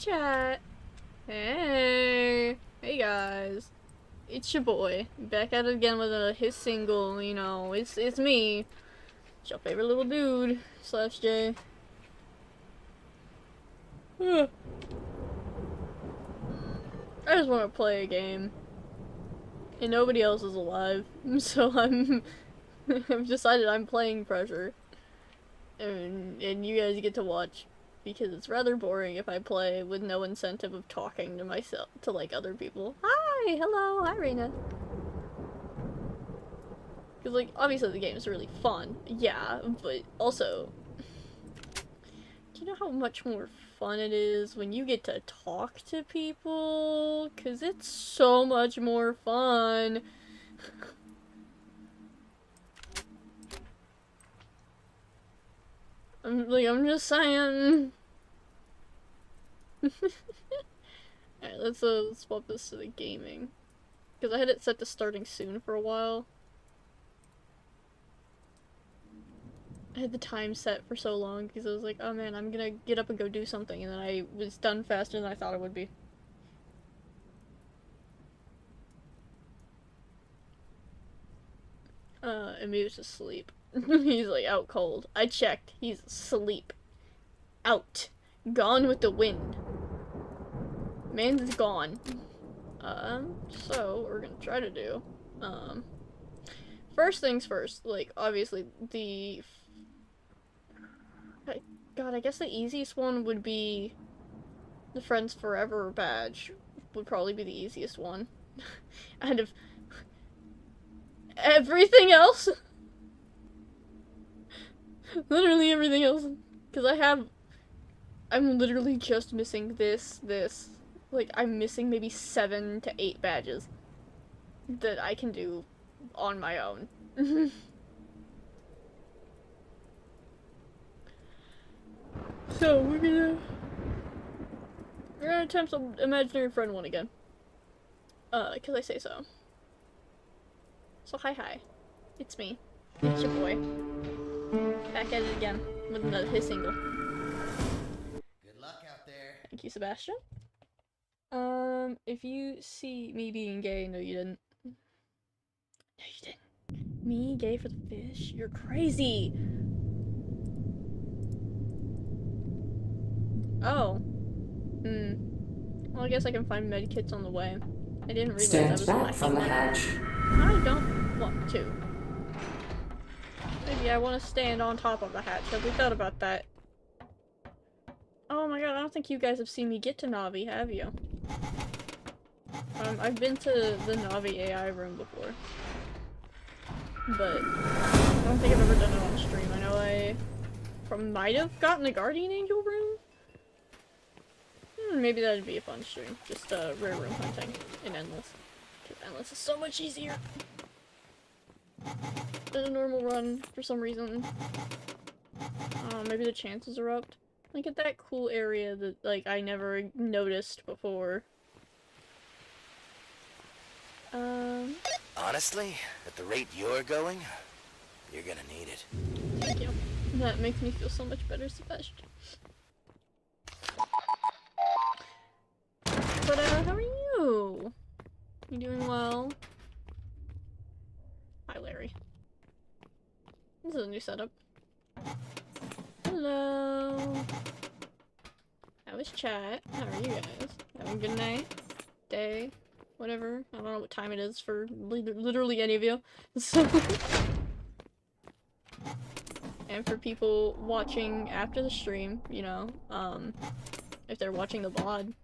chat. Hey. Hey guys. It's your boy. Back at it again with his single, you know, it's me. It's your favorite little dude, slash J. I just want to play a game. And nobody else is alive. So I've decided I'm playing Pressure. And you guys get to watch. Because it's rather boring if I play with no incentive of talking to myself, to like other people. Hi! Hello! Hi, Reina! Because, like, obviously the game is really fun. Yeah, but also, do you know how much more fun it is when you get to talk to people? Because it's so much more fun. I'm just saying. Alright, let's swap this to the gaming. Because I had it set to starting soon for a while. I had the time set for so long because I was like, oh man, I'm gonna get up and go do something, and then I was done faster than I thought it would be. And he was asleep. He's like out cold. I checked. He's asleep. Out. Gone with the wind. Man's gone. So what we're gonna try to do, first things first, like, obviously, God, I guess the easiest one would be the Friends Forever badge, would probably be the easiest one. Out of everything else. Literally everything else. Because I'm literally just missing this. Like, I'm missing maybe 7 to 8 badges that I can do on my own. So, we're gonna attempt some imaginary friend one again. Because I say so. So, hi. It's me. It's your boy. Back at it again with his single. Good luck out there. Thank you, Sebastian. If you see me being gay, no you didn't. No you didn't. Me gay for the fish? You're crazy! Oh. Well, I guess I can find medkits on the way. I didn't realize I was Stand back from the hatch. I don't want to. Maybe I want to stand on top of the hatch. Have we thought about that? Oh my god, I don't think you guys have seen me get to Navi, have you? I've been to the Navi AI room before. But I don't think I've ever done it on stream. I know I might have gotten the Guardian Angel room? Maybe that'd be a fun stream. Just rare room hunting in Endless. Because Endless is so much easier than a normal run for some reason. Maybe the chances are up. Look at that cool area that, like, I never noticed before. Honestly, at the rate you're going, you're gonna need it. Thank you. That makes me feel so much better, Sebastian. But, how are you? You doing well? Hi, Larry. This is a new setup. Hello. How was chat? How are you guys? Having a good night? Day? Whatever. I don't know what time it is for literally any of you. So and for people watching after the stream, you know, if they're watching the VOD,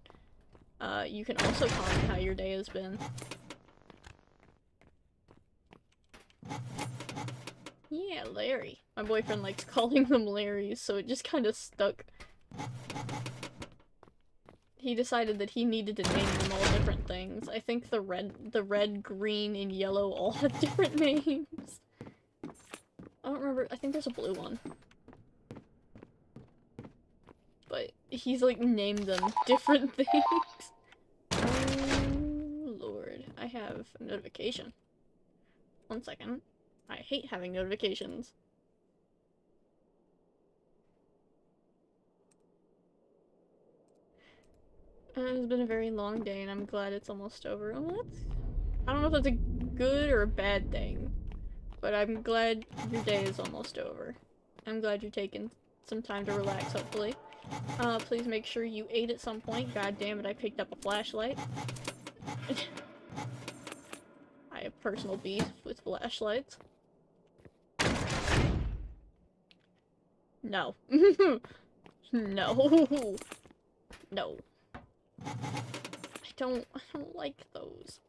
you can also comment how your day has been. Yeah, Larry. My boyfriend likes calling them Larrys, so it just kind of stuck. He decided that he needed to name them all different things. I think the red, green, and yellow all have different names. I don't remember. I think there's a blue one. But he's like named them different things. Oh, Lord. I have a notification. 1 second. I hate having notifications. It's been a very long day, and I'm glad it's almost over. Oh, that's... I don't know if that's a good or a bad thing, but I'm glad your day is almost over. I'm glad you're taking some time to relax, hopefully. Please make sure you ate at some point. God damn it, I picked up a flashlight. I have personal beef with flashlights. No. No. No. I don't like those.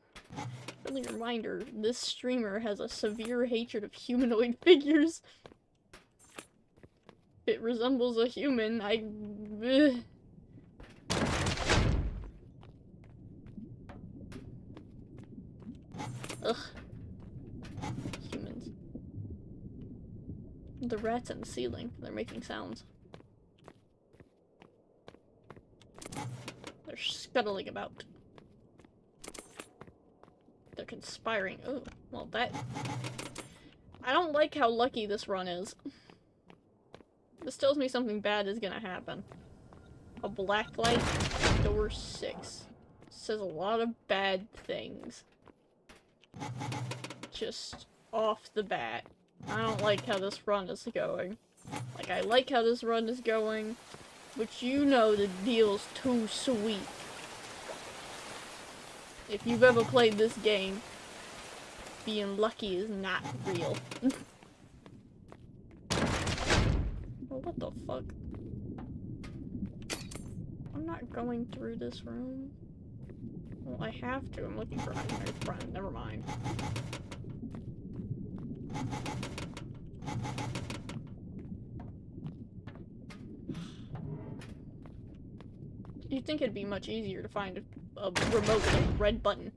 Friendly reminder, this streamer has a severe hatred of humanoid figures. If it resembles a human, ugh. Ugh. Humans. The rats in the ceiling, they're making sounds. They're scuttling about. They're conspiring. Oh, well that... I don't like how lucky this run is. This tells me something bad is gonna happen. A black light, door 6. Says a lot of bad things. Just off the bat. I don't like how this run is going. Like, I like how this run is going, but you know the deal's too sweet. If you've ever played this game, being lucky is not real. Oh, what the fuck? I'm not going through this room. Well, I have to. I'm looking for my friend. Never mind. You'd think it'd be much easier to find a remote with a red button.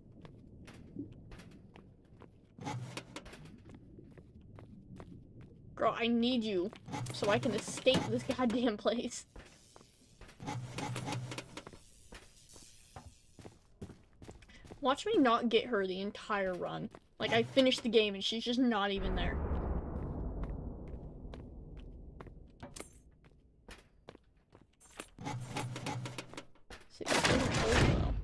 Girl, I need you so I can escape this goddamn place. Watch me not get her the entire run. Like, I finished the game and she's just not even there. See, this doesn't bode well.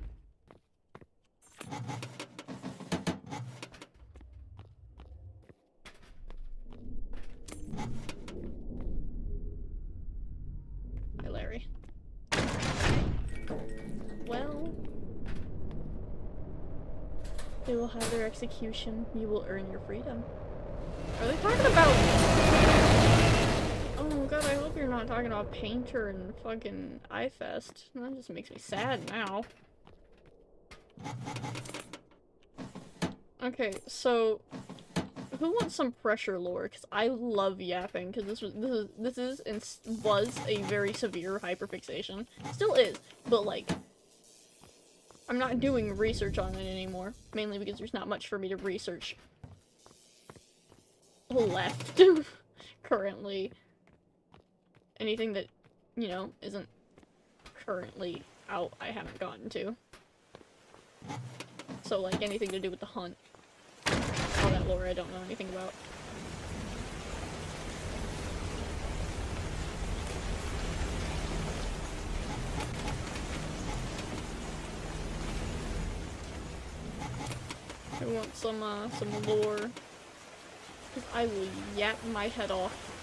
Hi, Larry. Well... they will have their execution. You will earn your freedom. Are they talking about... oh god, I hope you're not talking about Painter and fucking iFest. That just makes me sad now. Okay, so... who wants some pressure lore? Because I love yapping, because this is and was a very severe hyperfixation. Still is, but like... I'm not doing research on it anymore, mainly because there's not much for me to research left currently. Anything that, you know, isn't currently out, I haven't gotten to. So, like, anything to do with the hunt. All that lore I don't know anything about. I want some lore. Cause I will yap my head off.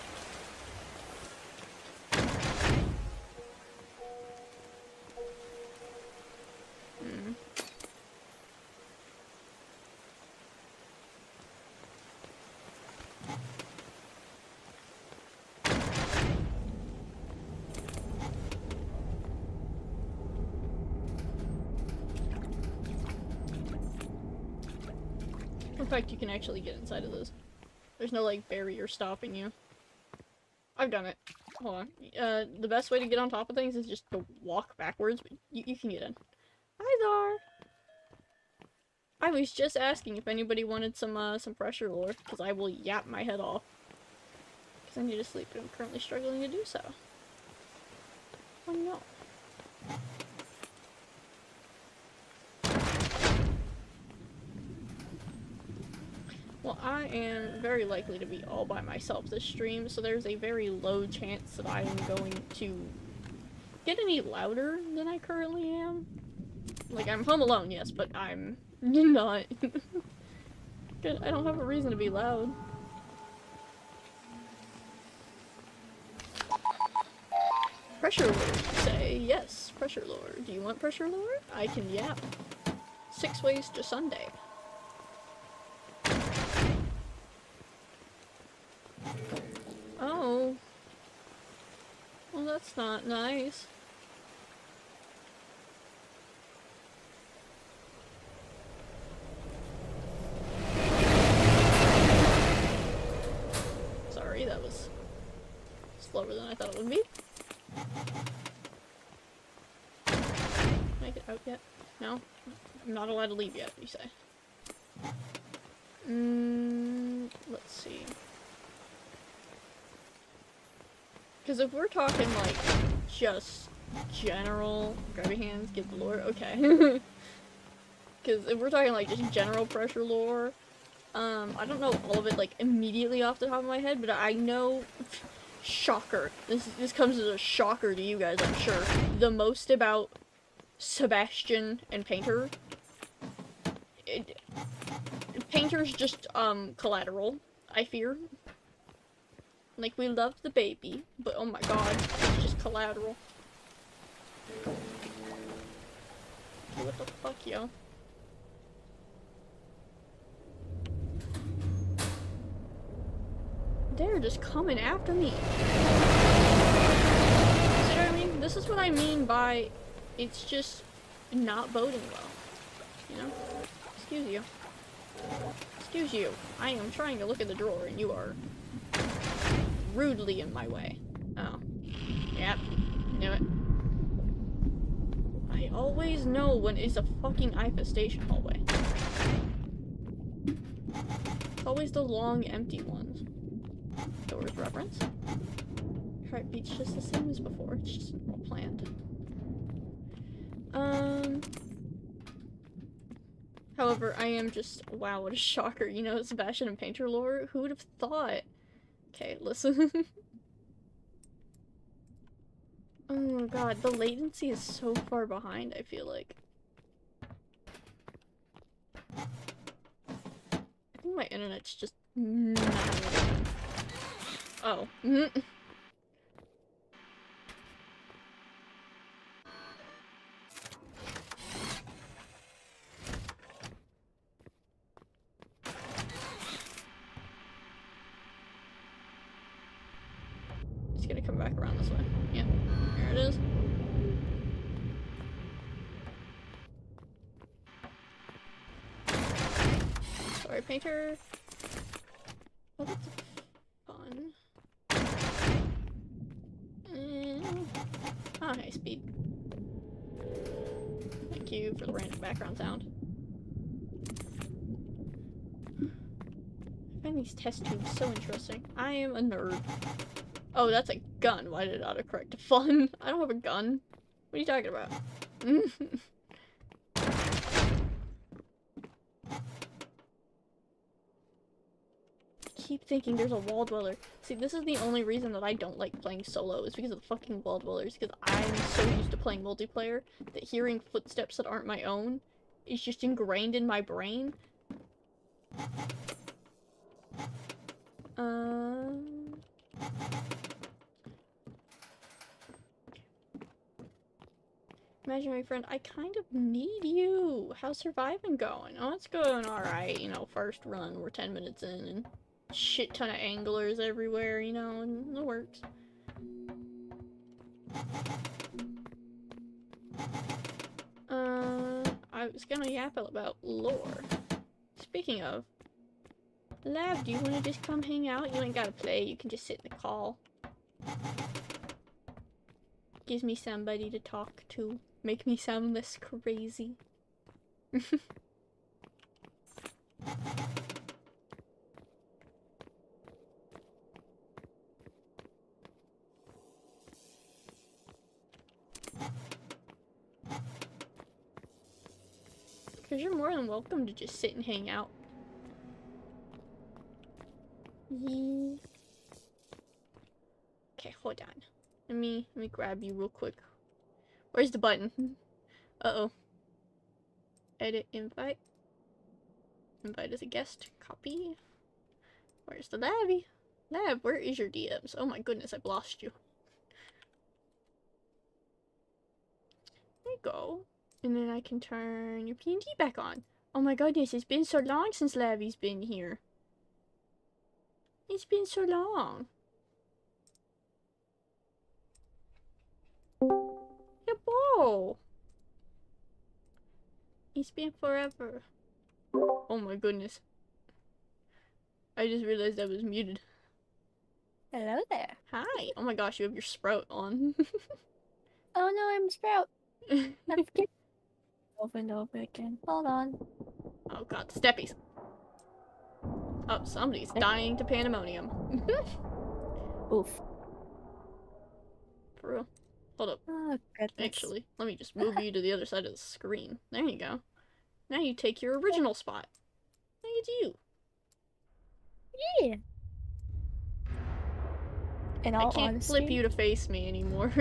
In fact, you can actually get inside of this. There's no, like, barrier stopping you. I've done it. Hold on. The best way to get on top of things is just to walk backwards, but you can get in. Hi, Zar! I was just asking if anybody wanted some pressure lore, because I will yap my head off. Because I need to sleep, but I'm currently struggling to do so. Oh no. Well, I am very likely to be all by myself this stream, so there's a very low chance that I am going to get any louder than I currently am? Like, I'm home alone, yes, but I'm not. I don't have a reason to be loud. Pressure lord, you say? Yes, pressure lord. Do you want pressure lord? I can yap. 6 ways to Sunday. Oh. Well, that's not nice. Sorry, that was slower than I thought it would be. Can I get out yet? No? I'm not allowed to leave yet, you say. Let's see. Because if we're talking, like, just general... Grab your hands, get the lore? Okay. Because if we're talking, like, just general pressure lore, I don't know all of it, like, immediately off the top of my head, but I know... Shocker. This comes as a shocker to you guys, I'm sure. The most about Sebastian and Painter. Painter's just, collateral, I fear. Like, we love the baby, but oh my god, it's just collateral. What the fuck, yo? They're just coming after me. See what I mean? This is what I mean by it's just not boding well. You know? Excuse you. Excuse you. I am trying to look at the drawer and you are rudely in my way. Oh. Yep. Knew it. I always know when it's a fucking infestation hallway. It's always the long, empty ones. Doors reference. Heartbeat's just the same as before, it's just more planned. However, I am just, wow, what a shocker, you know, Sebastian and Painter lore? Who would have thought? Okay, listen. Oh god, the latency is so far behind, I feel like. I think my internet's just not really. Oh. It's gonna come back around this way. Yeah. There it is. Sorry, Painter. Oh, that's fun. Oh, hey, speed. Thank you for the random background sound. I find these test tubes so interesting. I am a nerd. Oh, that's a gun. Why did it autocorrect to fun? I don't have a gun. What are you talking about? Keep thinking there's a wall dweller. See, this is the only reason that I don't like playing solo, is because of the fucking wall dwellers, because I'm so used to playing multiplayer that hearing footsteps that aren't my own is just ingrained in my brain. Imaginary friend, I kind of need you. How's surviving going? Oh, it's going alright, you know, first run, we're 10 minutes in, and shit ton of anglers everywhere, you know, and it works. I was gonna yap about lore. Speaking of, Lav, do you wanna just come hang out? You ain't gotta play, you can just sit in the call. Gives me somebody to talk to. Make me sound less crazy. Because you're more than welcome to just sit and hang out. Yeah. Okay, hold on. Let me grab you real quick. Where's the button? Uh-oh. Edit invite. Invite as a guest. Copy. Where's the labby? Lab, where is your DMs? Oh my goodness, I've lost you. There you go. And then I can turn your P&D back on. Oh my goodness, it's been so long since Labby's been here. It's been so long. Yeah, whoa. It's been forever. Oh my goodness. I just realized I was muted. Hello there. Hi. Oh my gosh, you have your sprout on. Oh no, I'm Sprout. I forget. Over and over again. Hold on. Oh god, steppies. Oh, somebody's dying to pandemonium. Oof. For real. Hold up. Oh goodness. Actually, let me just move you to the other side of the screen. There you go. Now you take your original spot. Look at you. Yeah. In all I can't honesty, flip you to face me anymore.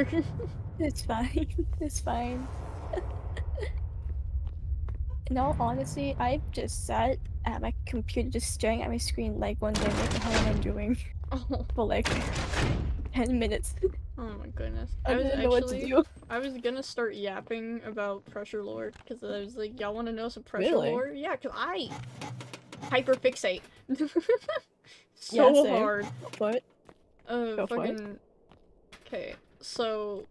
it's fine. It's fine. In all honesty, I've just sat at my computer just staring at my screen like one day, what the hell am I doing? Oh. For like 10 minutes. Oh my goodness. I didn't know what to do. I was gonna start yapping about pressure lore, because I was like, y'all wanna know some pressure Really? lore? Yeah, because I hyperfixate. Yeah, so same. hard. But Go for it. Fucking... Okay, so...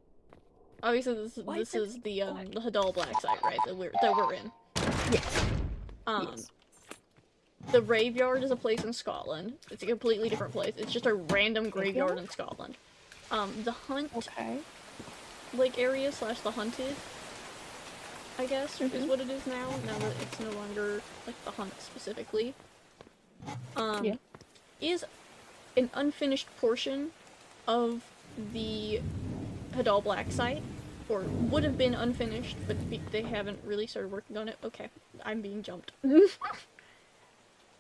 Obviously this is the Hadal Black site, right, that we're in. yes. Yes. The Graveyard is a place in Scotland. It's a completely different place. It's just a random graveyard in Scotland. The Hunt, Okay. like, area slash the Hunted, I guess, is what it is now that it's no longer, like, the Hunt specifically. Yeah. Is an unfinished portion of the Hadal Black site, or would have been unfinished, but they haven't really started working on it. Okay, I'm being jumped.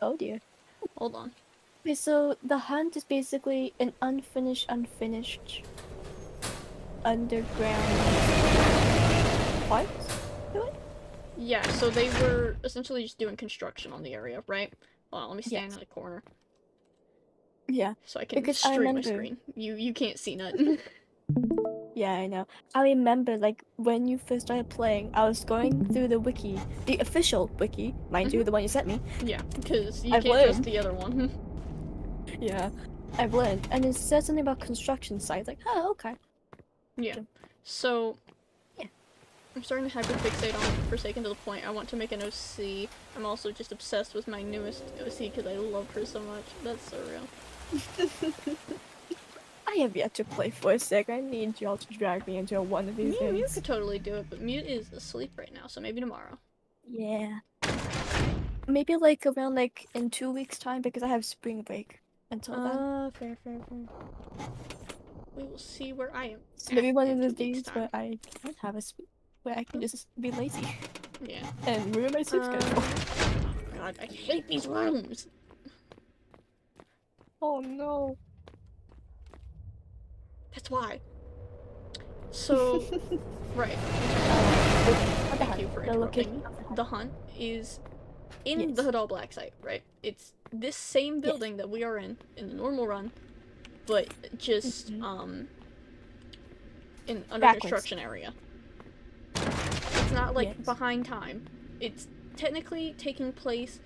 Oh dear. Hold on. Okay, so the Hunt is basically an unfinished underground part to it? Yeah, so they were essentially just doing construction on the area, right? Hold on, let me stand in the corner Yeah. so I can Because I straight my remember- screen. You can't see nothing. Yeah, I know. I remember, like, when you first started playing, I was going through the wiki, the official wiki, mind you, the one you sent me. Yeah, because you I've can't trust learned. the other one. Yeah. I've learned. And it said something about construction sites. Like, oh, okay. Yeah. So, Yeah. I'm starting to hyperfixate on Forsaken to the point I want to make an OC. I'm also just obsessed with my newest OC because I love her so much. That's so real. I have yet to play Forsaken. I need y'all to drag me into one of these Mute days. could totally do it, but Mute is asleep right now, so maybe tomorrow. Yeah. Maybe, like, around, like, in 2 weeks' time, because I have spring break until then. Fair. We will see where I am. So maybe one in of the 2 weeks' days where time. I can't have where I can just be lazy Yeah. and ruin my sleep schedule. Oh god, I hate these rooms! Oh no. That's why. So, right. Thank you for interrupting. The Hunt is in the Hadal Black site, right? It's this same building that we are in the normal run, but just, in under construction area. It's not, like, behind time. It's technically taking place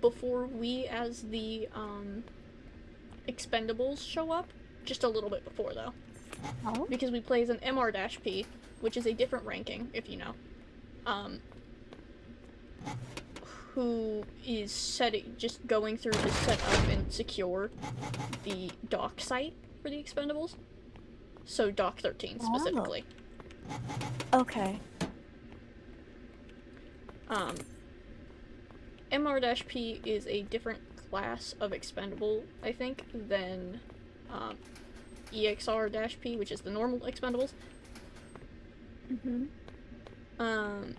before we, as the, Expendables show up. Just a little bit before, though. Oh? Because we play as an MR-P, which is a different ranking, if you know. Who is just going through to set up and secure the dock site for the Expendables. So Dock 13 specifically. Okay. MR-P is a different class of expendable, I think, than EXR-P, which is the normal Expendables. I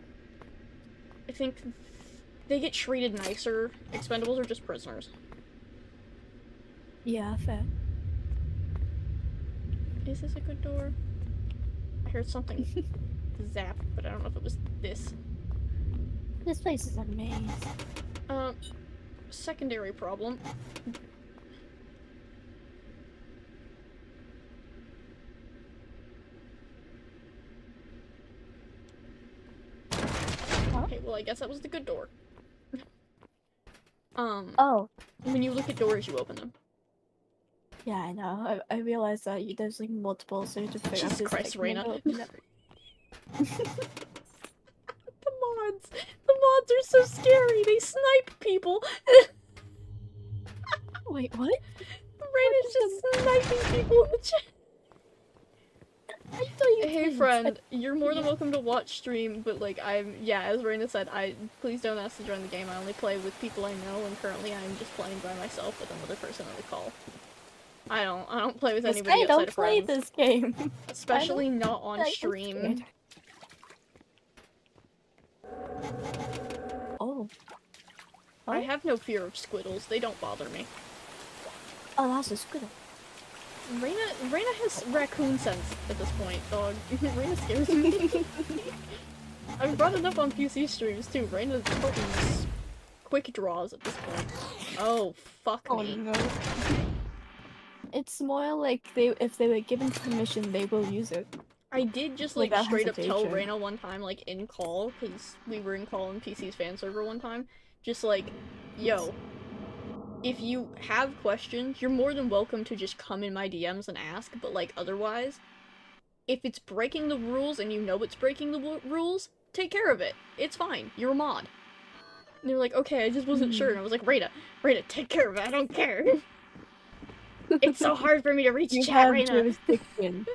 think they get treated nicer. Expendables are just prisoners. Yeah, fair. Is this a good door? I heard something zap, but I don't know if it was this. This place is a maze. Secondary problem. Huh? Okay, well I guess that was the good door. Oh, When you look at doors, you open them. yeah, I know. I realized that there's like multiple, so you have to figure out Jesus this Christ, like, Reina. window, no. The mods! The mods are so scary! They snipe people! Wait, what? Raina's just sniping people in the chat! I thought you Hey played friend, you're more than Yeah. welcome to watch stream, but like yeah, as Raina said, please don't ask to join the game. I only play with people I know, and currently I'm just playing by myself with another person on the call. I don't play with anybody I outside don't of play friends. this game. Especially not on I get stream. scared. Oh. I Oh? have no fear of squiddles, they don't bother me. Oh, that's a squirrel. Raina has raccoon sense at this point, dog. Raina scares me. I've brought it up on PC streams too. Raina's fucking quick draws at this point. Oh, fuck Oh me. no. It's more like if they were given permission, they will use it. I did just like Without straight up tell hesitation. Raina one time, like in call, because we were in call in PC's fan server one time, just like, yo, if you have questions, you're more than welcome to just come in my DMs and ask, but like otherwise, if it's breaking the rules and you know it's breaking the rules, take care of it. It's fine. You're a mod. And they were like, okay, I just wasn't sure. And I was like, Raina, take care of it. I don't care. It's so hard for me to reach You chat, have Raina. jurisdiction.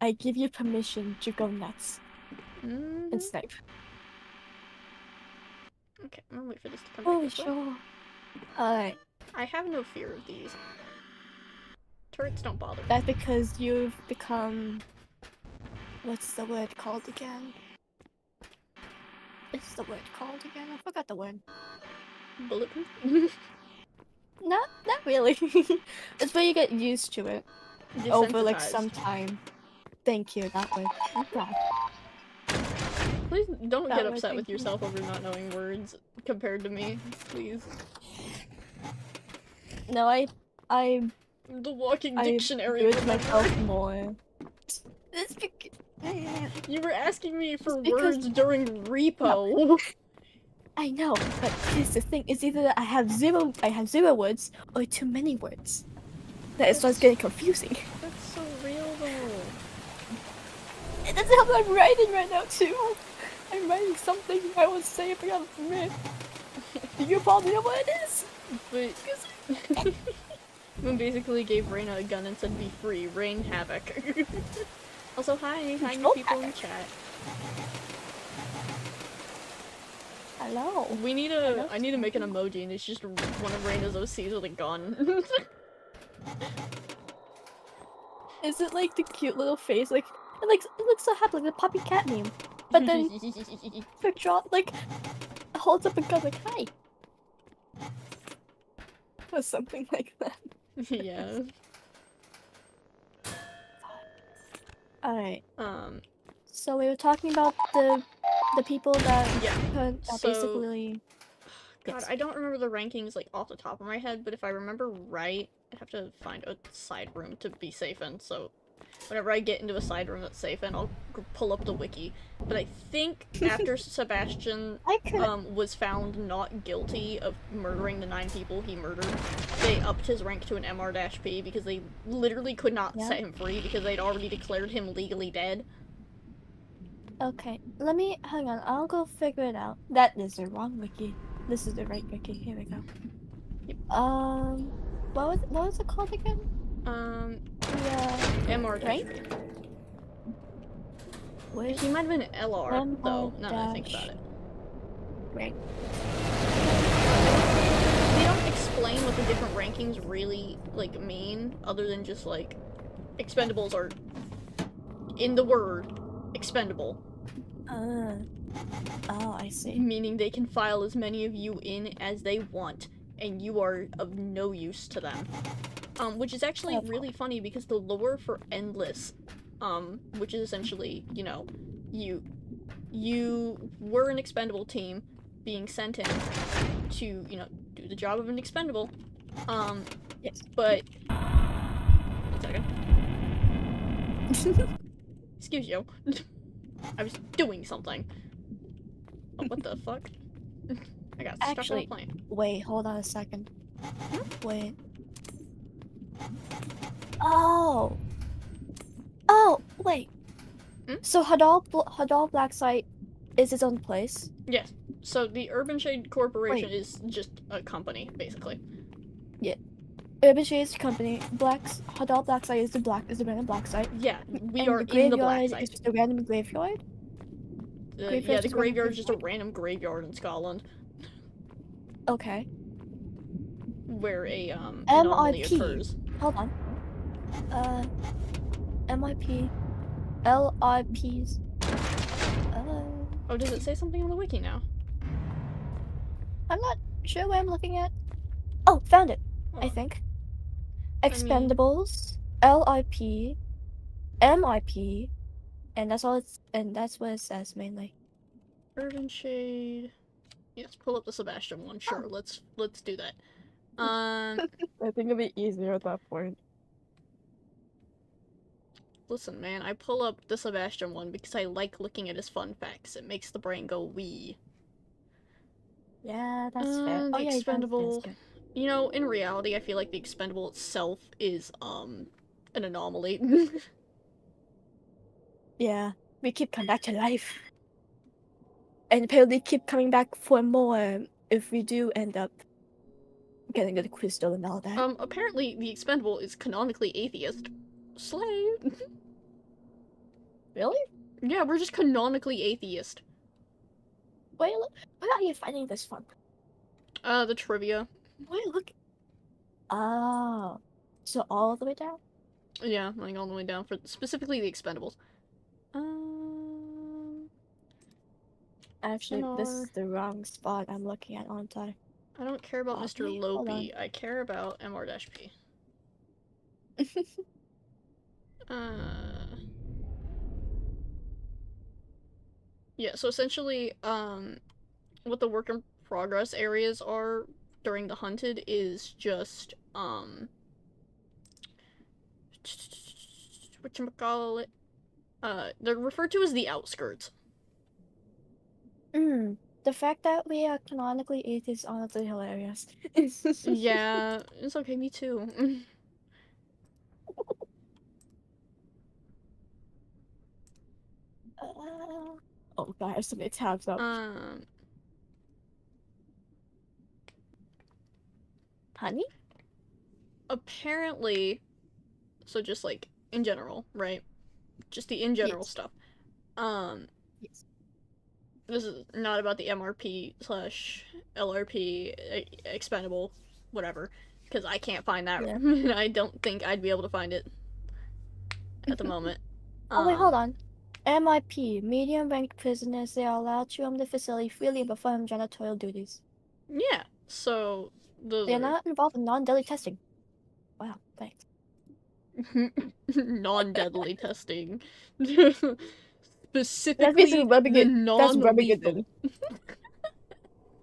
I give you permission to go nuts and snipe. Okay, I'm gonna wait for this to come Oh, back this way. sure. Alright. I have no fear of these. Turrets don't bother me. That's because you've become... What's the word called again? What's the word called again? I forgot the word. Bulletproof? Not really. It's where you get used to it over like some Desensitized. time. Thank you, that word. God. Please don't That get word, upset thank with you. yourself over not knowing words compared to me, please. No, I The walking I dictionary. do it remember? myself more. It's You were asking me for because- words during repo. I know, but here's the thing: it's either that I have zero words or too many words. That it starts getting confusing. That's so real though. And that's how I'm writing right now too. I'm writing something I would say if I got a minute. Do you probably know what it is? But Moon basically gave Raina a gun and said, "Be free, rain havoc." Also, hi new people in chat. Hello. We need I need to make an emoji, and it's just one of Raina's OCs with a gun. Is it like the cute little face? Like it looks so happy, like the puppy cat meme. But then picture like holds up a gun like hi. Or something like that. Yeah. Alright. So we were talking about the people that yeah. So, basically. God, Yes. I don't remember the rankings like off the top of my head, but if I remember right, I have to find a side room to be safe in. So, whenever I get into a side room that's safe in, I'll pull up the wiki. But I think after Sebastian was found not guilty of murdering the 9 people he murdered, they upped his rank to an MR-P because they literally could not set him free because they'd already declared him legally dead. Okay, let me hang on. I'll go figure it out. That is the wrong wiki. This is the right wiki. Here we go. Yep. What was it called again? MR-P. Rank? Where's He might have been LR, though, now that I think about it. rank? They don't explain what the different rankings really, like, mean, other than just, like, expendables are, in the word, expendable. Oh, I see. Meaning they can file as many of you in as they want, and you are of no use to them. Which is actually really funny because the lore for Endless, which is essentially, you know, you were an expendable team being sent in to, you know, do the job of an expendable. Yes. But 1 second. Excuse you. I was doing something. Oh, what the fuck? I got stuck on a Actually, plane. wait, hold on a second. Wait. Oh! Oh, wait. Hmm? So Hadal Black Site is its own place? Yes. So the Urban Shade Corporation Wait. is just a company, basically. Yeah. Urban Shades Company, Hadal Black Site is the random black site. Yeah, we And are the in the black graveyard site. is just a random graveyard? Yeah, the Just a random graveyard is just a graveyard? random graveyard in Scotland Okay. where a anomaly MIP. occurs. Hold on. MIP. LIPs. Oh, does it say something on the wiki now? I'm not sure what I'm looking at. Oh, found it. Hold I on. think. I mean, Expendables, LIP, MIP, and that's all that's what it says mainly. Urban Shade. Yes, pull up the Sebastian one. Sure, Oh. let's do that. I think it'll be easier at that point. Listen, man, I pull up the Sebastian one because I like looking at his fun facts. It makes the brain go wee. Yeah, that's fair. The Oh yeah, expendable. that's good. You know, in reality, I feel like the expendable itself is an anomaly. Yeah, we keep coming back to life. And apparently keep coming back for more if we do end up getting the crystal and all that. Apparently the expendable is canonically atheist. Slay. Really? Yeah, we're just canonically atheist. Why are you finding this from? The trivia. Why look? Oh, so all the way down? Yeah, running all the way down for specifically the expendables. Actually, this NR. is the wrong spot I'm looking at, aren't I? I don't care about Mr. Okay, hold on. Lopey. I care about MR-P. Yeah, so essentially, what the work in progress areas are during the hunted is just, whatchamacallit? They're referred to as the outskirts. The fact that we are canonically atheists is honestly hilarious. Yeah, it's okay, me too. Oh god, I have so many tabs up. Honey? Apparently, so just like in general, right? Just the in general Yes. stuff. Yes. This is not about the MRP slash LRP expendable, whatever, because I can't find that. Yeah. And I don't think I'd be able to find it at the moment. Oh wait, hold on. MIP, medium ranked prisoners, they are allowed to roam the facility freely and perform janitorial duties. Yeah, so those They are are not involved in non-deadly testing. Wow, thanks. non-deadly testing. That's Specifically the non-lethal.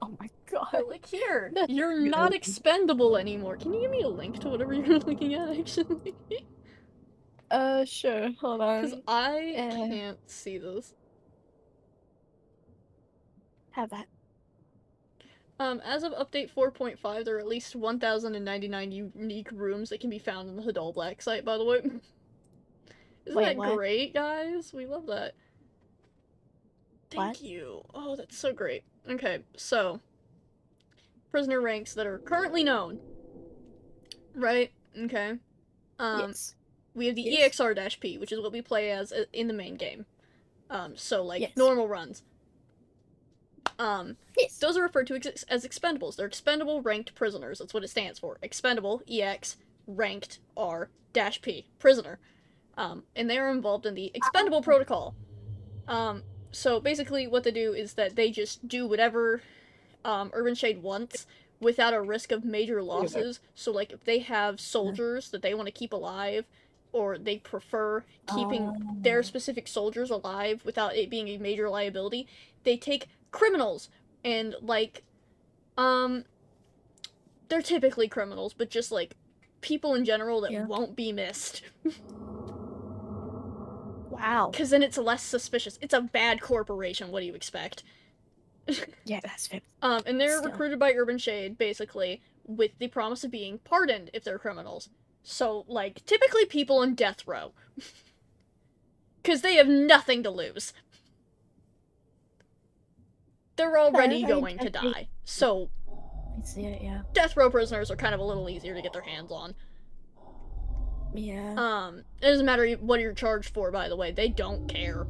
Oh my god. But like here, That's you're good. not expendable anymore. Can you give me a link to whatever you're looking at, actually? Sure. Hold on. Because I can't see this. Have that. As of update 4.5, there are at least 1,099 unique rooms that can be found in the Hadal Black site, by the way. Isn't Wait, that what? great, guys? We love that. Thank What? you. Oh, that's so great. Okay, so prisoner ranks that are currently known. Right? Okay. Yes. We have the Yes. EXR-P, which is what we play as in the main game. So like Yes. normal runs. Yes. Those are referred to as expendables. They're expendable ranked prisoners. That's what it stands for. Expendable, EX, ranked R dash P, prisoner. And they are involved in the expendable protocol. So basically what they do is that they just do whatever Urban Shade wants without a risk of major losses. So like if they have soldiers that they want to keep alive or they prefer keeping their specific soldiers alive without it being a major liability, they take criminals and like they're typically criminals, but just like people in general that won't be missed. Wow. Because then it's less suspicious. It's a bad corporation. What do you expect? Yeah, that's fair. And they're recruited by Urban Shade, basically, with the promise of being pardoned if they're criminals. So, like, typically people on death row. Because they have nothing to lose. They're already going to die. So, I see it, yeah. death row prisoners are kind of a little easier to get their hands on. Yeah. It doesn't matter what you're charged for, by the way. They don't care.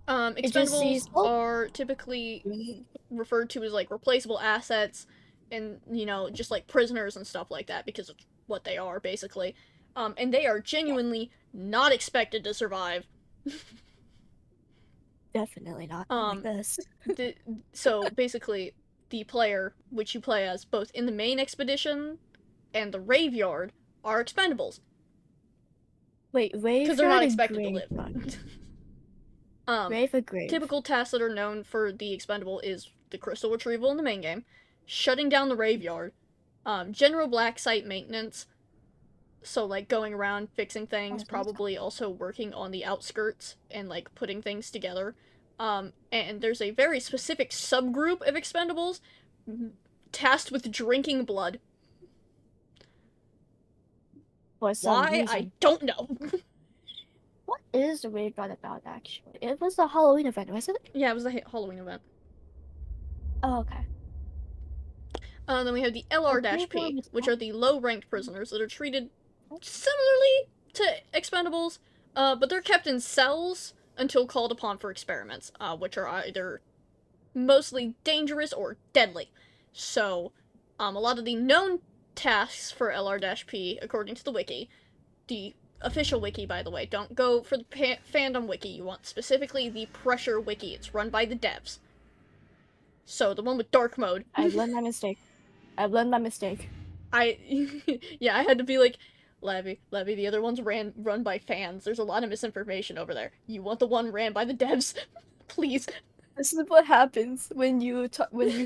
Expendables are typically referred to as, like, replaceable assets and, you know, just, like, prisoners and stuff like that, because of what they are, basically. And they are genuinely not expected to survive. Definitely not like this. So, basically, the player, which you play as both in the main expedition and the Raveyard, are expendables. Wait, Raveyard because they're not expected to live. Raveyard. Typical tasks that are known for the expendable is the crystal retrieval in the main game, shutting down the Raveyard, general black site maintenance, so like going around fixing things, probably also working on the outskirts and like putting things together. And there's a very specific subgroup of expendables tasked with drinking blood. For some Why? reason. I don't know. What is the Raveyard about, actually? It was a Halloween event, wasn't it? Yeah, it was a Halloween event. Oh, okay. Then we have the LR-P, which are the low-ranked prisoners that are treated similarly to expendables, but they're kept in cells until called upon for experiments, which are either mostly dangerous or deadly. So, a lot of the known tasks for LR-P, according to the wiki, the official wiki, by the way, don't go for the fandom wiki, you want specifically the pressure wiki, it's run by the devs. So, the one with dark mode. I've learned my mistake. Yeah, I had to be like, Levy, the other one's run by fans. There's a lot of misinformation over there. You want the one ran by the devs? Please. This is what happens when you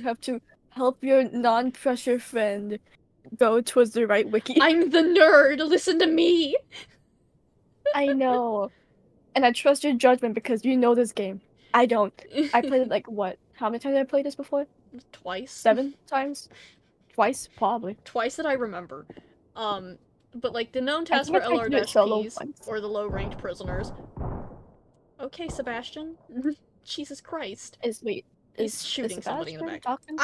have to help your non-pressure friend go towards the right wiki. I'm the nerd. Listen to me. I know, and I trust your judgment because you know this game. I don't. I played it like what? How many times have I played this before? Twice. 7 times. Twice, probably. Twice that I remember. But like the known tasks for LR-Ps or the low-ranked prisoners. Okay, Sebastian. Jesus Christ. Is shooting somebody in the back. Talking?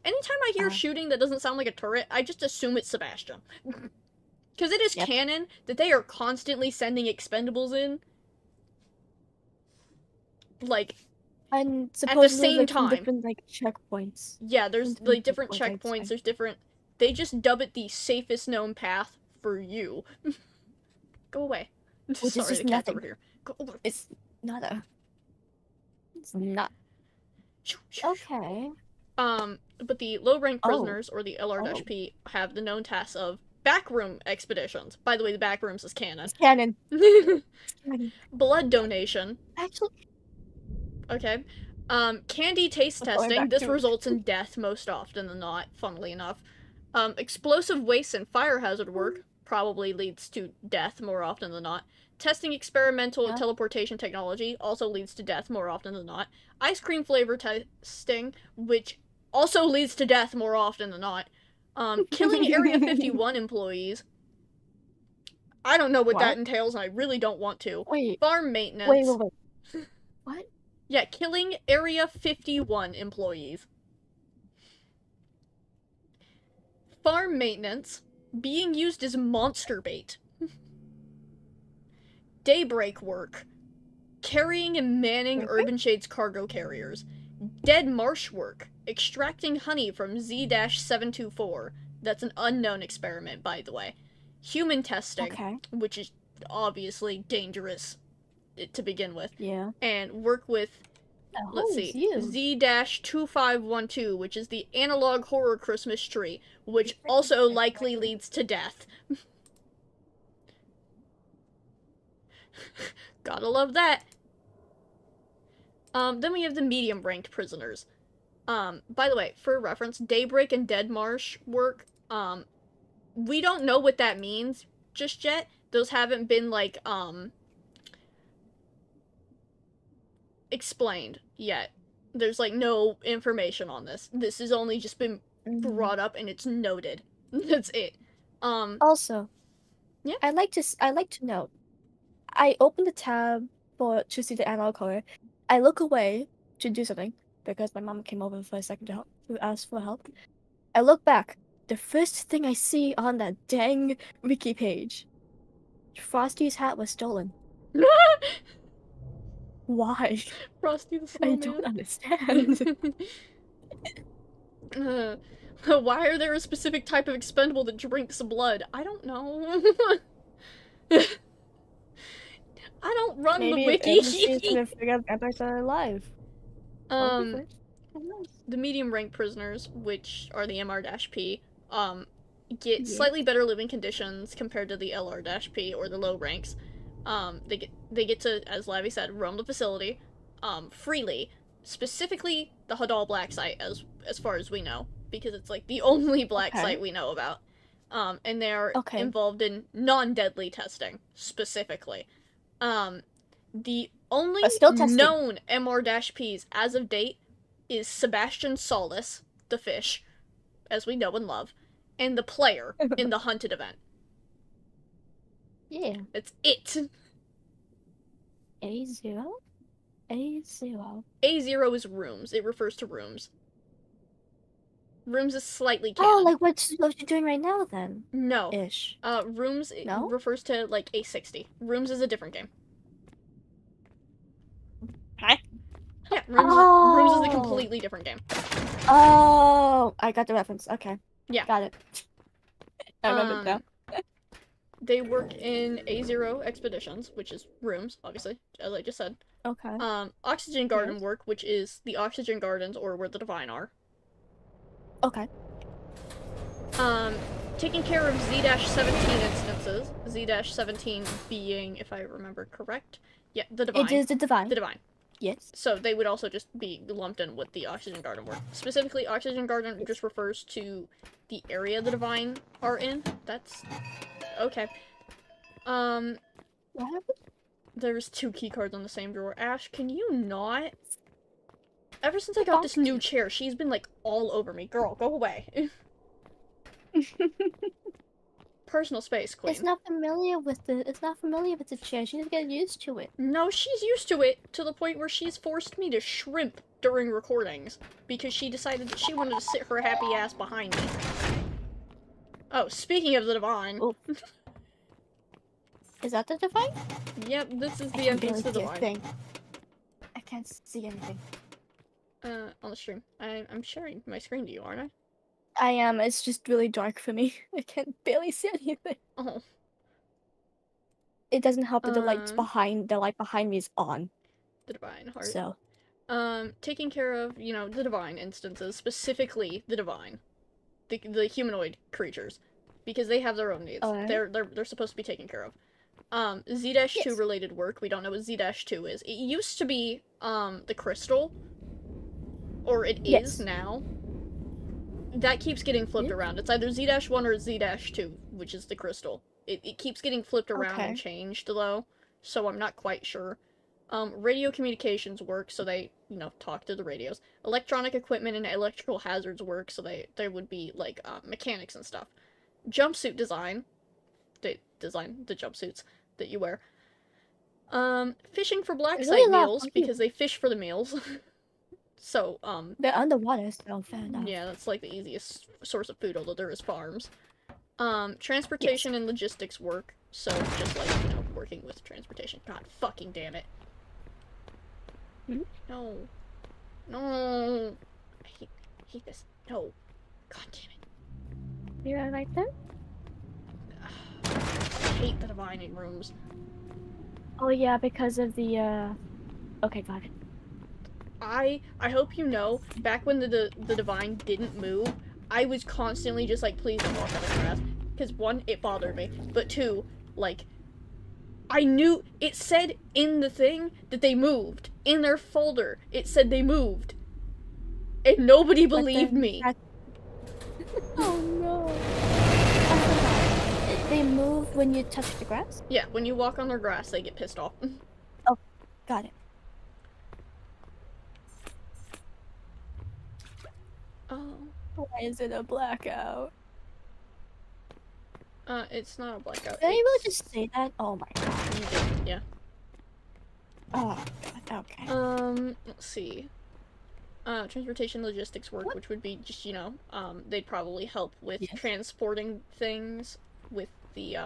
Anytime I hear shooting that doesn't sound like a turret, I just assume it's Sebastian. Because it is canon that they are constantly sending expendables in. Like, and at the same time. Different, like, checkpoints. Yeah, there's like different checkpoints, there's different... They just dub it the safest known path for you. Go away. Which Sorry, is just the cat's nothing. over here. Go over. It's not. Okay. But the low-ranked prisoners, or the LR-P, have the known tasks of backroom expeditions. By the way, the backrooms is canon. It's canon. Blood donation. Actually. Okay. Candy taste testing. This results in death most often than not, funnily enough. Explosive waste and fire hazard work probably leads to death more often than not. Testing experimental teleportation technology also leads to death more often than not. Ice cream flavor testing, which also leads to death more often than not. Killing Area 51 employees. I don't know what that entails, and I really don't want to. Wait. Farm maintenance. Wait. What? Yeah, killing Area 51 employees. Farm maintenance. Being used as monster bait. Daybreak work. Carrying and manning Urban Shade's cargo carriers. Dead marsh work. Extracting honey from Z-724. That's an unknown experiment, by the way. Human testing, which is obviously dangerous to begin with. Yeah. And work with, let's see, Z-2512, which is the analog horror Christmas tree, which also likely leads to death. Gotta love that. Then we have the medium-ranked prisoners. By the way, for reference, Daybreak and Dead Marsh work, we don't know what that means just yet. Those haven't been, like, explained yet. There's, like, no information on this. This has only just been brought up and it's noted. That's it. Also, yeah. I like to note. I open the tab to see the analog color. I look away to do something because my mom came over for a second to ask for help. I look back. The first thing I see on that dang wiki page, Frosty's hat was stolen. Why? Frosty the I Snowman. don't understand. Why are there a specific type of expendable that drinks blood? I don't know. I don't run the wiki. Maybe gonna figure out vampires are alive. The medium-ranked prisoners, which are the MR-P, get slightly better living conditions compared to the LR-P or the low ranks. They get to, as Lavi said, roam the facility, freely. Specifically, the Hadal Black site, as far as we know, because it's like the only black site we know about. And they are involved in non-deadly testing, specifically. The only known MR-Ps as of date is Sebastian Solis, the fish, as we know and love, and the player in the hunted event. Yeah. That's it. A0? A0. A0 is rooms. It refers to rooms. Rooms is slightly canon. Oh, like what you're doing right now, then? No. Ish. Rooms refers to, like, A60. Rooms is a different game. Huh? Yeah, Rooms is a completely different game. Oh, I got the reference. Okay. Yeah. Got it. I remember now. They work in A0 expeditions, which is rooms, obviously, as I just said. Okay. Oxygen Garden work, which is the Oxygen Gardens, or where the Divine are. Okay. Taking care of Z-17 instances. Z-17 being, if I remember correct, yeah, the Divine. It is the Divine. The Divine. Yes. So they would also just be lumped in with the Oxygen Garden work. Specifically, Oxygen Garden just refers to the area the Divine are in. That's... okay. What happened? There's 2 keycards on the same drawer. Ash, can you not? Ever since I got this new chair, she's been, like, all over me. Girl, go away. Personal space, queen. It's not familiar with the chair. She doesn't get used to it. No, she's used to it, to the point where she's forced me to shrimp during recordings, because she decided that she wanted to sit her happy ass behind me. Oh, speaking of the Divine. Oh. Is that the Divine? Yep, this is the entrance to the Divine. I can't see anything. On the stream. I'm sharing my screen to you, aren't I? I am. It's just really dark for me. I can't barely see anything. Oh. It doesn't help that the light behind me is on. The Divine Heart. So. Taking care of, you know, the Divine instances, specifically the Divine. The humanoid creatures. Because they have their own needs. Right. They're supposed to be taken care of. Z-2 related work. We don't know what Z-2 is. It used to be, the crystal. Or it is now. That keeps getting flipped around. It's either Z-1 or Z-2, which is the crystal. It keeps getting flipped around and changed, though, so I'm not quite sure. Radio communications work, so they, you know, talk to the radios. Electronic equipment and electrical hazards work, so they would be, like, mechanics and stuff. Jumpsuit design. They design the jumpsuits that you wear. Fishing for black site meals, because they fish for the meals. So, they're underwater, so fair enough. Yeah, that's like the easiest source of food, although there is farms. Transportation and logistics work, so just like, you know, working with transportation. God fucking damn it. No. No. I hate this. No. God damn it. You're right there? I hate the divining rooms. Oh yeah, because of the, okay, got it. I hope you know, back when the Divine didn't move, I was constantly just like, please don't walk on the grass. Because 1, it bothered me. But 2, like, I knew it said in the thing that they moved. In their folder, it said they moved. And nobody But believed then me. Oh no. I forgot. They move when you touch the grass? Yeah, when you walk on their grass, they get pissed off. Oh, got it. Oh. Why is it a blackout? It's not a blackout. Did I really It's... just say that? Oh my god. You did, yeah. Oh god, okay. Let's see. Transportation logistics work, What? which would be just, they'd probably help with Yes. transporting things with the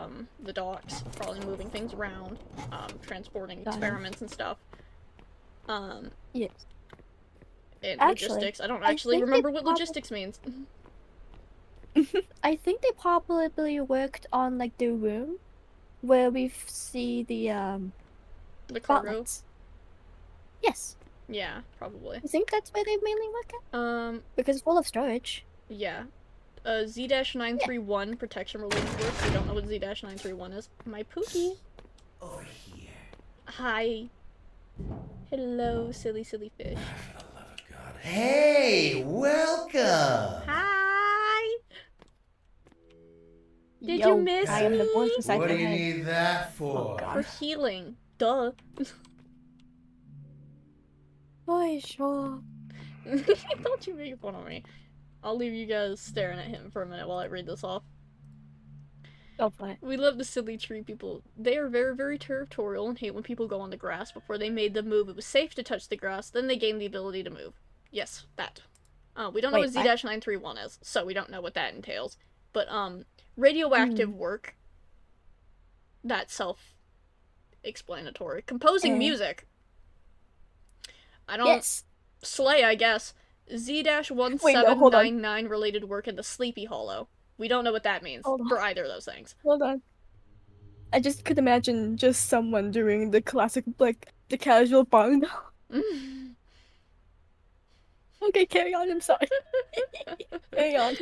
docks, probably moving things around, transporting Got it. experiments and stuff. Yes. And Actually, logistics. I don't I actually think they remember what prob- logistics means. I think they probably worked on like the room where we see the The cargo. spotlights. Yes. Yeah, probably. I think that's where they mainly work at. Because it's full of storage. Yeah. Z-931 protection related work. We don't know what Z-931 is. My Pookie. Over here. Hi. Hello, silly fish. For the love of God. Hey, welcome. Hi. Did Yo, you miss I am me? the voice inside What do your you head. need that Oh for? For god. healing. Duh. Boy, sure. Don't you make fun of me. I'll leave you guys staring at him for a minute while I read this off. Go for it. We love the silly tree people. They are very, very territorial and hate when people go on the grass. Before they made the move, it was safe to touch the grass, then they gained the ability to move. Yes, that. We don't know what Wait, what? Z-931 is, so we don't know what that entails. But, radioactive work. That's self-explanatory. Composing music. I don't... Yes. Slay, I guess. Wait, no, hold on. Z-1799 related work in the Sleepy Hollow. We don't know what that means Hold on. for either of those things. Hold on. I just could imagine just someone doing the classic, like, the casual bong. Okay, carry on, I'm sorry. Carry on.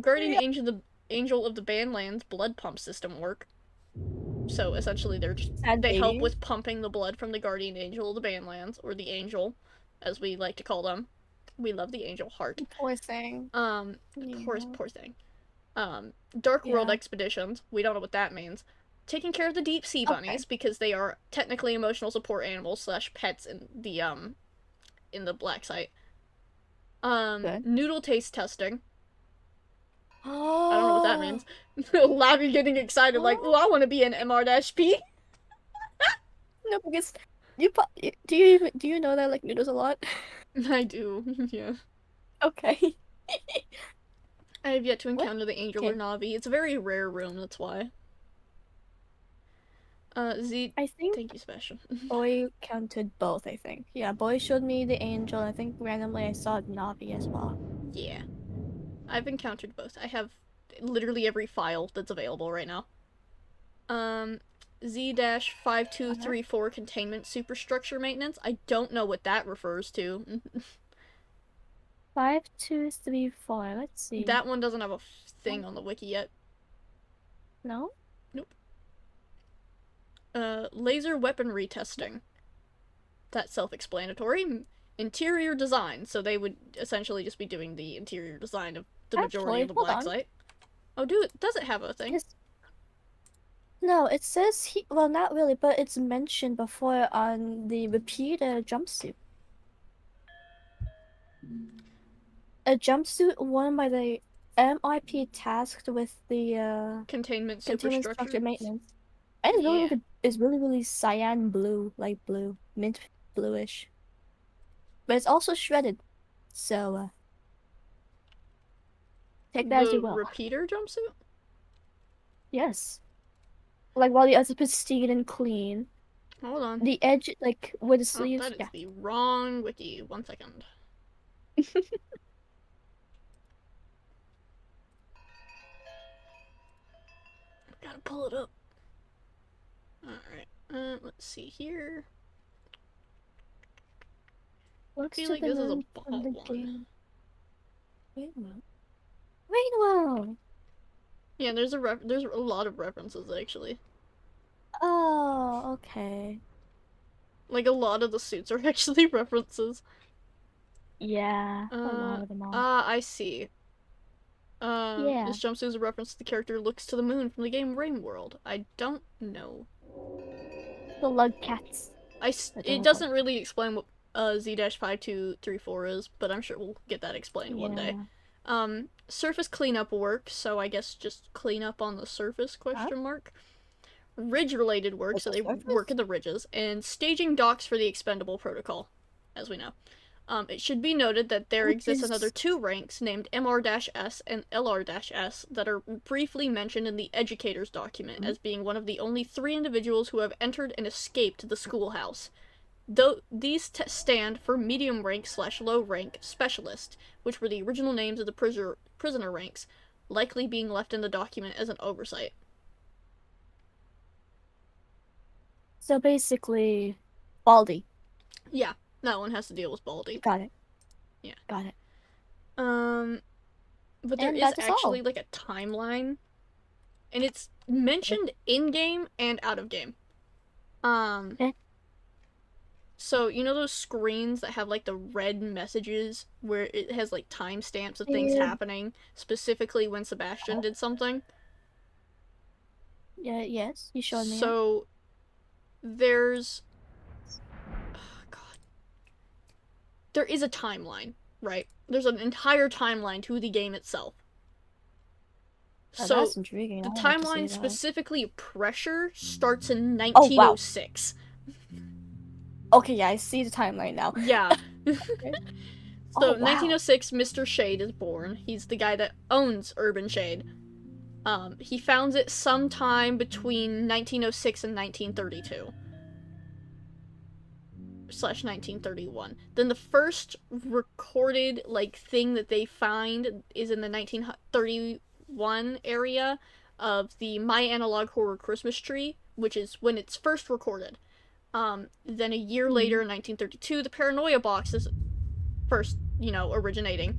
Guardian Angel of the Bandlands blood pump system work. So essentially they help with pumping the blood from the Guardian Angel of the Bandlands, or the Angel, as we like to call them. We love the Angel heart. Poor thing. Poor thing. Dark World expeditions. We don't know what that means. Taking care of the deep sea bunnies, because they are technically emotional support animals / pets in the black site. Noodle taste testing. Oh. I don't know what that means. Labby getting excited, like, ooh, I want to be an MR-P. No, because do you know that I like noodles a lot? I do, yeah. Okay. I have yet to encounter the Angel or Navi. It's a very rare room, that's why. Z. I think thank you, Sebastian. Boy counted both, I think. Yeah, Boy showed me the Angel, and I think randomly I saw Navi as well. Yeah. I've encountered both. I have literally every file that's available right now. Z-5234 containment superstructure maintenance. I don't know what that refers to. 5234, let's see. That one doesn't have a thing on the wiki yet. No? Nope. Laser weaponry testing. That's self-explanatory. Interior design, so they would essentially just be doing the interior design of the majority of the black site. Oh, does it have a thing? No, it says well, not really, but it's mentioned before on the repeater jumpsuit. A jumpsuit worn by the MIP tasked with the containment structure maintenance. And it's really cyan blue, light blue, mint bluish. But it's also shredded, so take that as you will. The repeater jumpsuit? Yes. Like while the other pristine and clean. Hold on. The edge, like where the sleeves. That is the wrong wiki. 1 second. Gotta pull it up. Alright. Let's see here. I feel like this is a bot one. Rainbow. Yeah, there's a lot of references actually. Oh, okay. Like a lot of the suits are actually references. Yeah, a lot of them are. I see. Yeah. This jumpsuit is a reference to the character looks to the moon from the game Rain World. I don't know. The lug cats. The It dog. doesn't really explain what Z-5234 is, but I'm sure we'll get that explained one day. Yeah. Surface cleanup work, so I guess just clean up on the surface, Huh? question mark. Ridge related work, Like so the they work surface? at the ridges, and staging docks for the expendable protocol, as we know. It should be noted that there Which exists another is two ranks named MR-S and LR-S that are briefly mentioned in the educator's document hmm? as being one of the only 3 individuals who have entered and escaped the schoolhouse. Though these stand for medium rank / low rank specialist, which were the original names of the prisoner ranks, likely being left in the document as an oversight. so basically Baldy. Yeah, that one has to deal with Baldy. Got it. Yeah. Got it. Um, but there And is that is actually all. like a timeline, and it's Okay. mentioned in game and out of game. Um, Okay. so you know those screens that have like the red messages where it has like timestamps of things Yeah. happening, specifically when Sebastian did something. Yeah, yes, you showed me that. So there's God, there is a timeline, right? There's an entire timeline to the game itself. Oh, So that's intriguing. the I would like to see timeline, that. specifically Pressure, starts in Oh wow. 1906. Okay, yeah, I see the timeline now. Yeah. Okay. Oh So wow. 1906, Mr. Shade is born. He's the guy that owns Urban Shade. He founds it sometime between 1906 and 1932 / 1931. Then the first recorded like thing that they find is in the 1931 area of the My Analog Horror Christmas Tree, which is when it's first recorded. Then a year later, in 1932, the Paranoia box is first, originating.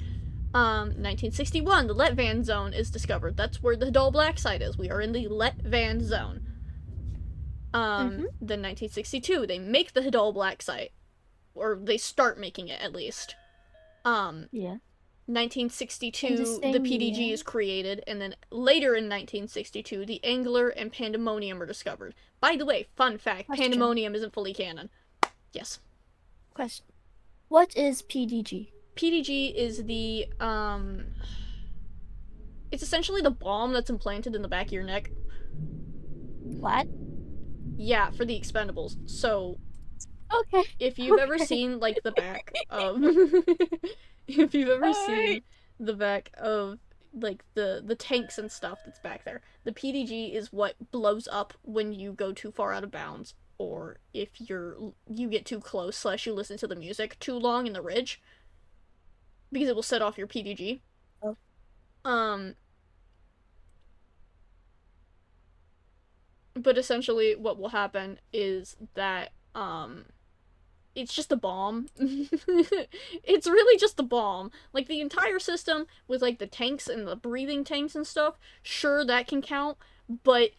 1961, the Let Van zone is discovered. That's where the Dull Black site is. We are in the Let Van zone. Mm-hmm. Then 1962, they make the Hidal Black site, or they start making it at least. Um, Yeah. In the 1962, the same PDG year. is created, and then later in 1962, the Angler and Pandemonium are discovered. By the way, fun fact: Question. Pandemonium isn't fully canon. Yes, Question. What is PDG? PDG is it's essentially the bomb that's implanted in the back of your neck. What? Yeah, for the Expendables. So Okay. if you've ever Okay. seen like the back of if you've ever seen Alright. the back of like the tanks and stuff that's back there, the PDG is what blows up when you go too far out of bounds, or if you get too close / you listen to the music too long in the ridge, because it will set off your PDG. Oh. um but essentially what will happen is that it's just a bomb. It's really just a bomb. Like the entire system with like the tanks and the breathing tanks and stuff, sure that can count, but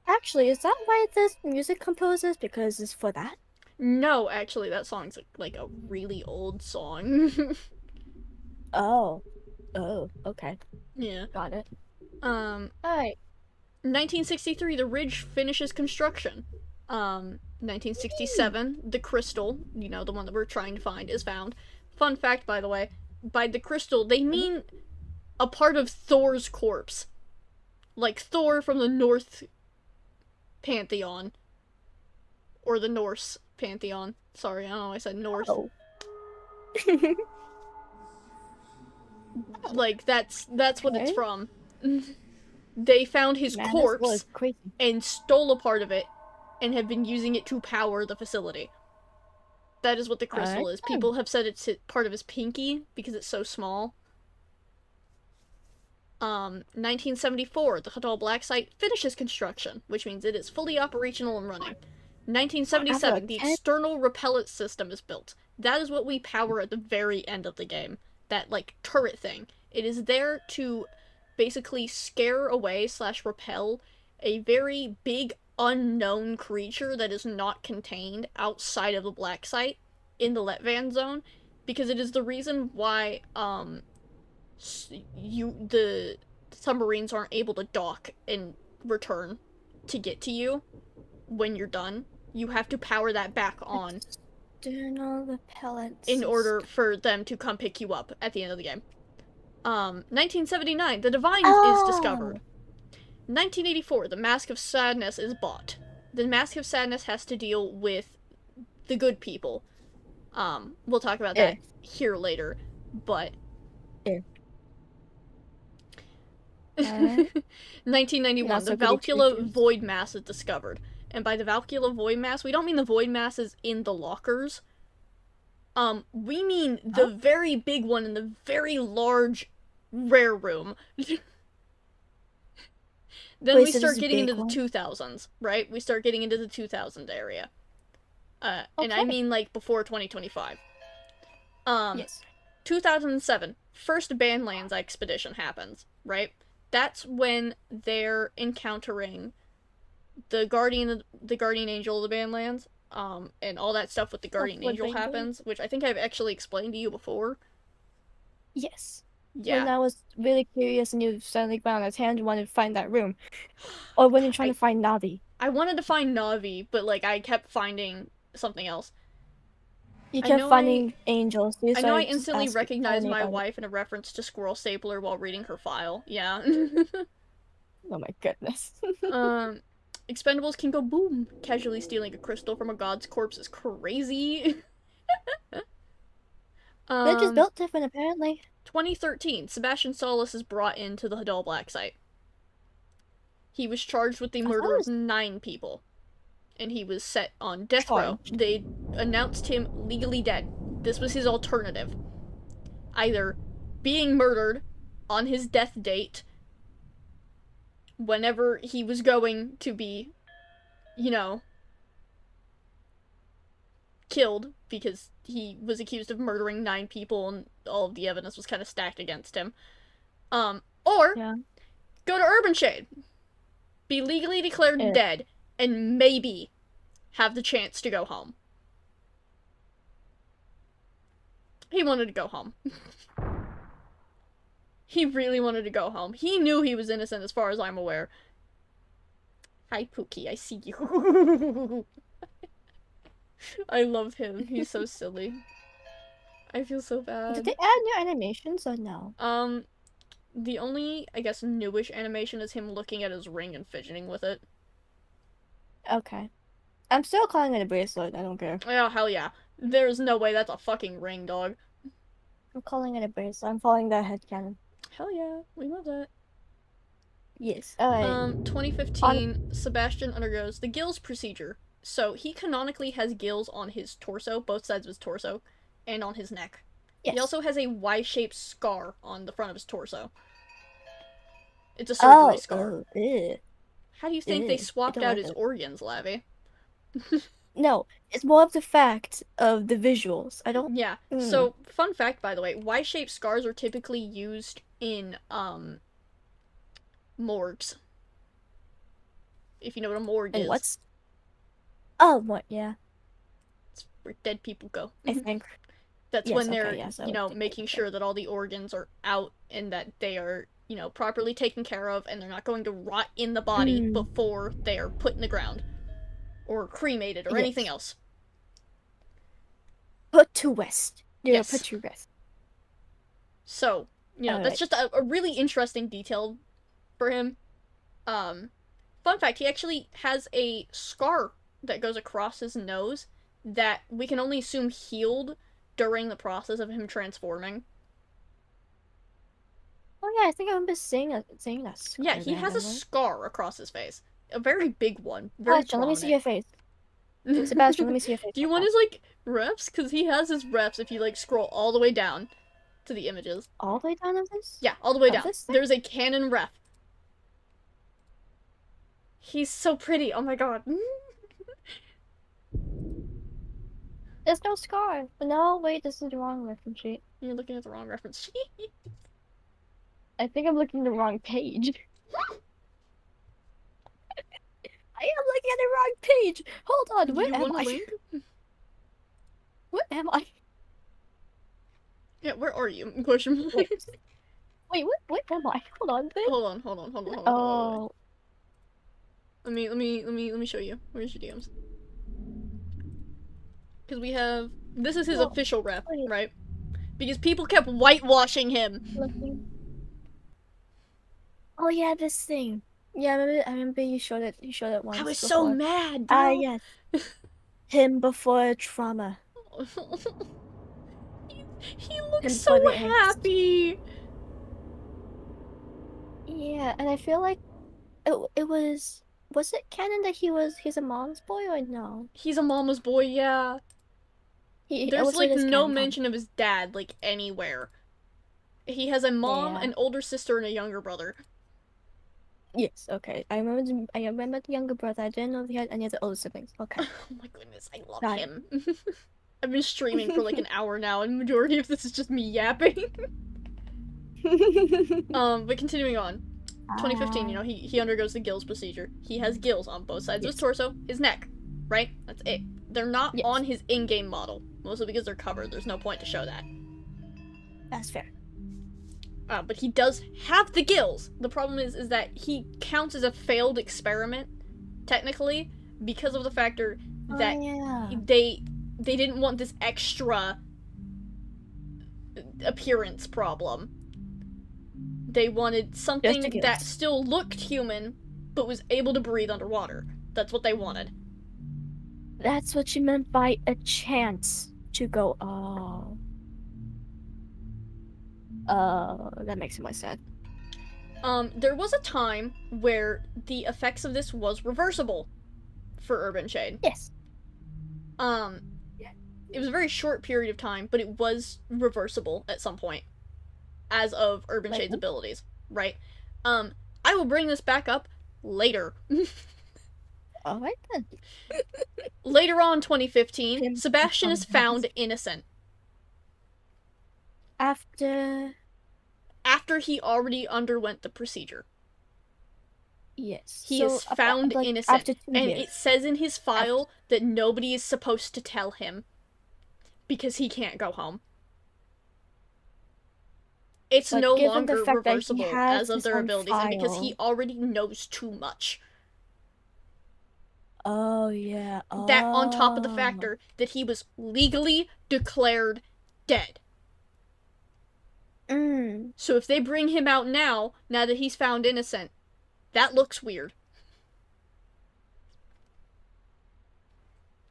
Actually, is that why this music composes? Because it's for that? no, actually that song's like a really old song. Oh. Oh, okay. Yeah. Got it. Um Alright. 1963, the ridge finishes construction. 1967, the crystal, the one that we're trying to find, is found. Fun fact, by the way, by the crystal, they mean a part of Thor's corpse. Like Thor from the North pantheon. Or the Norse pantheon. Sorry, I don't know why I said North. Oh. Like, that's what it's Okay. from. They found his Man, this was corpse crazy. and stole a part of it and have been using it to power the facility. That is what the crystal Alright is. then. People have said it's part of his pinky because it's so small. 1974, the Hadal Black site finishes construction, which means it is fully operational and running. After 1977, like the 10. external repellent system is built. That is what we power at the very end of the game. That, like, turret thing. It is there to basically scare away / repel a very big unknown creature that is not contained outside of the black site in the Letvan zone, because it is the reason why the submarines aren't able to dock and return to get to you when you're done. You have to power that back on External repellent in order system. for them to come pick you up at the end of the game. 1979, the Divine is discovered. Oh! 1984, the Mask of Sadness is bought. The Mask of Sadness has to deal with the good people. We'll talk about that here later, but... 1991, the Valkula Void Mass is discovered. And by the Valkula Void Mass, we don't mean the Void Masses in the lockers. We mean the very big one in the very large rare room. Then we start getting into the 2000s, right? We start getting into the 2000 area. And I mean, like, before 2025. Yes. 2007, first Bandlands expedition happens, right? That's when they're encountering the guardian angel of the Bandlands, and all that stuff with the guardian angel happens, which I think I've actually explained to you before. Yes. Yeah. When I was really curious and you suddenly went on a tangent and wanted to find that room. Or when you're trying to find Navi. I wanted to find Navi, but, like, I kept finding something else. You kept finding angels. I know I instantly recognized my wife in a reference to Squirrel Stapler while reading her file. Yeah. Oh my goodness. Expendables can go boom. Casually stealing a crystal from a god's corpse is crazy. They're just built different, apparently. 2013, Sebastian Solis is brought into the Hadal Black site. He was charged with the murder of 9 people. And he was set on death row. They announced him legally dead. This was his alternative. Either being murdered on his death date whenever he was going to be, you know, killed, because he was accused of murdering 9 people and all of the evidence was kind of stacked against him. Or go to Urban Shade. Be legally declared dead. And maybe have the chance to go home. He wanted to go home. He really wanted to go home. He knew he was innocent as far as I'm aware. Hi, Pookie, I see you. I love him. He's so silly. I feel so bad. Did they add new animations or no? The only, I guess, newish animation is him looking at his ring and fidgeting with it. Okay. I'm still calling it a bracelet, I don't care. Oh, hell yeah. There's no way that's a fucking ring, dog. I'm calling it a bracelet. I'm following that headcanon. Hell yeah, we love that. Yes. 2015, Sebastian undergoes the gills procedure. So, he canonically has gills on his torso, both sides of his torso, and on his neck. Yes. He also has a Y-shaped scar on the front of his torso. It's a surgery scar. How do you think they swapped out his organs, Lavi? No, it's more of the fact of the visuals. I don't... Yeah, so, fun fact, by the way, Y-shaped scars are typically used in, morgues. If you know what a morgue is. What's... Oh, what, yeah. It's where dead people go. I think. That's when they're, you know, making sure that all the organs are out and that they are, you know, properly taken care of and they're not going to rot in the body before they are put in the ground. Or cremated or anything else. Put to rest. Yeah, put to rest. So, you know, that's just a really interesting detail for him. Fun fact, he actually has a scar that goes across his nose that we can only assume healed during the process of him transforming. Oh yeah, I think I remember seeing that scar. Yeah, he has a scar across his face. A very big one. Very Sebastian, let me see your face. Sebastian, let me see your face. Do you want his, like, refs? Because he has his refs if you, like, scroll all the way down to the images. All the way down of this? Yeah, all the way down. There's a canon ref. He's so pretty. Oh my god. There's no scar. No, wait, this is the wrong reference sheet. You're looking at the wrong reference sheet. I think I'm looking at the wrong page. I am looking at the wrong page. Hold on, Do where you am want a I? link? Where am I? Yeah, where are you? Question mark. Wait, wait, what am I? Hold on, thing. Hold on, hold on, hold on, hold on, hold on, wait. Oh, Let me show you. Where's your DMs? Because we have, this is his oh, official rep, wait, right? Because people kept whitewashing him. looking. Oh yeah, this thing. Yeah, I remember you showed it. You showed it I once was so before. mad, Ah, bro. yes. Him before trauma. he looks Him so before the angst. happy. Yeah, and I feel like it was it canon that he's a mom's boy or no? He's a mama's boy, yeah. I There's would say like this no canon Tom. mention of his dad, like anywhere. He has a mom, Yeah. an older sister, and a younger brother. Yes, okay. I remember the younger brother. I didn't know if he had any other older siblings. Okay. Oh my goodness, I love Got him. I've been streaming for like an hour now, and the majority of this is just me yapping. it. But continuing on. 2015, you know, he undergoes the gills procedure. He has gills on both sides of his Yes. torso, his neck, right? That's it. They're not Yes. on his in-game model, mostly because they're covered. There's no point to show that. That's fair. But he does have the gills. The problem is that he counts as a failed experiment, technically, because of the factor that Oh, yeah. they didn't want this extra appearance problem. They wanted something Just the that gills. still looked human, but was able to breathe underwater. That's what they wanted. That's what you meant by a chance to go. Oh. That makes it more sad. There was a time where the effects of this was reversible for Urban Shade. Yes. It was a very short period of time, but it was reversible at some point, as of Urban Like Shade's what? abilities, right? I will bring this back up later. All right then. Later on, 2015, Him Sebastian is becoming found innocent after. after he already underwent the procedure. Yes. He So is found like innocent, after 2 and years. it says in his file After. that nobody is supposed to tell him because he can't go home. It's But no given the longer fact that he reversible as has of his their own abilities, and because he file. already knows too much. Oh yeah. That on top of the Oh. factor that he was legally declared dead. Mm. So if they bring him out now that he's found innocent, that looks weird.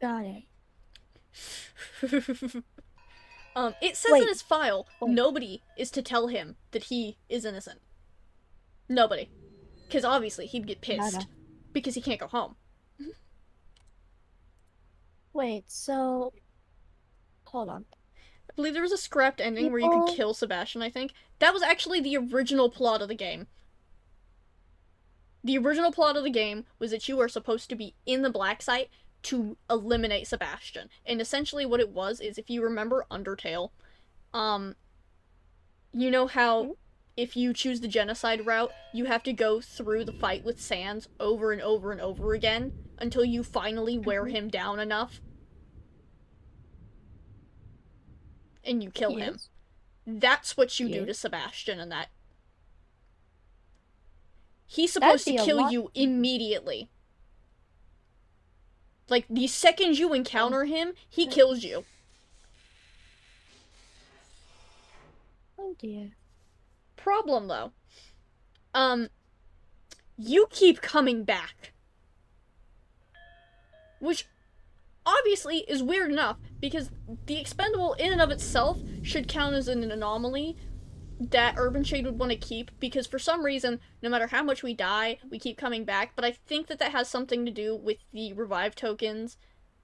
Got it. It says in Wait. his file, Wait. nobody is to tell him that he is innocent. Nobody. Because obviously he'd get pissed. Nada. Because he can't go home. Wait. So. Hold on. I believe there was a scrapped ending where you could kill Sebastian, I think. That was actually the original plot of the game. The original plot of the game was that you are supposed to be in the black site to eliminate Sebastian. And essentially what it was is, if you remember Undertale, you know how if you choose the genocide route, you have to go through the fight with Sans over and over and over again until you finally wear him down enough and you kill him. That's what you do to Sebastian in that. He's supposed to kill you immediately. Like, the second you encounter him, he kills you. Oh dear. Problem, though. You keep coming back. Which, obviously, is weird enough, because the expendable in and of itself should count as an anomaly that Urban Shade would want to keep, because for some reason, no matter how much we die, we keep coming back, but I think that has something to do with the revive tokens,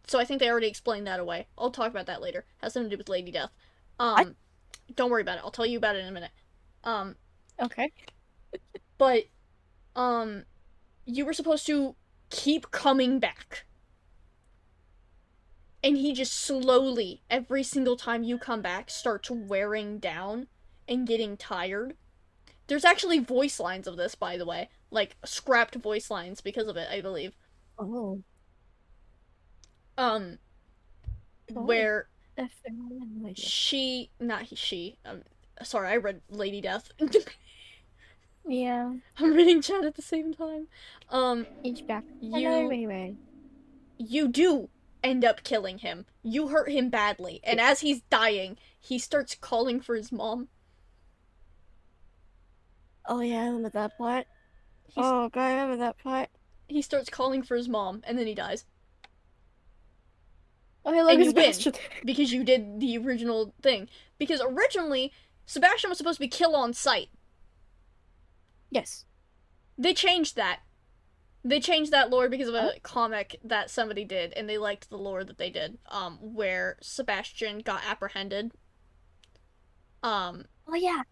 so I think they already explained that away. I'll talk about that later. Has something to do with Lady Death. Don't worry about it, I'll tell you about it in a minute. Okay. But, you were supposed to keep coming back. And he just slowly, every single time you come back, starts wearing down and getting tired. There's actually voice lines of this, by the way. Like, scrapped voice lines because of it, I believe. Oh. Um, Oh. where That's a no idea. sorry, I read Lady Death. Yeah. I'm reading chat at the same time. Each back. Hello, You Ray Ray. you do end up killing him. You hurt him badly, and as he's dying, he starts calling for his mom. Oh yeah, I remember that part. He's Oh god, I remember that part. he starts calling for his mom, and then he dies. Oh hey, look, And it's you win Sebastian. because you did the original thing. Because originally, Sebastian was supposed to be kill on sight. Yes. They changed that. They changed that lore because of Oh. a comic that somebody did, and they liked the lore that they did. Where Sebastian got apprehended. Um, Oh yeah.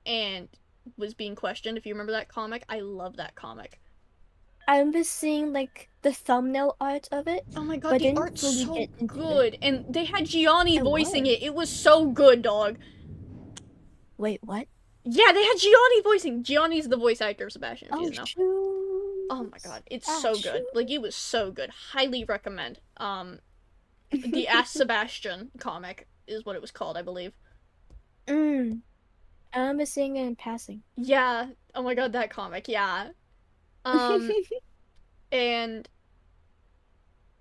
and was being questioned. If you remember that comic, I love that comic. I remember seeing like the thumbnail art of it, Oh my god, but the didn't art's fully so get into it. good, and they had Gianni It voicing was. it. It was so good, dog. Wait, what? Yeah, they had Gianni voicing. Gianni's the voice actor of Sebastian, if you Oh didn't know. shoot. Oh my god, it's Ah so shoot. good. Like, it was so good. Highly recommend. The Ask Sebastian comic is what it was called, I believe. Mm. I remember seeing it in passing. Yeah. Oh my god, that comic. Yeah. Um, and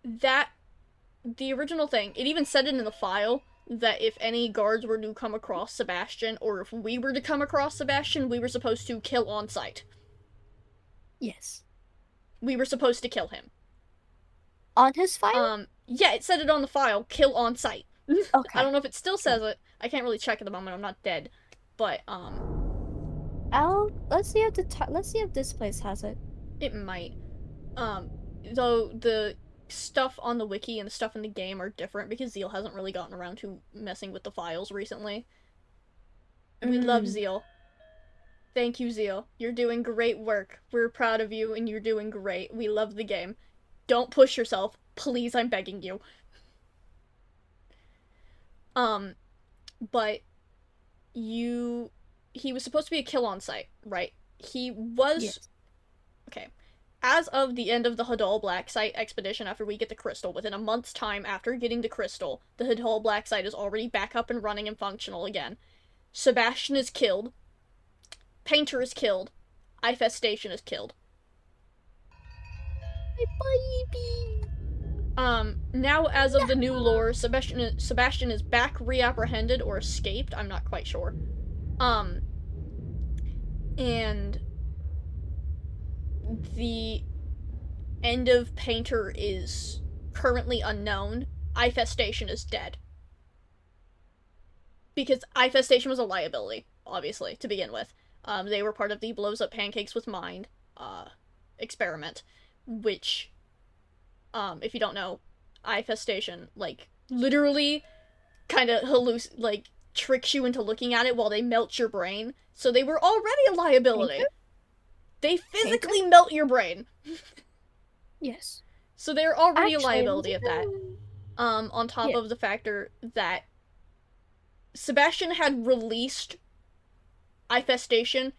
that the original thing. It even said it in the file that if any guards were to come across Sebastian, or if we were to come across Sebastian, we were supposed to kill on sight. Yes. We were supposed to kill him. On his file? Yeah, it said it on the file, kill on sight. I Okay. don't know if it still says it. I can't really check at the moment, I'm not dead. But, Let's see if let's see if this place has it. it might. Though the stuff on the wiki and the stuff in the game are different because Zeal hasn't really gotten around to messing with the files recently. We love Zeal. Thank you, Zeal. You're doing great work. We're proud of you and you're doing great. We love the game. Don't push yourself. Please, I'm begging you. But he was supposed to be a kill on site, right? He was Yes. okay. As of the end of the Hadal Black Site expedition after we get the crystal, within a month's time after getting the crystal, the Hadal Black Site is already back up and running and functional again. Sebastian is killed. Painter is killed. Ifestation is killed. My baby. Now as of the new lore, Sebastian is back reapprehended or escaped, I'm not quite sure. And the end of Painter is currently unknown. Ifestation is dead. Because Ifestation was a liability, obviously, to begin with. They were part of the blows up pancakes with mind experiment, which, if you don't know, Ifestation, like, literally kind of tricks you into looking at it while they melt your brain. So they were already a liability. Painter? They physically melt your brain. Yes. So they're already Actually, a liability of that. On top Yeah. of the factor that Sebastian had released Ifestation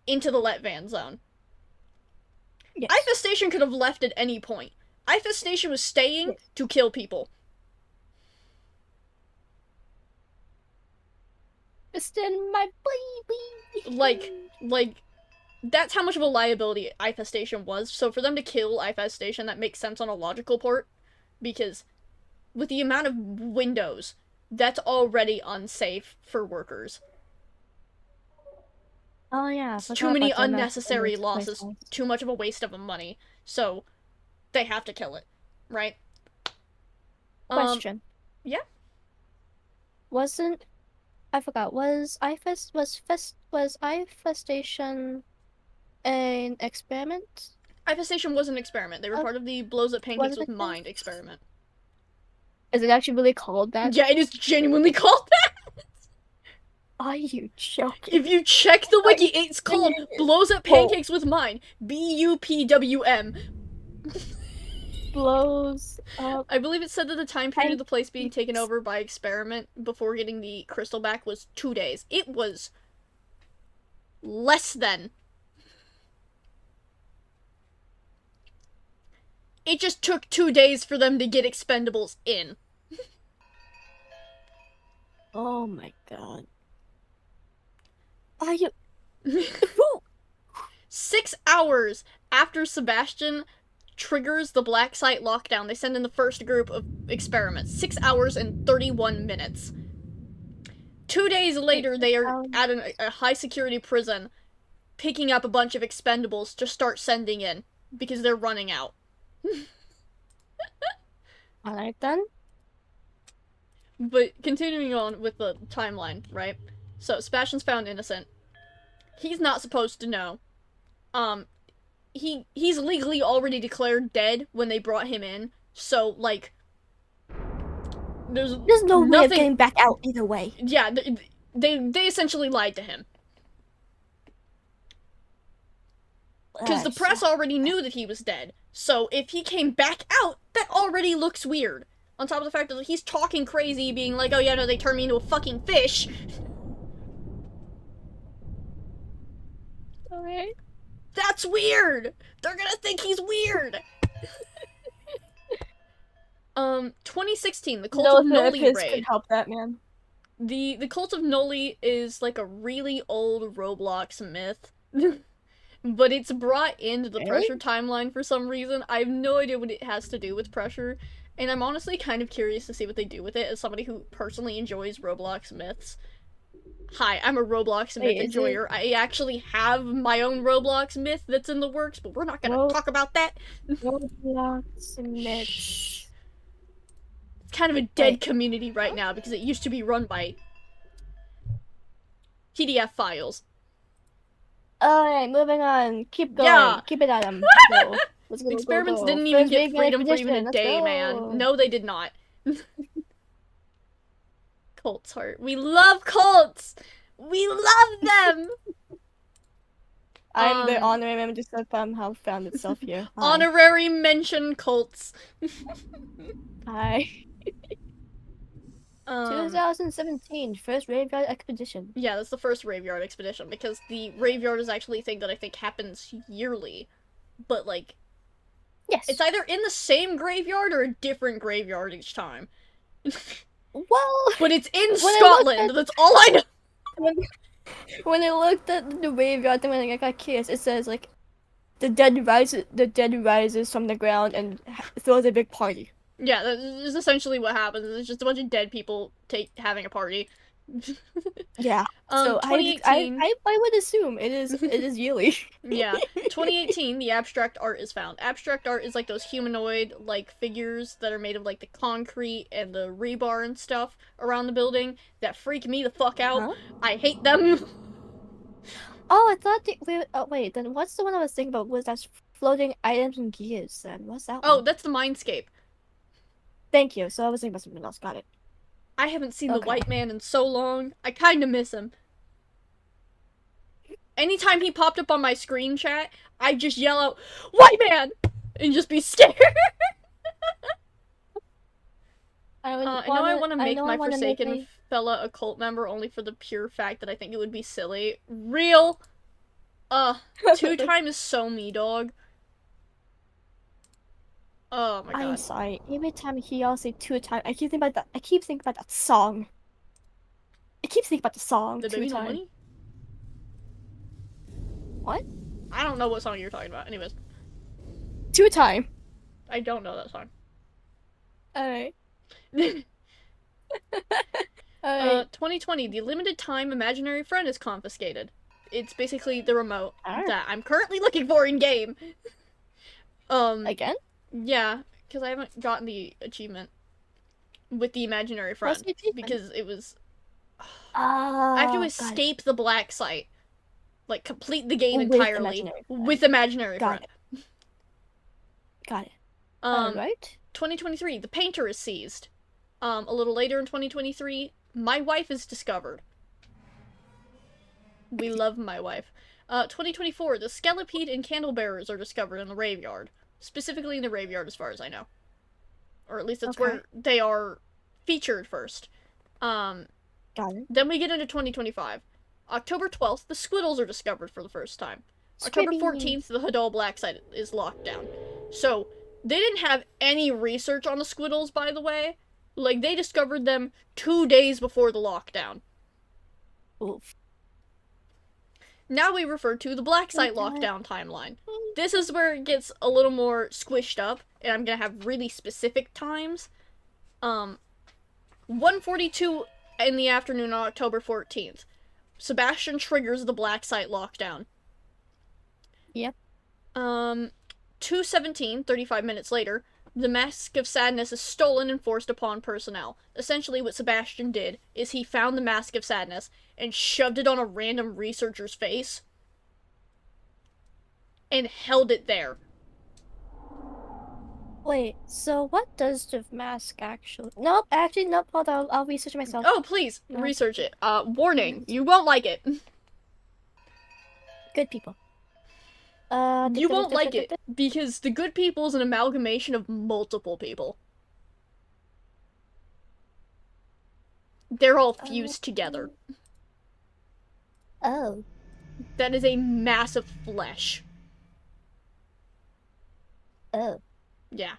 into the Letvan zone. Yes. Ifestation could have left at any point. Ifestation was staying Yes. to kill people. Just in my baby. Like, that's how much of a liability Ifestation was. So for them to kill Ifestation, that makes sense on a logical part. Because with the amount of windows, that's already unsafe for workers. Oh yeah. It's too many unnecessary losses, too much of a waste of money. So they have to kill it, right? Question. Yeah. Wasn't I forgot? Was Ifestation an experiment? Ifestation was an experiment. They were part of the blows up pancakes Was with it mind experiment. Is it actually really called that? Yeah, it is genuinely called that. Are you joking? If you check the wiki, it's called blows up pancakes with mind. BUPWM. blows up. I believe it said that the time period of the place being taken Yes. over by experiment before getting the crystal back was 2 days. It was less than. It just took 2 days for them to get expendables in. Oh my god. Are you? Who? 6 hours after Sebastian triggers the black site lockdown, they send in the first group of experiments. 6 hours and 31 minutes. 2 days later, they are at a high security prison picking up a bunch of expendables to start sending in because they're running out. Alright then. But continuing on with the timeline, right? So Sebastian's found innocent. He's not supposed to know. He's legally already declared dead when they brought him in. So like, there's no way of nothing. getting back out either way. Yeah, they essentially lied to him because the press already knew that he was dead. So if he came back out, that already looks weird. On top of the fact that he's talking crazy, being like, "Oh yeah, no, they turned me into a fucking fish." Alright. That's weird! They're gonna think he's weird! 2016, the Cult No of Noli therapist raid. could help that man. The Cult of Noli is like a really old Roblox myth. But it's brought into the Really? Pressure timeline for some reason. I have no idea what it has to do with Pressure, and I'm honestly kind of curious to see what they do with it as somebody who personally enjoys Roblox myths. Hi, I'm a Roblox myth enjoyer. I actually have my own Roblox myth that's in the works, but we're not gonna talk about that. Roblox myths. It's kind of a dead community right now because it used to be run by PDF files. Alright, moving on. Keep going. Yeah. Keep it at him. Go. Let's go, Experiments go. didn't even First get big freedom for even expedition. a Let's day, go. man. No, they did not. Cults heart. We love cults! We love them! I'm the honorary member just somehow found itself here. Hi. Honorary mention cults. Hi. 2017, first graveyard expedition. Yeah, that's the first graveyard expedition, because the graveyard is actually a thing that I think happens yearly. But, like, yes, it's either in the same graveyard or a different graveyard each time. Well, but it's in Scotland, that's all I know! When I looked at the graveyard, then when I got curious, it says, like, the dead rises from the ground and throws a big party. Yeah, that is essentially what happens. It's just a bunch of dead people having a party. Yeah. So 2018. I would assume it is yearly. Yeah. 2018, the abstract art is found. Abstract art is like those humanoid like figures that are made of like the concrete and the rebar and stuff around the building that freak me the fuck out. Huh? I hate them. Oh, I thought wait, then what's the one I was thinking about? Was that floating items and gears then? What's that one? Oh, that's the Mindscape. Thank you. So I was thinking about something else. Got it. I haven't seen the white man in so long. I kinda miss him. Anytime he popped up on my screen chat, I'd just yell out, "White man!" and just be scared. I know I want to make my Forsaken fella a cult member only for the pure fact that I think it would be silly. Real? 2 time is so me, dog. Oh my god. I'm sorry. Every time he all say 2 time, I keep thinking about that. I keep thinking about that song. I keep thinking about the song. The Baby No Money? What? I don't know what song you're talking about. Anyways. 2 time. I don't know that song. Alright. 2020, the limited time imaginary friend is confiscated. It's basically the remote that I'm currently looking for in game. Again? Yeah, because I haven't gotten the achievement with the imaginary friend because it was. I have to escape the black site, like complete the game entirely with imaginary friend. Got it. Alright. 2023, the painter is seized. A little later in 2023, my wife is discovered. We love my wife. 2024, the Skelepede and Candlebearers are discovered in the graveyard. specifically in the graveyard as far as I know. Or at least that's Okay. where they are featured first. Got it. Then we get into 2025. October 12th, the squiddles are discovered for the first time. October 14th, the Hadal Black site is locked down. So, they didn't have any research on the squiddles, by the way. Like, they discovered them 2 days before the lockdown. Oof. Now we refer to the Black Site lockdown timeline. This is where it gets a little more squished up, and I'm gonna have really specific times. 1:42 in the afternoon on October 14th. Sebastian triggers the Black Site lockdown. Yep. 2:17, 35 minutes later, the Mask of Sadness is stolen and forced upon personnel. Essentially, what Sebastian did is he found the Mask of Sadness and shoved it on a random researcher's face and held it there. Wait, so what does the mask actually... Nope, actually, nope, hold on, I'll research myself. Oh, please, No. research it. Warning, you won't like it. Good people. You won't like it, because the good people is an amalgamation of multiple people. They're all fused together. Oh. That is a mass of flesh. Oh. Yeah.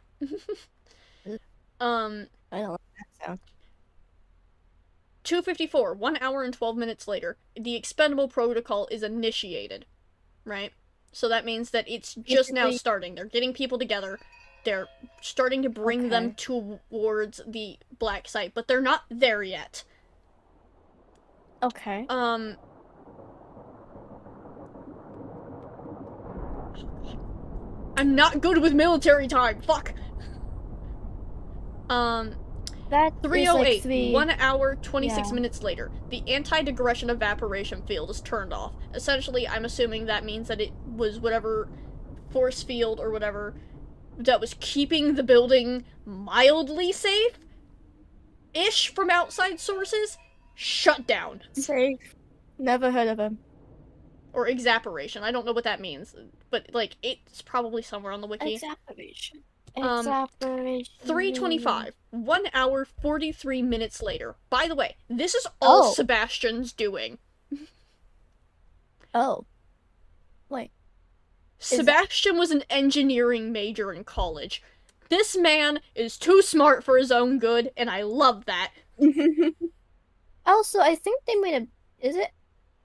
I don't like that sound. 2:54, 1 hour and 12 minutes later, the expendable protocol is initiated. Right? So that means that it's just now starting. They're getting people together. They're starting to bring them towards the Black Site, but they're not there yet. Okay. I'm not good with military time. Fuck. That 3:08, like 1 hour, 26 minutes later, the anti-digression evaporation field is turned off. Essentially, I'm assuming that means that it was whatever force field or whatever that was keeping the building mildly safe-ish from outside sources, shut down. Safe. Never heard of him. Or exaperation. I don't know what that means, but, like, it's probably somewhere on the wiki. Exaperation. 3:25, 1 hour, 43 minutes later. By the way, this is all Sebastian's doing. Oh. Wait. Sebastian was an engineering major in college. This man is too smart for his own good, and I love that. Also, I think they made a... Is it?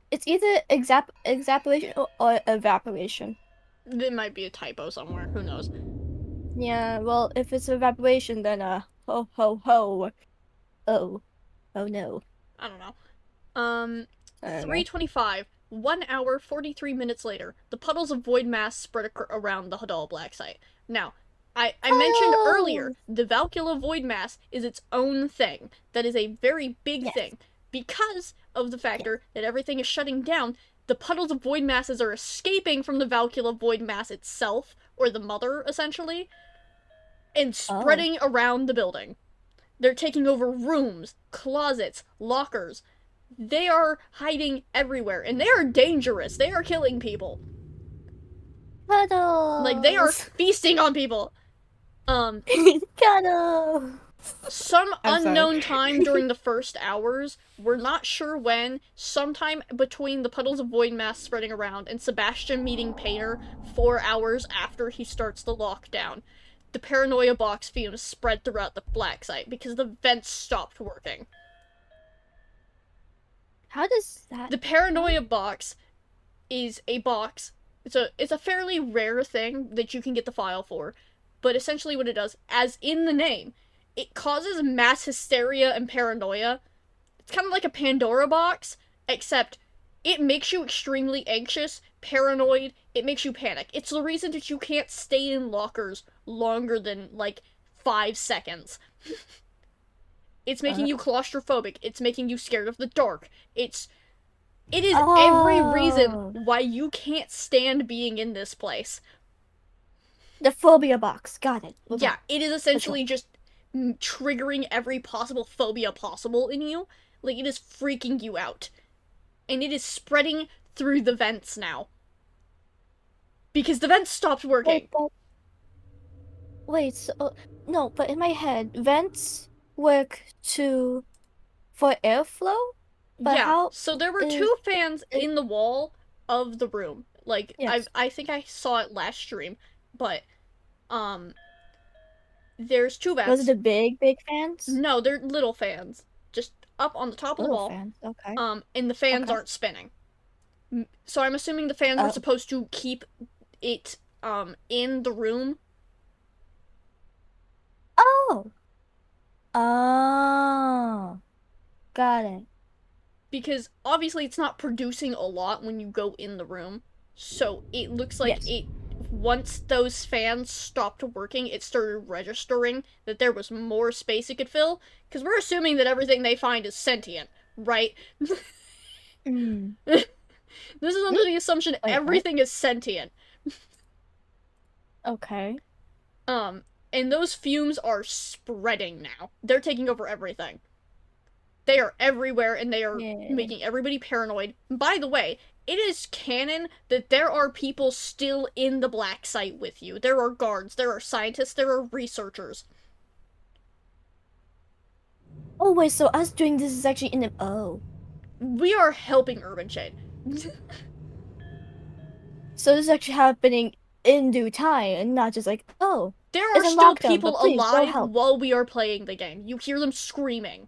It's either exaperation or evaporation. It might be a typo somewhere, who knows. Yeah, well, if it's evaporation, then, ho ho ho. Oh. Oh no. I don't know. 3:25, 1 hour, 43 minutes later, the puddles of void mass spread around the Hadal Black Site. Now, I mentioned earlier, the Valkula void mass is its own thing. That is a very big thing. Because of the factor that everything is shutting down, the puddles of void masses are escaping from the Valkula void mass itself, or the mother, essentially, and spreading around the building. They're taking over rooms, closets, lockers. They are hiding everywhere, and they are dangerous. They are killing people. Cuddles! Like, they are feasting on people. Cuddles! Some unknown time during the first hours, we're not sure when, sometime between the puddles of void mass spreading around and Sebastian meeting Painter 4 hours after he starts the lockdown, the paranoia box fumes spread throughout the Black Site because the vents stopped working. How does that... The paranoia box is a box. It's a fairly rare thing that you can get the file for, but essentially what it does, as in the name, it causes mass hysteria and paranoia. It's kind of like a Pandora box, except it makes you extremely anxious, paranoid, it makes you panic. It's the reason that you can't stay in lockers longer than, like, 5 seconds. It's making you claustrophobic, it's making you scared of the dark. It is every reason why you can't stand being in this place. The phobia box, got it. Yeah, it is essentially just triggering every possible phobia possible in you. Like, it is freaking you out. And it is spreading through the vents now. Because the vents stopped working. Wait, so no, but in my head, vents work to for airflow, but Yeah, how so there were is two fans it? in the wall of the room. Like Yes. I think I saw it last stream, but um there's two Was it vents. the big fans? No, they're little fans. Just up on the top of the Little wall. fans. Okay. And the fans Okay. aren't spinning. So I'm assuming the fans are Oh. supposed to keep it in the room Oh. Oh. Got it. because obviously it's not producing a lot when you go in the room. So it looks like Yes. it once those fans stopped working, it started registering that there was more space it could fill because we're assuming that everything they find is sentient, right? Mm. This is under the assumption Wait, what? everything is sentient. Okay. Um and those fumes are spreading now. They're taking over everything. They are everywhere and they are Yeah. making everybody paranoid. By the way, it is canon that there are people still in the black site with you. There are guards, there are scientists, there are researchers. Oh wait, so us doing this is actually in the We are helping Urban Shade. so this is actually happening in due time and not just like, oh, There are it's in still lockdown, people but please go alive help. while we are playing the game. You hear them screaming.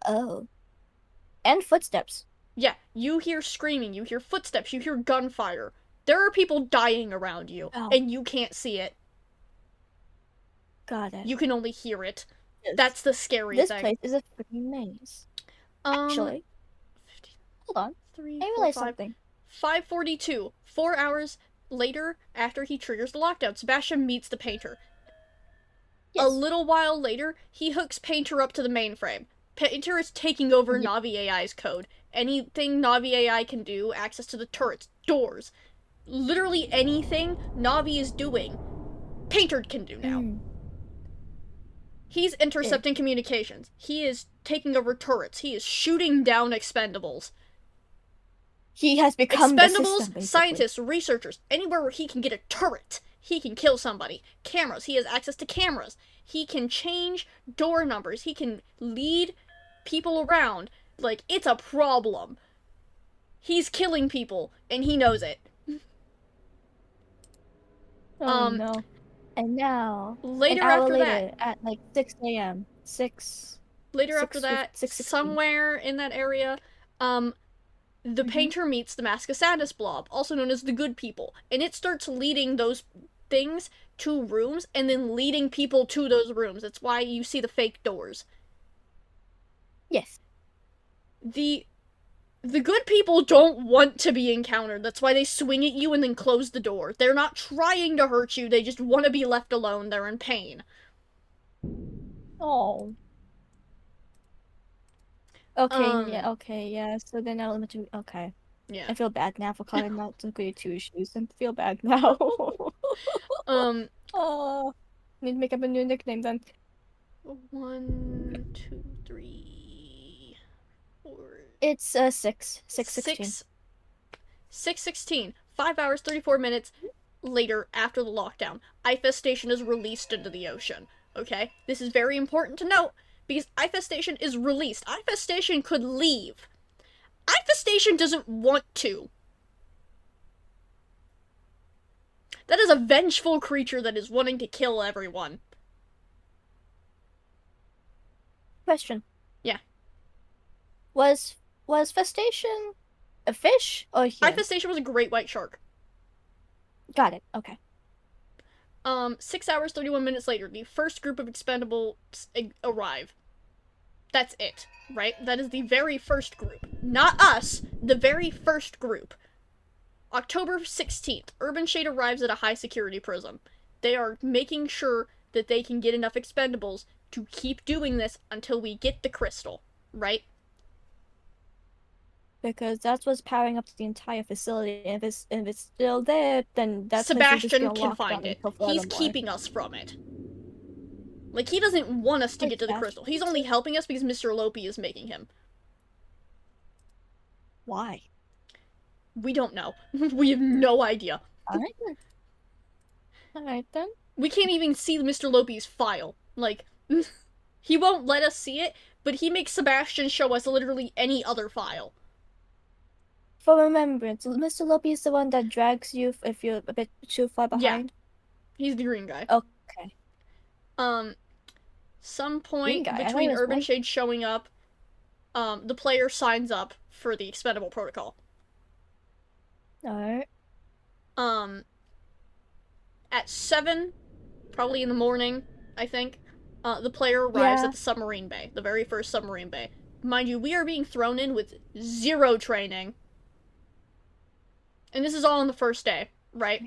Oh. And footsteps. Yeah, you hear screaming, you hear footsteps, you hear gunfire. There are people dying around you, Oh, and you can't see it. got it. You can only hear it. This, That's the scary this thing. place is a freaking maze. Um, Actually, hold on. three, I four, realized five. something. 5:42. 4 hours later, after he triggers the lockdown, Sebastian meets the painter. A Yes. little while later, he hooks Painter up to the mainframe. Painter is taking over Yep. Navi AI's code. Anything Navi AI can do, access to the turrets, doors, literally anything Navi is doing, Painter can do now. Mm. He's intercepting communications. He is taking over turrets. He is shooting down expendables. He has become the system, Expendables, basically. scientists, researchers, anywhere where he can get a turret, he can kill somebody. Cameras, he has access to cameras. He can change door numbers. He can lead people around. Like, it's a problem. He's killing people, and he knows it. Oh no. And now, Later an hour after later, that, at like 6 a.m. later after that, 6:16. somewhere in that area, the painter meets the Mascasatus blob, also known as the Good People, and it starts leading those things to rooms and then leading people to those rooms. That's why you see the fake doors. Yes. The good people don't want to be encountered. That's why they swing at you and then close the door. They're not trying to hurt you, they just want to be left alone. They're in pain. Oh. Okay, yeah. So then elementary. Okay. Yeah. I feel bad now for calling out the grade 2 issues. I feel bad now. Oh. Need to make up a new nickname then. 1, 2, 3, 4. It's 6:16. 6:16. 5 hours 34 minutes later after the lockdown. IFES Station is released into the ocean. Okay? This is very important to note because IFES Station is released. IFES Station could leave. IFES Station doesn't want to. That is a vengeful creature that is wanting to kill everyone. Question. Yeah. Was Festation a fish or a human? IFES Station was a great white shark. Got it. Okay. 6 hours 31 minutes later, the first group of expendables arrive. That's it, right? That is the very first group. Not us, the very first group. October 16th, Urban Shade arrives at a high security prison. They are making sure that they can get enough expendables to keep doing this until we get the crystal, right? Because that's what's powering up the entire facility. And if it's still there, then that's Sebastian can find it. He's keeping us from it. Like, he doesn't want us to get to the crystal. He's only helping us because Mr. Lopi is making him. Why? We don't know. We have no idea. Alright then. Alright then. We can't even see Mr. Lopi's file. Like, he won't let us see it, but he makes Sebastian show us literally any other file. For remembrance, Mr. Lopi is the one that drags you if you're a bit too far behind. Yeah. He's the green guy. Okay. Some point Green guy. between Urban Shade showing up, the player signs up for the expendable protocol. Alright. At 7, probably in the morning, I think, the player arrives at the submarine bay, the very first submarine bay. Mind you, we are being thrown in with 0 training. And this is all on the first day, right?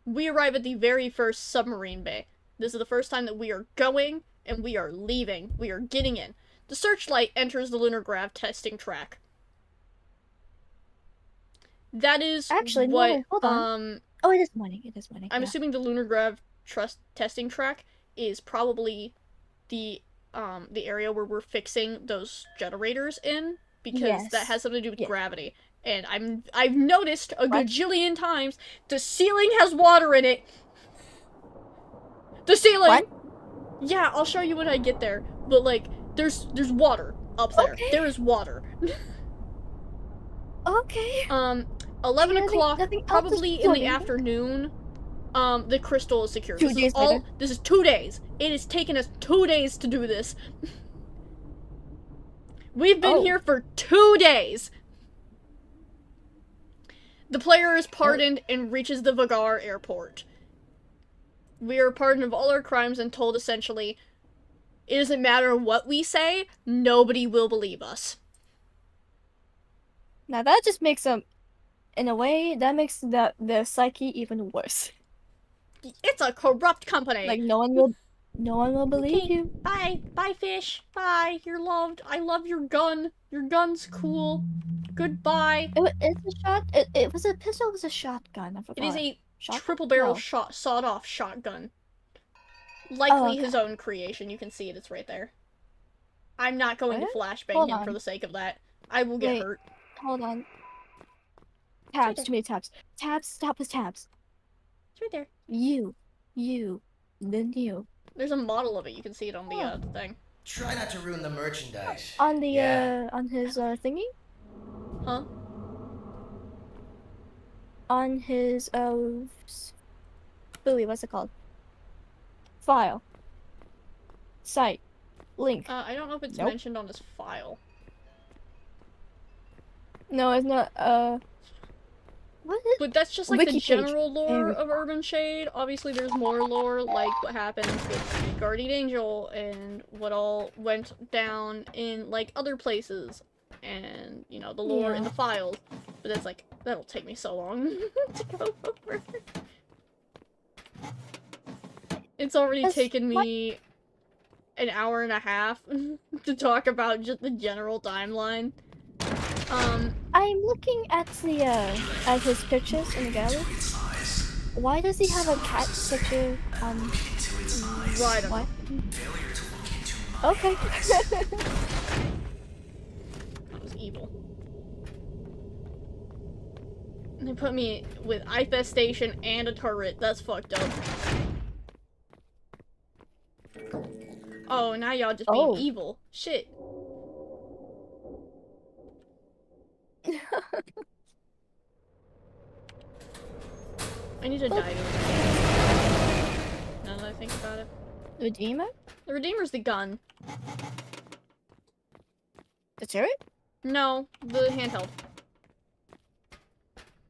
We arrive at the very first submarine bay. This is the first time that we are going, and we are leaving. We are getting in. The Searchlight enters the lunar grav testing track. That is Actually, what, no, hold on. Oh, it is morning. It is morning. I'm assuming the lunar grav testing track is probably the area where we're fixing those generators in, because that has something to do with gravity. And I've noticed a gajillion times the ceiling has water in it. The ceiling. What? Yeah, I'll show you when I get there. But like, there's water up there. Okay. There is water. Okay. 11 o'clock, probably in the afternoon. The crystal is secure. This is 2 days. It has taken us 2 days to do this. We've been here for 2 days. The player is pardoned and reaches the Vagar airport. We are pardoned of all our crimes and told essentially, it doesn't matter what we say, nobody will believe us. Now that just makes them, in a way, that makes their psyche even worse. It's a corrupt company. Like no one will believe you. Bye fish. Bye, you're loved. I love your gun. Your gun's cool. Goodbye. It's a shot. It was a pistol. It was a shotgun. I forgot. It is a triple barrel sawed-off shotgun. Likely his own creation. You can see it. It's right there. I'm not going to flashbang him for the sake of that. I will get hurt. Hold on. Tabs. Too many tabs. Tabs. Stop with tabs. It's right there. You. Then you. There's a model of it. You can see it on the thing. Try not to ruin the merchandise. On the on his thingy. Huh? On his buoy, what's it called? File. Site. Link. I don't know if it's mentioned on this file. No, it's not. What is? But that's just like the general lore of Urban Shade. Obviously, there's more lore, like what happens with the Guardian Angel and what all went down in like other places, and you know the lore in the files. But that's like that'll take me so long to go over. It's already taken me an hour and a half to talk about just the general timeline. I'm looking at the at his pictures in the gallery. Why does he have a cat picture Right. What? Okay. That was evil. They put me with infestation and a turret. That's fucked up. Oh, now y'all just being evil. Shit. I need to die to it. Now that I think about it. The Redeemer? The Redeemer's the gun. The turret? No, the handheld.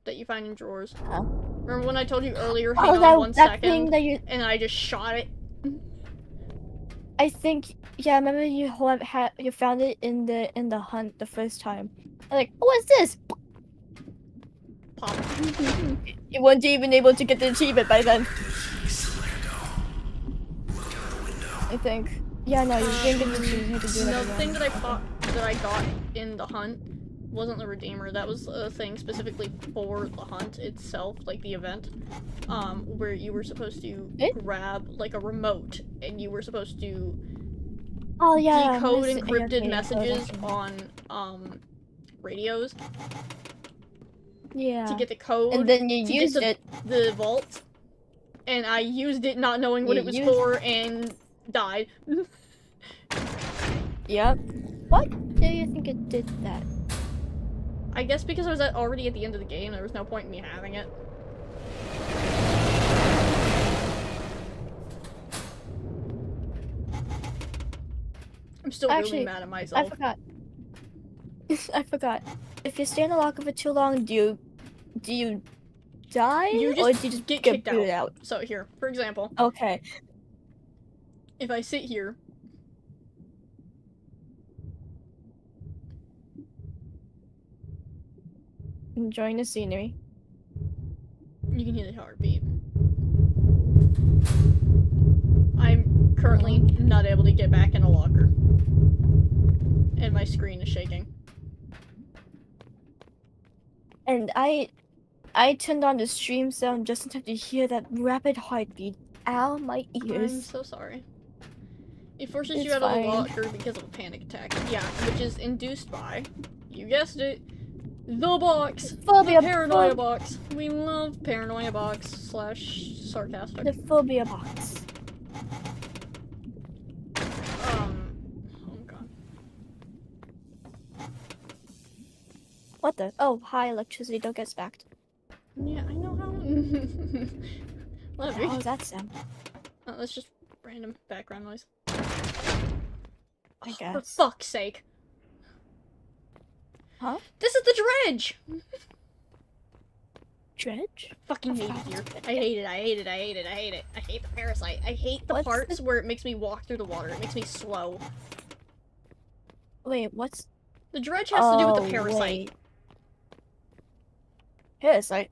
That you find in drawers. Oh. Remember when I told you earlier, hang on 1 second, and I just shot it? I think, yeah, I remember you found it in the hunt the first time. I'm like, what's this? Pop. You weren't even able to get the achievement by then. I think. Yeah, no, you didn't get the achievement. You had to do No, the thing that I got in the hunt wasn't the Redeemer. That was a thing specifically for the hunt itself, like the event, where you were supposed to grab like a remote, and you were supposed to decode encrypted messages on radios. Yeah. To get the code. And then you used it. The vault. and I used it not knowing what You it was used- for and died. Yep. What do you think it did that? I guess because I was already at the end of the game, there was no point in me having it. I'm still really Actually, mad at I myself. forgot. I forgot. If you stay in a locker for too long, do you die, You or just do you just get get kicked booted out. out? So here, for example, Okay. if I sit here, Enjoying the scenery. you can hear the heartbeat. I'm currently not able to get back in a locker. And my screen is shaking. And I turned on the stream sound just in time to hear that rapid heartbeat. Ow, my I'm ears. so sorry. It forces It's you out of the fine. locker because of a panic attack. Yeah, which is induced by, you guessed it, the box! Phobia The paranoia box! We love paranoia box slash sarcastic. The phobia box. Oh god. What the? Oh, hi, electricity. Don't get spacked. Yeah, I know how. What the hell is that sound? Oh, that's just random background noise. I For guess. fuck's sake. Huh? This is the dredge! Dredge? Fucking hate it here. I hate it, I hate it, I hate it, I hate it. I hate the parasite. I hate the What's parts the- where it makes me walk through the water. It makes me slow. Wait, what's... The dredge has to do with the parasite. Wait. Parasite?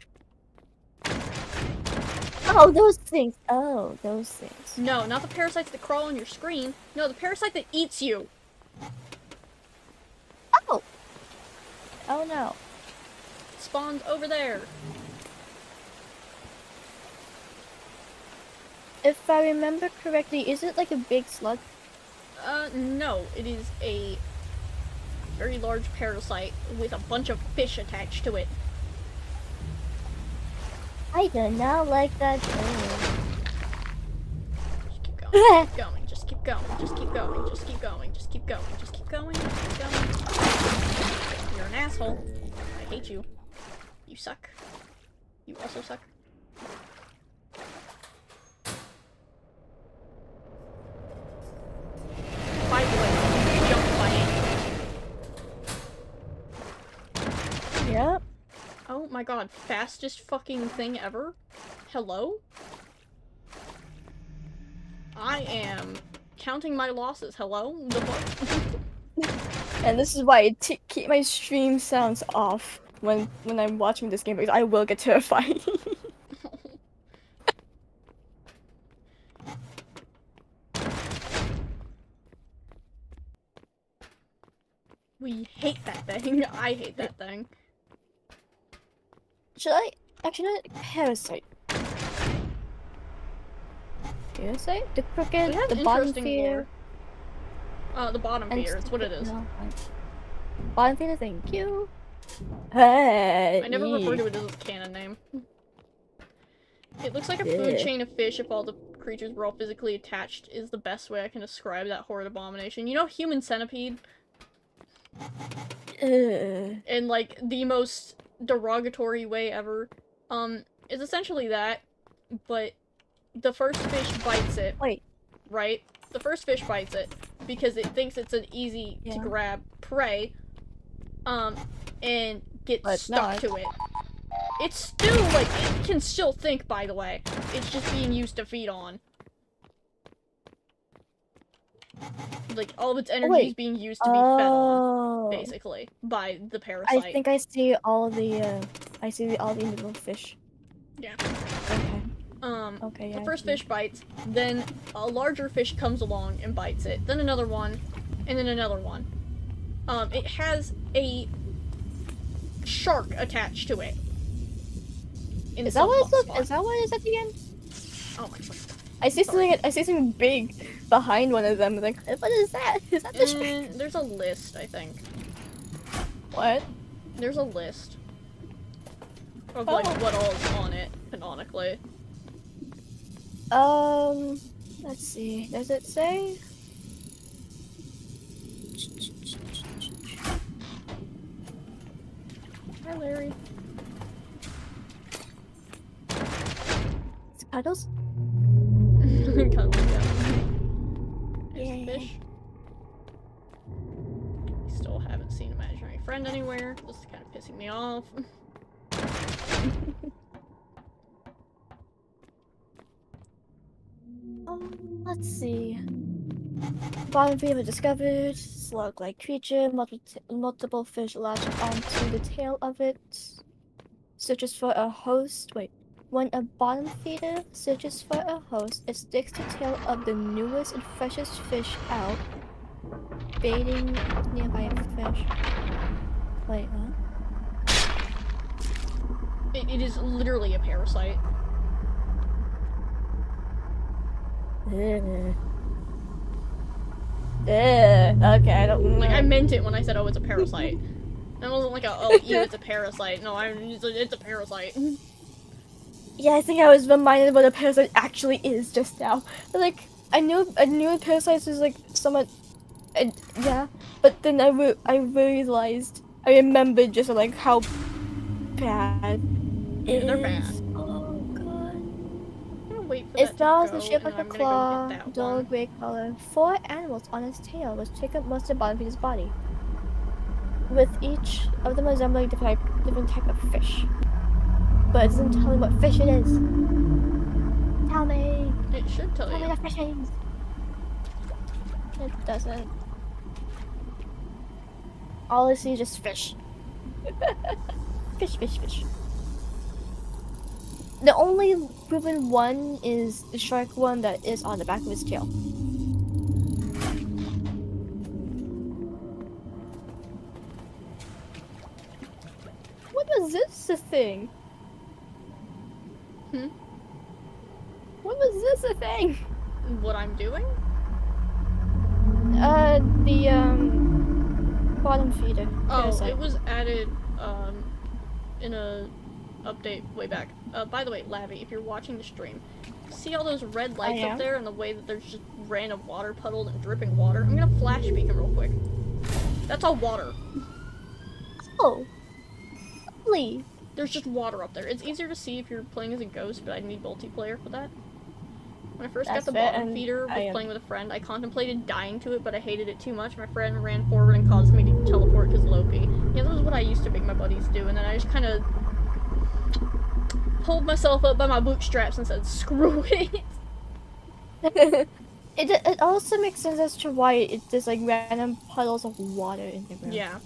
Oh, those things. Oh, those things. No, not the parasites that crawl on your screen. No, the parasite that eats you. Oh! Oh no. Spawns over there. If I remember correctly, is it like a big slug? No. It is a very large parasite with a bunch of fish attached to it. I do not like that thing. Just keep going, keep going, just keep going, just keep going, just keep going, just keep going, just keep going, just keep going. You're an asshole. I hate you. You suck. You also suck. By the way, you jumped by it. Yep. Oh my god, fastest fucking thing ever? Hello? I am counting my losses. Hello? The fuck? And this is why I keep my stream sounds off when I'm watching this game, because I will get terrified. We hate that thing. I hate that thing. Should I? Actually, not parasite. Parasite? The It crooked, has the bottom interesting feeder. lore. The bottom and feeder, it's what it is. No, bottom feeder, thank you. Hey. I never refer to it as its canon name. It looks like a food Yeah. chain of fish if all the creatures were all physically attached is the best way I can describe that horrid abomination. You know human centipede? In like the most derogatory way ever. It's essentially that, but the first fish bites it. Wait. Right? The first fish bites it because it thinks it's an easy to Yeah. grab prey. And gets But it's stuck not. to it. It's still like it can still think, by the way. It's just being used to feed on. Like all of its energy is wait. being used to be fed on, Oh. basically, by the parasite. I think I see all the all the individual fish. Yeah. Okay. Okay, yeah. The I first see. fish bites, then a larger fish comes along and bites it, then another one, and then another one. It has a shark attached to it. In Is that what some it's spot. Is that what it is at the end? Oh my god. I see something. I see something big behind one of them. Like, what is that? Is that the shark? There's a list, I think. What? There's a list of like Oh. what all is on it, canonically. Let's see. Does it say? Hi, Larry. It's Cuddles? Can't look down. There's Yay. fish. Still haven't seen imaginary friend anywhere. This is kind of pissing me off. Let's see. Bottom feeder discovered. Slug-like creature. Multiple fish latch onto the tail of it. Searches for a host. Wait. When a bottom feeder searches for a host, it sticks the tail of the newest and freshest fish out, baiting nearby a fish. Wait, what? It is literally a parasite. Ugh. Okay, I don't Like, I meant it when I said, oh, it's a parasite. That wasn't like a, oh, ew, it's a parasite. No, it's a parasite. Yeah, I think I was reminded what a parasite actually is just now. Like, I knew parasites was like somewhat, yeah, but then I realized, I remembered just like how bad it They're is. bad. Oh god. I'm gonna wait for It that to smells go, the shape and like then a I'm gonna go claw, get that dull one. gray color. 4 animals on its tail, which take up most of the bottom of its body, with each of them resembling different type of fish. But it doesn't tell me what fish it is. Tell me! It should tell Tell me you. the fish is! It doesn't. All I see is just fish. Fish. The only proven one is the shark one that is on the back of his tail. What was this a thing? Hmm? What was this a thing? What I'm doing? The bottom feeder. Oh, Parasite. it was added, in a update way back. By the way, Lavi, if you're watching the stream, see all those red lights up there and the way that there's just random water puddles and dripping water? I'm gonna flash speak them real quick. That's all water. Oh. Lovely. There's just water up there. It's easier to see if you're playing as a ghost, but I need multiplayer for that. When I first got the bottom feeder with playing with a friend, I contemplated dying to it, but I hated it too much. My friend ran forward and caused me to teleport because Loki. Yeah, that was what I used to make my buddies do, and then I just kind of pulled myself up by my bootstraps and said, screw it. It also makes sense as to why there's like random puddles of water in the ground. Yeah.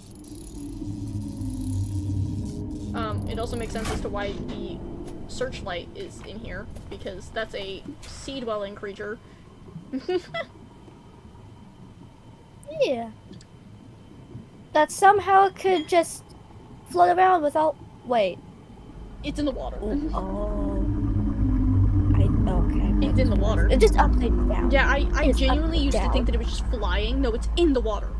It also makes sense as to why the searchlight is in here, because that's a sea-dwelling creature. Yeah. That somehow could just float around without... Wait. It's in the water. Oh. Okay. It's in the water. It's just upside down. Yeah, I genuinely used to think that it was just flying. No, it's in the water.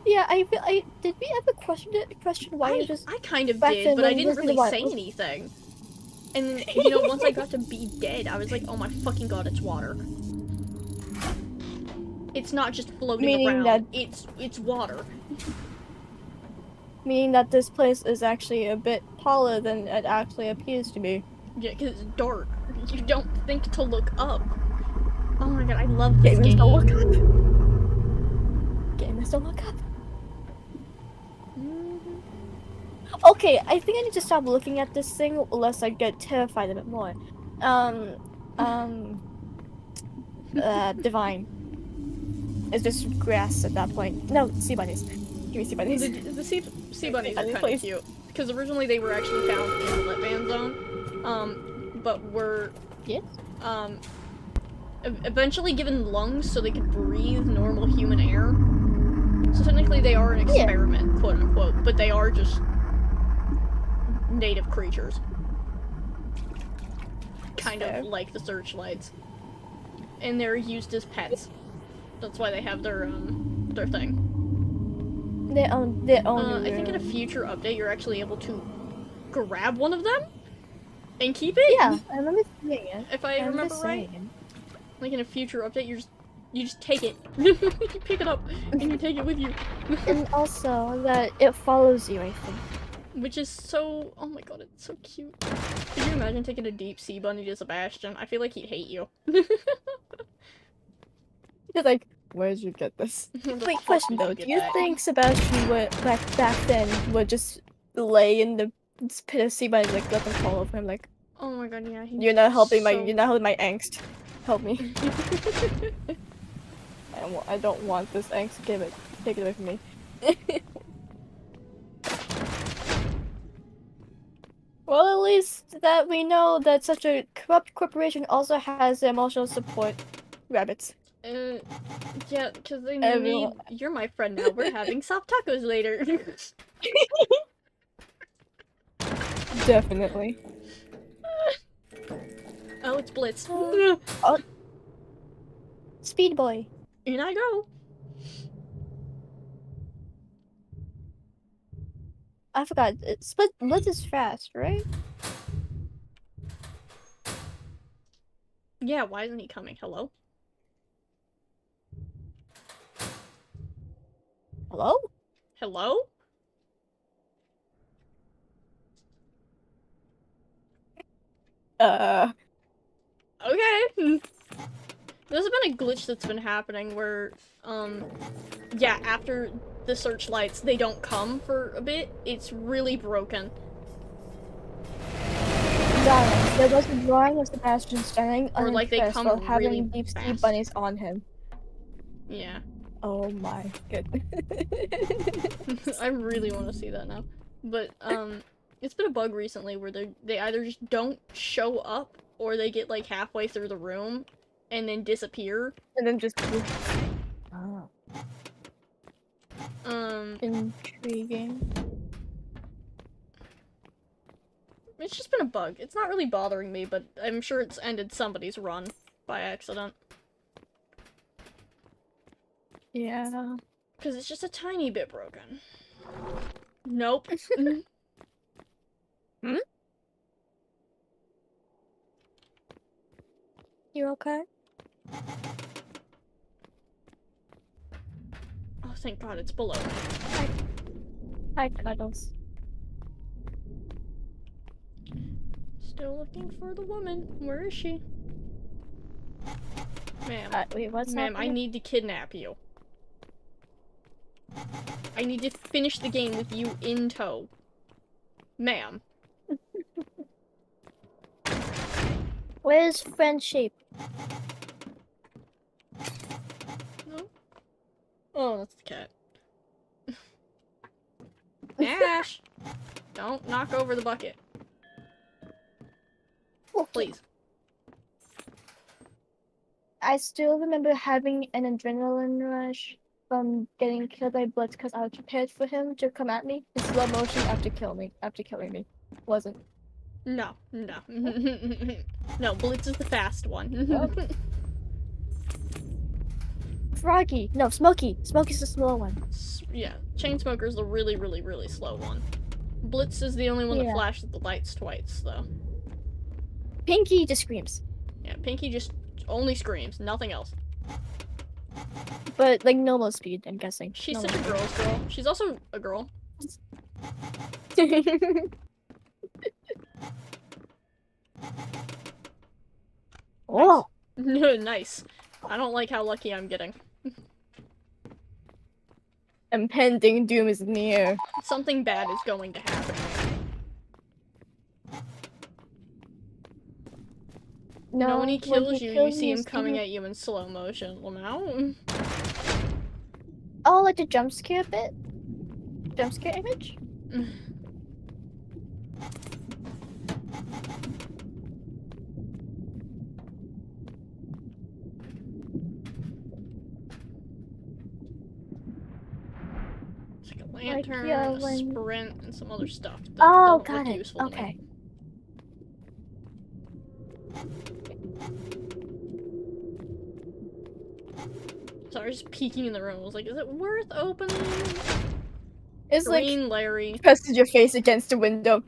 Yeah, did we ever question why it just... I kind of did, but I didn't really say anything. And then, you know, once I got to be dead, I was like, oh my fucking god, it's water. It's not just floating around. It's water. Meaning that this place is actually a bit taller than it actually appears to be. Yeah, because it's dark. You don't think to look up. Oh my god, I love this game. Don't look up. Gamers don't look up. Okay, I think I need to stop looking at this thing lest I get terrified a bit more. Divine. It's just grass at that point. No, sea bunnies. Give me sea bunnies. The sea bunnies are kind of cute. Because originally they were actually found in the lit ban zone. But were... Yes? Eventually given lungs so they could breathe normal human air. So technically they are an experiment, quote unquote, but they are just native creatures. Kind of like the searchlights. And they're used as pets. That's why they have their thing. Their own I think in a future update you're actually able to grab one of them. And keep it? Yeah, I remember seeing it. If I remember right? Like in a future update, you just take it. You pick it up and you take it with you. And also that it follows you, I think. Which is so, oh my god, it's so cute. Could you imagine taking a deep sea bunny to Sebastian? I feel like he'd hate you. You're like, where did you get this? Where the Wait, fuck question did you though, get do you that? think Sebastian would back then would just lay in the pit of sea bunnies, like let them fall over him, like, Oh my god, yeah. you're not helping my angst. Help me. I don't want this angst. Take it away from me. Well, at least that we know that such a corrupt corporation also has emotional support rabbits. Yeah, because they Everyone. need. You're my friend now. We're having soft tacos later. Definitely. Oh, it's Blitz. Oh. Speed boy. In I go. I forgot. Blitz is fast, right? Yeah, why isn't he coming? Hello? Hello? Hello? Okay. There's been a glitch that's been happening where, yeah, after the searchlights, they don't come for a bit. It's really broken. Yeah, there was a drawing of Sebastian standing Or, like, they uninteressed come while really having deep sea fast. bunnies on him. Yeah. Oh my goodness. I really want to see that now. But, it's been a bug recently where they either just don't show up or they get, like, halfway through the room and then disappear. And then just... Oh. Intriguing. It's just been a bug. It's not really bothering me, but I'm sure it's ended somebody's run by accident. Yeah. Because it's just a tiny bit broken. Nope. Hmm? You okay? Oh, thank god, it's below me. Hi, Cuddles. Still looking for the woman. Where is she? Ma'am. Wait, what's Ma'am, I happening? need to kidnap you. I need to finish the game with you in tow. Ma'am. Where's friendship? No? Oh, that's the cat. Ash! Don't knock over the bucket. Please. I still remember having an adrenaline rush from getting killed by Blitz because I was prepared for him to come at me in slow motion after killing me. Wasn't. No, no. No, Blitz is the fast one. Oh. Froggy! No, Smokey! Smokey's the slow one. Yeah, Chainsmoker's the really, really, really slow one. Blitz is the only one that flashes the lights twice, though. Pinky just screams. Yeah, Pinky just only screams, nothing else. But, like, normal speed, I'm guessing. She's normal such a girl's girl. She's also a girl. Oh! Nice. I don't like how lucky I'm getting. Impending doom is near. Something bad is going to happen. No, when he kills you, you see him coming at you in slow motion. Well, now? Oh, like the jump scare bit? Jump scare image? It's like a lantern, a sprint, and some other stuff. That Oh, got it. Useful okay. So I was just peeking in the room. I was like, is it worth opening? It's Green like Larry. presses your face against the window.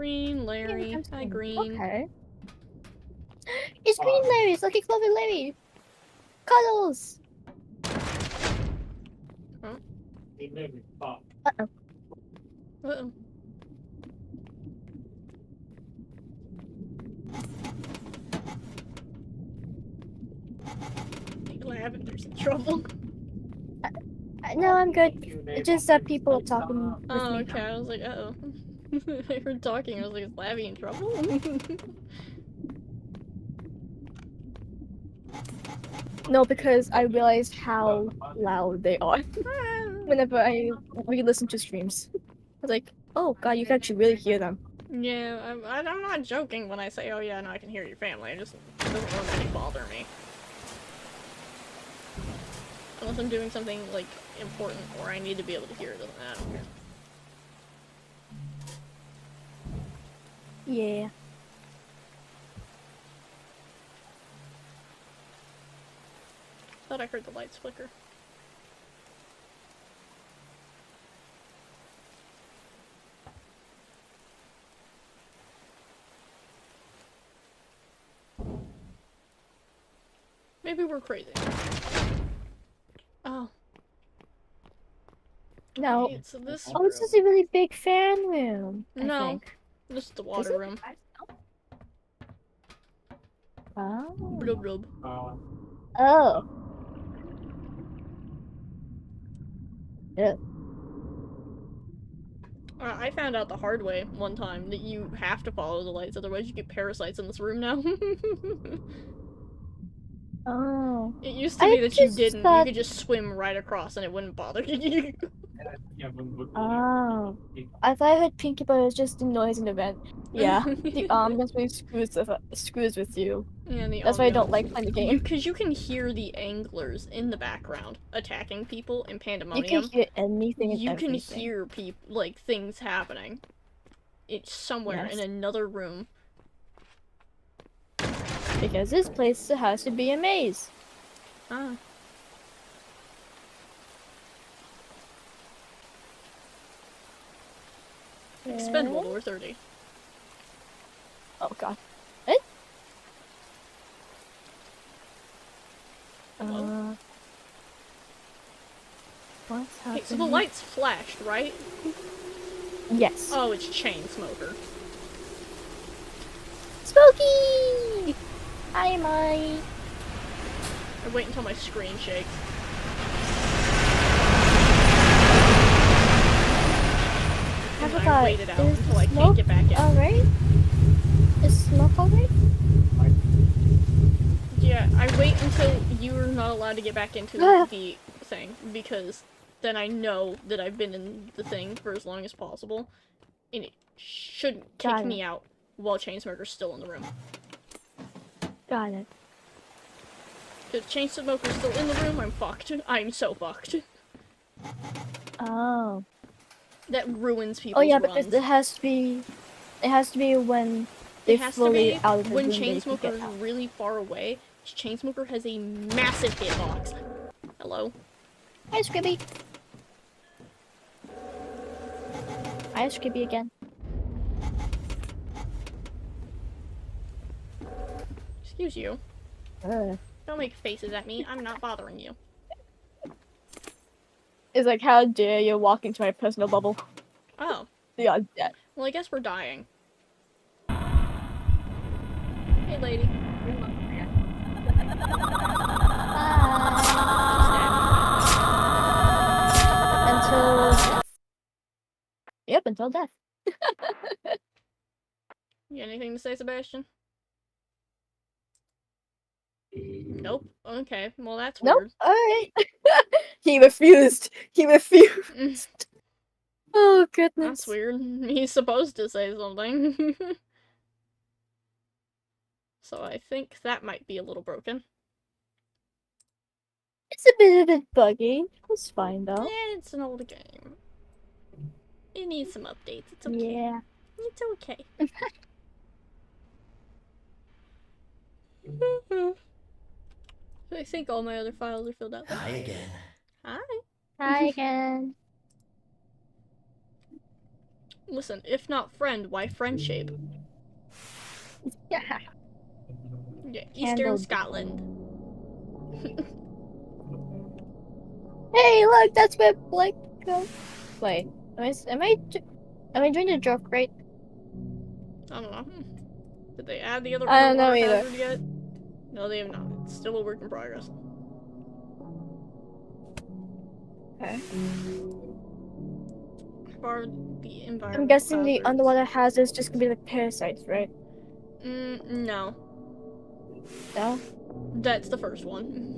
Green Larry. Hi, Green. Okay. It's Green Larry. It's Lucky Clover Larry. Cuddles. Huh? Uh-oh. Uh-oh. Lavender's in trouble. No, I'm good. It's just that people are talking with Oh, me. okay. I was like, uh-oh. I heard talking. I was like, is Lavy in trouble? No, because I realized how loud they are whenever I re-listen to streams. I was like, oh god, you can actually really hear them. Yeah, I'm not joking when I say, oh yeah, no, I can hear your family. It doesn't really bother me. Unless I'm doing something, like, important or I need to be able to hear it, I don't care. Yeah. Thought I heard the lights flicker. Maybe we're crazy. Oh. No. Okay, so this Oh, this is a really big fan room, I No. think. This is the Is water it? room. Oh. Blub blub. Oh. Yeah. I found out the hard way one time that you have to follow the lights, otherwise you get parasites in this room now. Oh. It used to I be that you just didn't. You thought. could just swim right across and it wouldn't bother you. Oh. I thought I heard Pinky, but it was just the noise in the vent. Yeah. The ambience really screws with you. Yeah, the That's why I don't ambiance. like playing the game. Because you can hear the anglers in the background attacking people in You can Pandemonium. hear anything and You can everything. hear like things happening. It's somewhere in Yes. another room. Because this place has to be a maze. Ah. Expendable or 30. Oh god. What? Hello? What's Okay, happening? so the lights flashed, right? Yes. Oh, it's Chainsmoker. Spooky! Hi, Mai. I wait until my screen shakes. I And forgot. I wait it out Is until the I can't smoke get back in. alright? Is smoke alright? Yeah, I wait until you're not allowed to get back into the thing, because then I know that I've been in the thing for as long as possible, and it shouldn't kick me out while Chainsmoker's still in the room. Got it. If Chainsmoker's still in the room, I'm fucked. I'm so fucked. Oh. That ruins Oh people's yeah, runs. because it has to be when they're It has to fully be out of the when room they can get Chainsmoker out. is really far away. Chainsmoker has a massive hitbox. Hello? Hi, Scribby. Hi, Scribby again. Excuse you. Don't make faces at me. I'm not bothering you. It's like, how dare you walk into my personal bubble? Oh. Yeah, dead. Well, I guess we're dying. Hey, lady. Until death. Yep, until death. You got anything to say, Sebastian? Nope. Okay. Well, that's Nope. weird. Alright. He refused. He refused. Oh, goodness. That's weird. He's supposed to say something. So I think that might be a little broken. It's a bit buggy. It's fine, though. It's an old game. It needs some updates. It's okay. Yeah. It's okay. I think all my other files are filled out. Hi again. Hi. Hi again. Listen, if not friend, why friendship? Yeah. Yeah, Candle. Eastern Scotland. Hey, look, that's where Blake goes. Wait, am I doing the joke right? I don't know. Did they add the other I don't know underwater either. hazard yet? No, they have not. It's still a work in progress. Okay. For the environmental I'm guessing the hazards. underwater hazards just gonna be like parasites, right? No. No? That's the first one.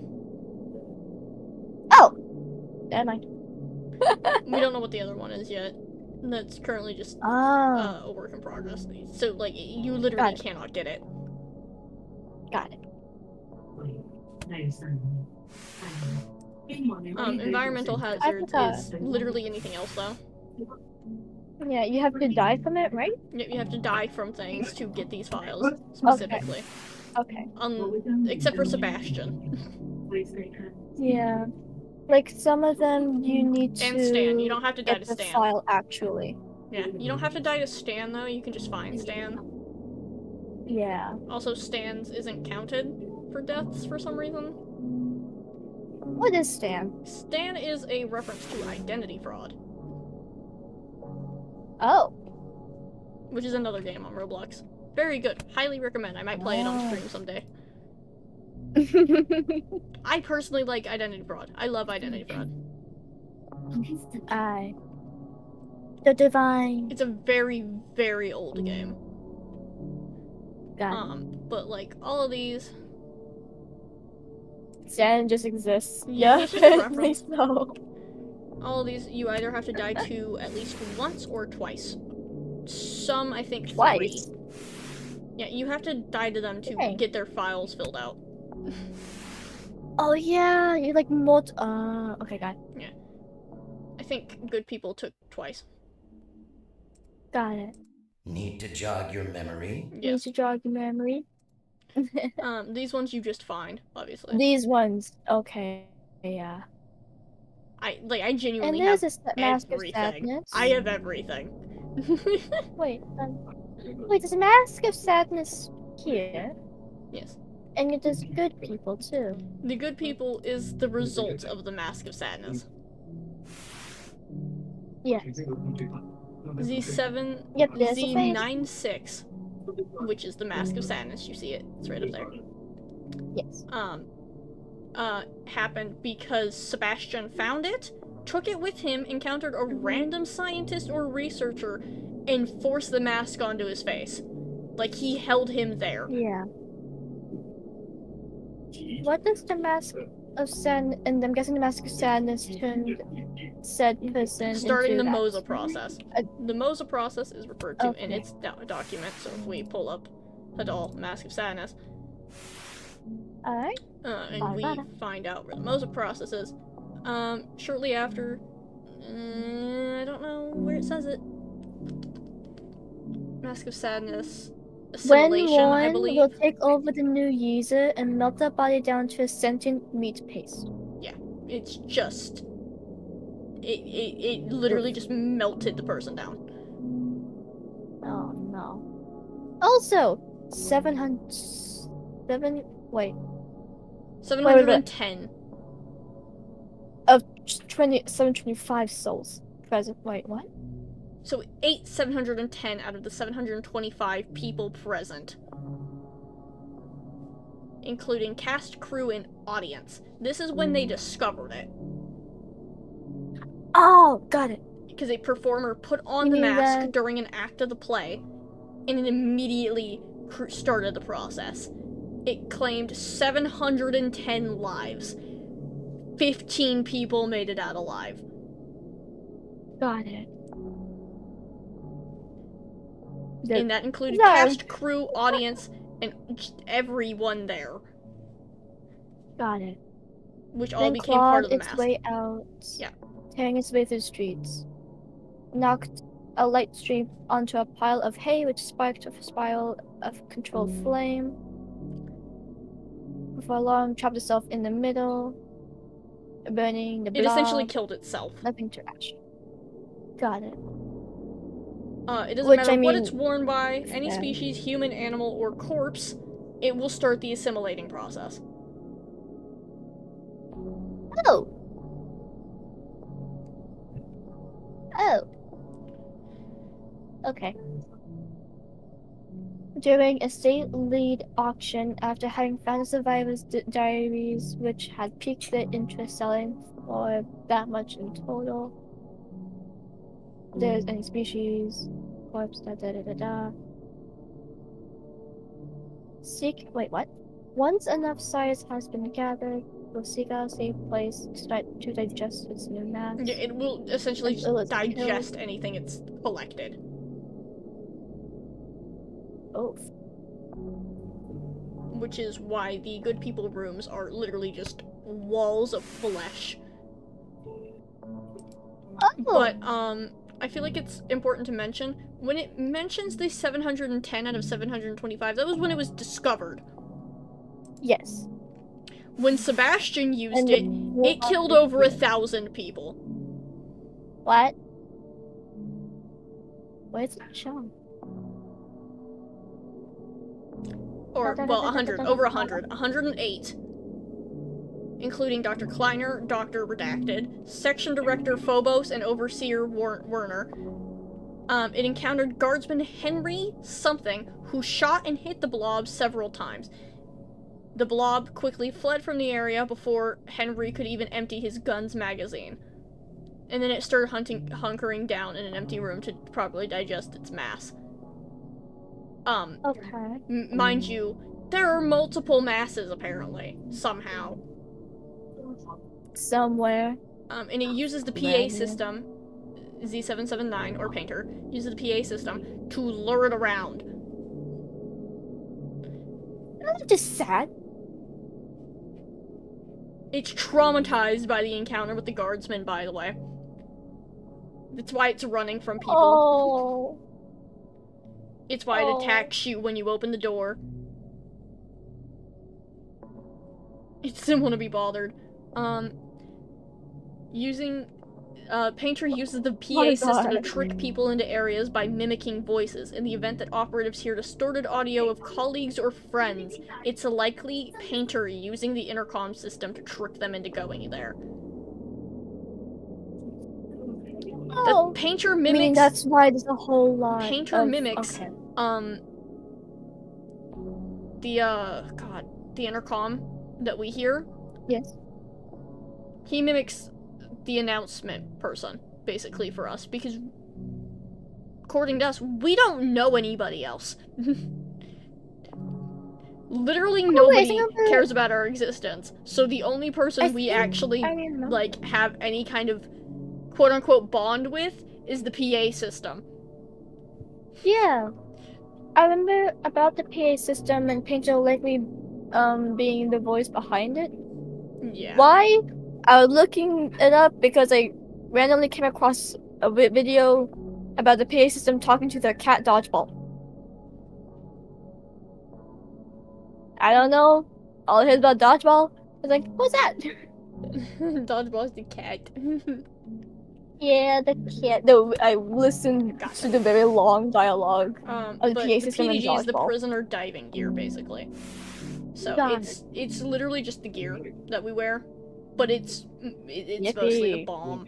Oh! Never mind. We don't know what the other one is yet. That's currently just Oh, a work in progress. So, like, you literally got it. cannot get it. Got it. Environmental I hazards forgot. is literally anything else, though. Yeah, you have to die from it, right? You have to die from things to get these files, Okay. specifically. Okay. Except for Sebastian. Yeah. Like some of them you need And Stan. You to don't have to die get to the Stan. file actually. Yeah, you don't have to die to Stan, though. You can just find Stan. Yeah. Also, Stan's isn't counted for deaths for some reason. What is Stan? Stan is a reference to identity fraud, Oh. which is another game on Roblox. Very good. Highly recommend. I might play it on Oh. stream someday. I personally like identity fraud. I love identity fraud. I. The divine. It's a very, very old game. God. But like all of these, Stan just exists. Yeah, Yeah, it's just a apparently reference. so. all of these, you either have to die to at least once or twice. Some, I think, Twice. 3. Yeah, you have to die to them to Okay. get their files filled out. Oh yeah, you like okay, got it. I think good people took twice. Got it. Need to jog your memory? Need Yes. to jog your memory. These ones you just find, obviously. These ones. Okay. Yeah. I genuinely And have there's a mask of everything. sadness. I have everything. Wait, there's a mask of sadness here. Yes. And there's good people too. The good people is the result of the Mask of Sadness. Yes. Z7, Yep, there's a face. Z96, which is the Mask of Sadness. You see it. It's right up there. Yes. Happened because Sebastian found it, took it with him, encountered a random scientist or researcher, and forced the mask onto his face. Like, he held him there. Yeah. What does the mask of sadness, and I'm guessing the mask of sadness turned said person Starting into the that. Mosa process. The Mosa process is referred to in Okay. its document, so if we pull up Hadal, Mask of Sadness, Alright. and we find out where the Mosa process is, shortly after, I don't know where it says it. Mask of Sadness, When assimilation, I one believe. will take over the new user and melt their body down to a sentient meat paste. Yeah, it's just, it literally just melted the person down. Oh no. Also, 710. Of 725 souls present. Wait, what? So 710 out of the 725 people present, including cast, crew, and audience. This is when they discovered it. Oh, got it. Because a performer put on You the mean mask that- during an act of the play, and it immediately started the process. It claimed 710 lives. 15 people made it out alive. Got it. And that included Sorry. cast, crew, audience, and just everyone there. Got it. Which all Then became part of the its mask. way out. Yeah. Tearing its way through the streets. Knocked a light stream onto a pile of hay, which sparked a spiral of controlled flame. Before long, trapped itself in the middle, burning the blob. It essentially killed itself. Nothing to ash. Got it. It doesn't Which, matter I what mean, it's worn by, any yeah. species, human, animal, or corpse, it will start the assimilating process. Oh. Oh. Okay. During a state lead auction, after having found the survivors' diaries, which had piqued their interest selling for that much in total, there's any species, corpse, da da da da da. Wait, what? Once enough size has been gathered, we'll seek out a safe place to digest its new mass. Yeah, it will essentially Until it's digest killed. anything it's collected. Oh. Which is why the good people rooms are literally just walls of flesh. Oh. But, I feel like it's important to mention, when it mentions the 710 out of 725, that was when it was discovered. Yes. When Sebastian used And it, it killed over 1,000 people. What? Where's it shown? Or, well, 100. Over 100. 108. Including Dr. Kleiner, Dr. Redacted, Section Director Phobos, and Overseer Werner. It encountered Guardsman Henry something, who shot and hit the blob several times. The blob quickly fled from the area before Henry could even empty his gun's magazine. And then it started hunkering down in an empty room to properly digest its mass. Okay. Mind you, there are multiple masses, apparently. Somehow. Somewhere. And it uses the PA system, Z779, or Painter, uses the PA system to lure it around. That's just sad. It's traumatized by the encounter with the guardsman, by the way. That's why it's running from people. Oh. It's why it attacks you when you open the door. It doesn't want to be bothered. Painter uses the PA system to trick people into areas by mimicking voices. In the event that operatives hear distorted audio of colleagues or friends, it's likely Painter using the intercom system to trick them into going there. Oh. Painter mimics. Meaning that's why there's a whole lot. Painter mimics. Okay. The intercom that we hear. Yes. He mimics the announcement person, basically, for us, because according to us, we don't know anybody else. Literally nobody cares about our existence, so the only person we actually, like, have any kind of quote-unquote bond with is the PA system. Yeah. I remember about the PA system and Painter likely being the voice behind it. Yeah. Why? I was looking it up because I randomly came across a video about the PA system talking to the cat dodgeball. I don't know. All I heard about dodgeball. I was like, what's that? Dodgeball's the cat. Yeah, the cat. No, I listened to the very long dialogue of the PA system and PDG dodgeball. is the prisoner diving gear, basically. So it's literally just the gear that we wear, but it's mostly the bomb.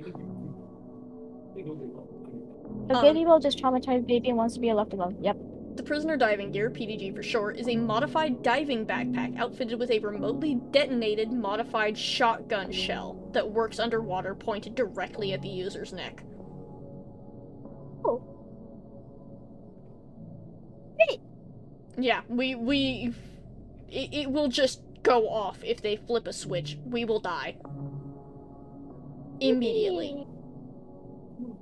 The baby will just traumatize baby and wants to be left alone. Yep. The prisoner diving gear, PDG for short, is a modified diving backpack outfitted with a remotely detonated modified shotgun shell that works underwater, pointed directly at the user's neck. Oh. Great. Yeah, it will just go off if they flip a switch. We will die. Immediately.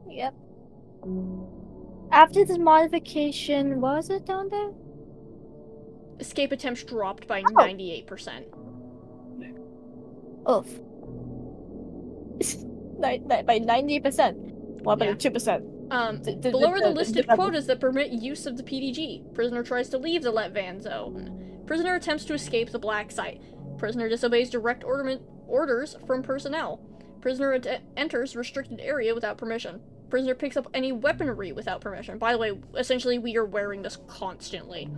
Yep. After this modification, what was it down there? Escape attempts dropped by 98%. Oof. By 90%. What about 2%? Below are the listed quotas that permit use of the PDG. Prisoner tries to leave the Let Van zone. Prisoner attempts to escape the black site. Prisoner disobeys direct orders from personnel. Prisoner enters restricted area without permission. Prisoner picks up any weaponry without permission. By the way, essentially we are wearing this constantly.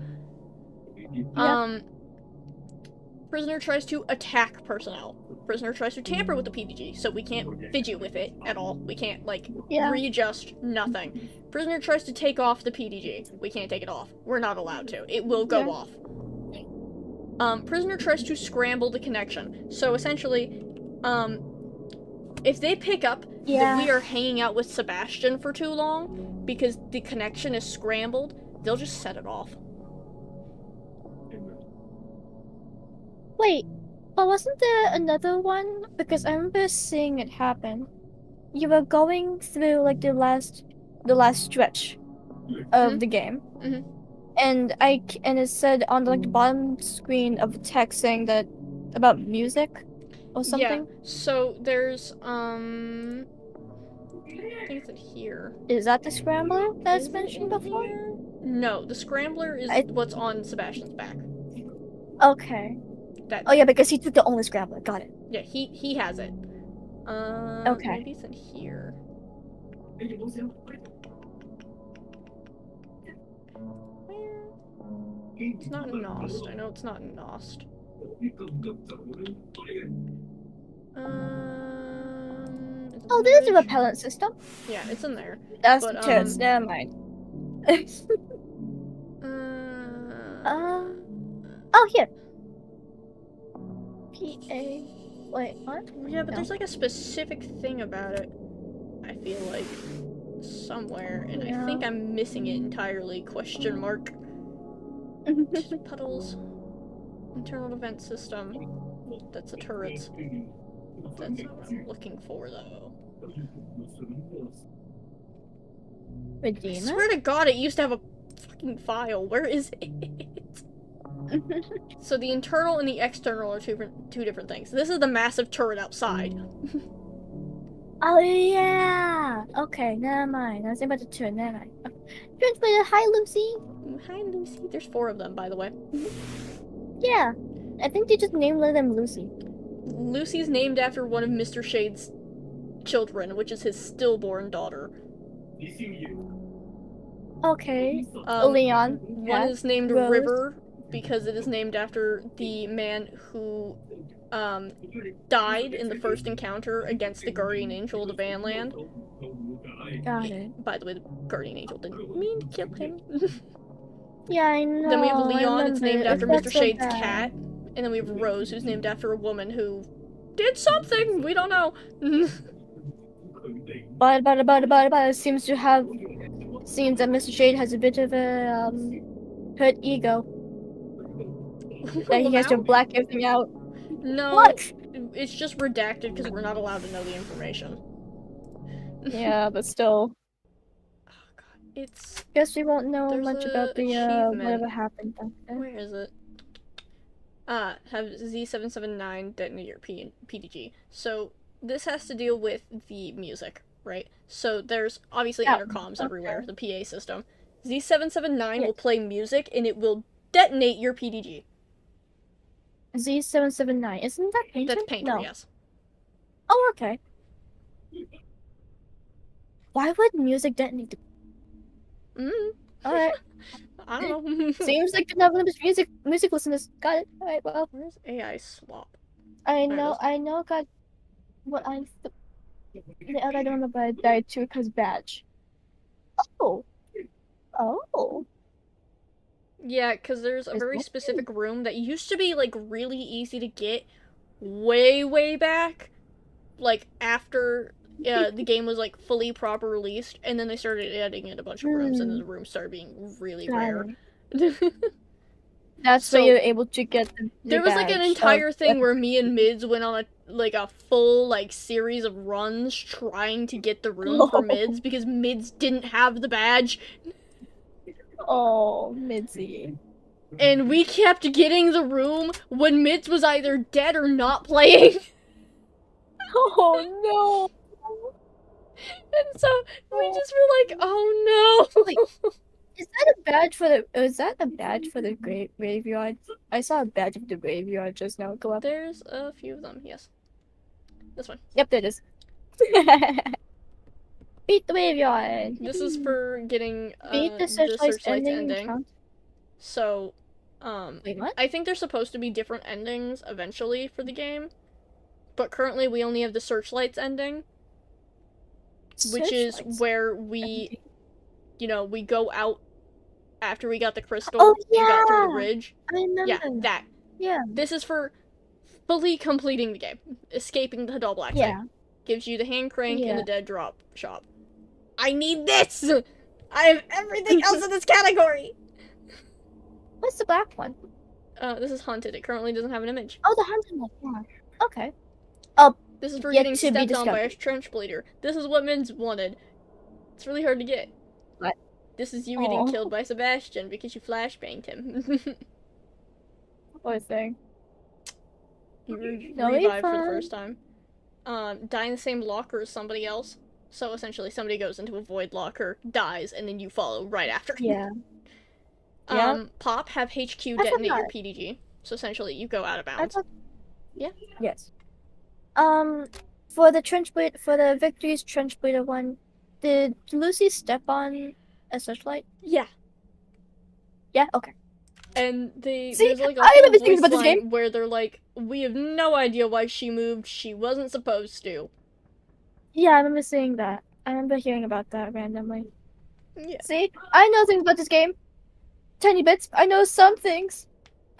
Prisoner tries to attack personnel. Prisoner tries to tamper with the PDG, so we can't fidget with it at all. We can't, like, readjust, nothing. Prisoner tries to take off the PDG. We can't take it off. We're not allowed to. It will go off. Prisoner tries to scramble the connection. So essentially, if they pick up that we are hanging out with Sebastian for too long, because the connection is scrambled, they'll just set it off. Wait, but wasn't there another one? Because I remember seeing it happen. You were going through like the last stretch of the game, and it said on like the bottom screen of the text saying that about music or something. Yeah. So there's I think it's here. Is that the scrambler that's mentioned before? No, the scrambler is what's on Sebastian's back. Okay. That. Oh yeah, because he took the only scrambler. Got it. Yeah, he has it. Okay. Maybe it's in here. Where? It's not in Nost. I know it's not in Nost. Oh, there's a repellent system. Yeah, it's in there. That's the turrets. Never mind. Oh, here. P.A. Wait, what? Yeah, but there's like a specific thing about it, I feel like, somewhere, and I think I'm missing it entirely, question mark. Puddles. Internal defense system. That's the turrets. That's not what I'm looking for, though. Redeemer? I swear to God, it used to have a fucking file. Where is it? So the internal and the external are two different things. This is the massive turret outside. Oh yeah. Okay, never mind. I was about to turn. Never mind. Translator, hi Lucy. Hi Lucy. There's 4 of them, by the way. Yeah, I think they just named them Lucy. Lucy's named after one of Mr. Shade's children, which is his stillborn daughter. Okay. Leon. One is named Rose. River because it is named after the man who died in the first encounter against the Guardian Angel of the Vanland. Got it. By the way, the Guardian Angel didn't mean to kill him. Yeah, I know. Then we have Leon, it's named after Mr. Shade's bad. cat. And then we have Rose, who's named after a woman who did something, we don't know. But it seems that Mr. Shade has a bit of a hurt ego. That he has to black everything out. No, What? It's just redacted because we're not allowed to know the information. Yeah, but still. Oh god, it's... Guess we won't know There's much a about the achievement. whatever happened back then. Where is it? Have Z779 detonate your PDG. So this has to deal with the music, right? So there's obviously intercoms everywhere, the PA system. Z779 will play music and it will detonate your PDG. Z779, isn't that Painter? That's Painter, no. yes. Oh, okay. Why would music detonate the... Alright. I don't know. Seems like the number of music listeners. Got it. Alright, well. Where's AI swap? I know, got what the other I don't remember, I died too because badge. Oh. Yeah, because there's a very specific room that used to be, like, really easy to get way back. Like, after the game was, like, fully proper released, and then they started adding in a bunch of rooms, and then the rooms started being really rare. That's So, where you're able to get the there was, like, an badge entire of- thing where me and Mids went on a full, like, series of runs trying to get the room for Mids, because Mids didn't have the badge. Oh, Midzy. And we kept getting the room when Mids was either dead or not playing. Oh no! And so we just were like, oh no. Wait, is that a badge for the? Is that a badge for the graveyard? I saw a badge of the graveyard just now. Go up. There's a few of them, yes. This one. Yep, there it is. Beat the graveyard. This is for getting Beat the the searchlight's searchlight's ending. ending. So, Wait, what? I think there's supposed to be different endings eventually for the game, but currently we only have the searchlight's ending, which is Searchlights. where we, you know, we go out after we got the crystal. Oh, We got through the yeah! ridge. I remember. Yeah, that. Yeah. This is for fully completing the game, escaping the dull black Yeah. site. Gives you the hand crank and Yeah. the dead drop shop. I need this! I have everything else in this category! What's the black one? This is haunted. It currently doesn't have an image. Oh, the hunting one. Yeah. Okay. This is for Yet getting to be stepped on by a discovered. trench bleeder. This is what Min's wanted. It's really hard to get. What? This is you getting Aw. killed by Sebastian because you flashbanged him. Poor thing. You No revived for the refund. first time. Die in the same locker as somebody else. So essentially, somebody goes into a void locker, dies, and then you follow right after. Yeah. Yeah. Pop, have HQ I detonate your forgot. PDG. So essentially, you go out of I bounds. thought. Yeah. Yes. For the Victory's trench bleeder one, did Lucy step on a searchlight? Yeah. Yeah. Okay. And See, there's like a I whole remember things voice about this line game. where they're like, we have no idea why she moved. She wasn't supposed to. Yeah, I remember seeing that. I remember hearing about that randomly. Yeah. See, I know things about this game. Tiny bits. I know some things.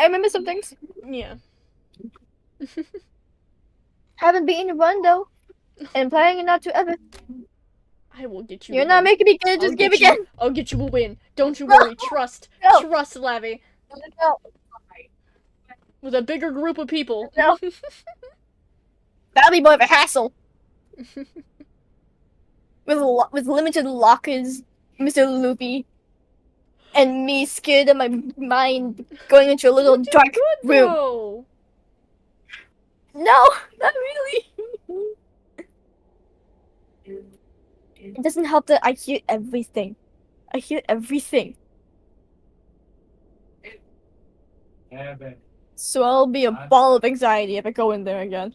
I remember some things. Yeah. Haven't beaten a run though, and planning not to ever. I will get you. You're a not win. making me get I'll this game get you- again. I'll get you a win. Don't you No. worry. Trust. No. Trust, Lavi. No. With a bigger group of people. No. That'll be more of a hassle. With limited lockers, Mr. Loopy, and me scared of my mind going into a little You did dark good, room. though. No, not really. It doesn't help that I hear everything. I hear everything. So I'll be a ball of anxiety if I go in there again.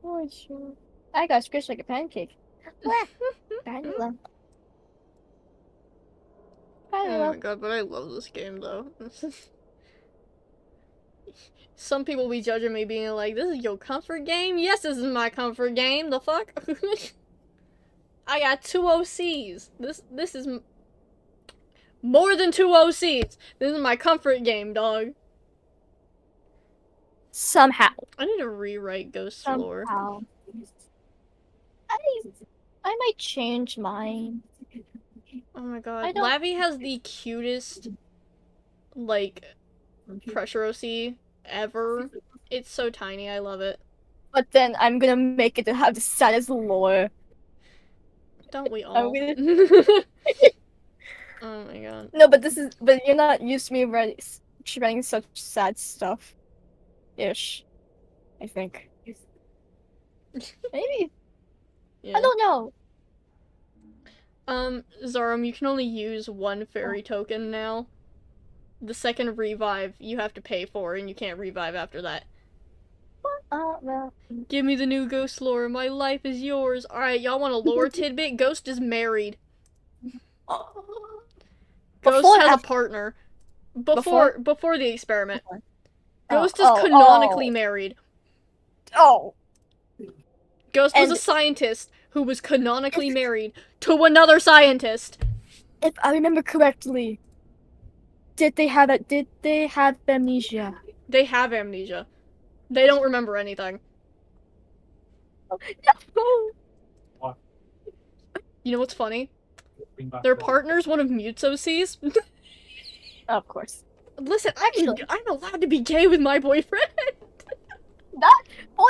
Oh, sure. I got squished like a pancake. Vanilla. Oh Vanilla. my god, but I love this game though. Some people be judging me being like, this is your comfort game? Yes, this is my comfort game. The fuck? I got 2 OCs. This is more than 2 OCs. This is my comfort game, dog. Somehow. I need to rewrite Ghost Lore. Somehow. I might change mine. Oh my I god. don't- Lavi has the cutest, like, pressure OC ever. It's so tiny. I love it. But then I'm gonna make it to have the saddest lore. Don't we all? I'm gonna- Oh my god. No, but you're not used to me writing such sad stuff. Ish. I think. Maybe. Yeah. I don't know. Zarum, you can only use 1 fairy token now. The second revive you have to pay for, and you can't revive after that. Well. Give me the new Ghost lore. My life is yours. Alright, y'all want a lore tidbit? Ghost is married. Ghost Before has af- a partner. Before the experiment. Before. Ghost Oh, is canonically oh. married. Oh. Ghost was a And- scientist who was canonically married to another scientist. If I remember correctly, did they have amnesia? They have amnesia. They don't remember anything. No. You know what's funny? Their partner's one of Mute's OCs. Of course. Listen, Actually- I'm allowed to be gay with my boyfriend. That boy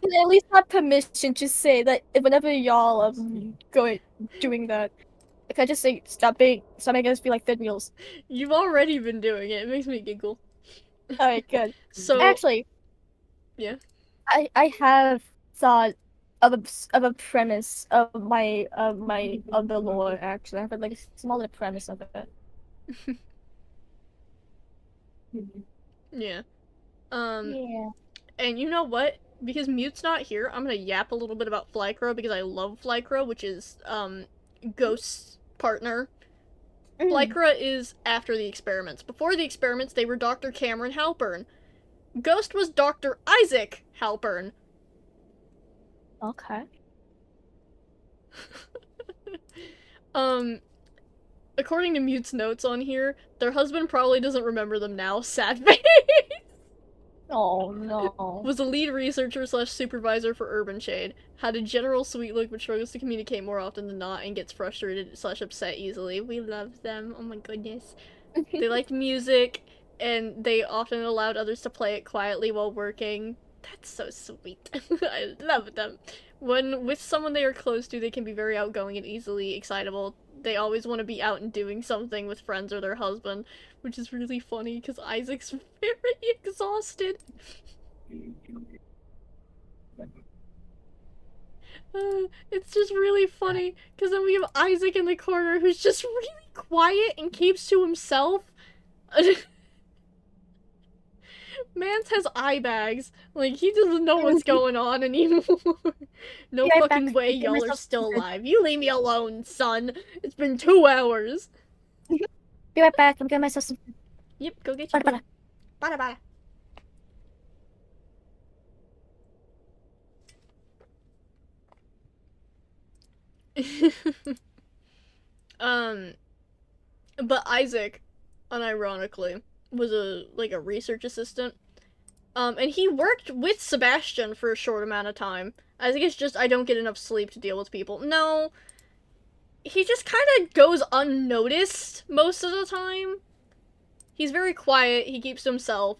can at least have permission to say that if whenever y'all are doing that, if I just say stop making us feel like third wheels. You've already been doing it. It makes me giggle. Alright, good. So Actually, yeah. I have thought of a premise of the lore. Actually, I have like a smaller premise of it. Yeah. Um, Yeah. and you know what? Because Mute's not here, I'm gonna yap a little bit about Flycrow because I love Flycrow, which is, Ghost's partner. Mm, Flycra is after the experiments. Before the experiments, they were Dr. Cameron Halpern. Ghost was Dr. Isaac Halpern. okay. Um, according to Mute's notes on here, their husband probably doesn't remember them now. Sad face. Oh no. Was a lead researcher slash supervisor for Urban Shade. Had a general sweet look but struggles to communicate more often than not and gets frustrated slash upset easily. We love them. Oh my goodness. They liked music and they often allowed others to play it quietly while working. That's so sweet. I love them. When with someone they are close to, they can be very outgoing and easily excitable. They always want to be out and doing something with friends or their husband, which is really funny because Isaac's very exhausted. It's just really funny because then we have Isaac in the corner who's just really quiet and keeps to himself. Mans has eye bags. Like, he doesn't know what's going on anymore. No Be right fucking back. way Get y'all are myself still something. alive. You leave me alone, son. It's been 2 hours. Be right back. I'm getting myself some. Yep, go get your Bada, food. Bada bada. um, but Isaac, unironically, was a research assistant. And he worked with Sebastian for a short amount of time. I think it's just I don't get enough sleep to deal with people. No, he just kind of goes unnoticed most of the time. He's very quiet. He keeps to himself.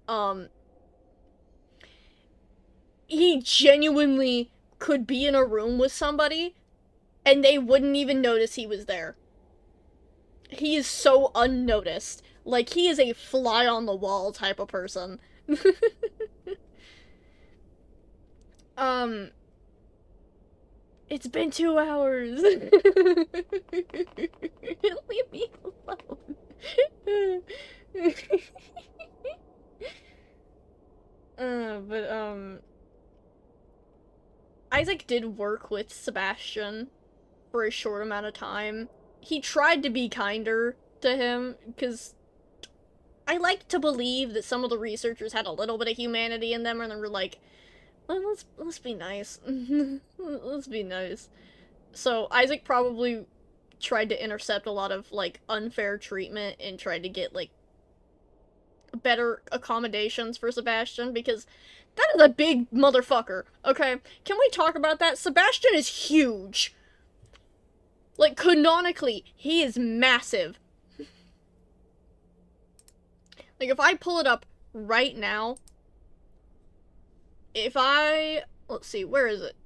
Um, he genuinely could be in a room with somebody and they wouldn't even notice he was there. He is so unnoticed. Like, he is a fly on the wall type of person. um, it's been 2 hours. Leave me alone. But Isaac did work with Sebastian for a short amount of time. He tried to be kinder to him, because I like to believe that some of the researchers had a little bit of humanity in them, and they were like, well, let's be nice. Let's be nice. So Isaac probably tried to intercept a lot of, like, unfair treatment and tried to get, like, better accommodations for Sebastian, because that is a big motherfucker, okay? Can we talk about that? Sebastian is huge. Like, canonically, he is massive. Like, if I pull it up right now, let's see, where is it?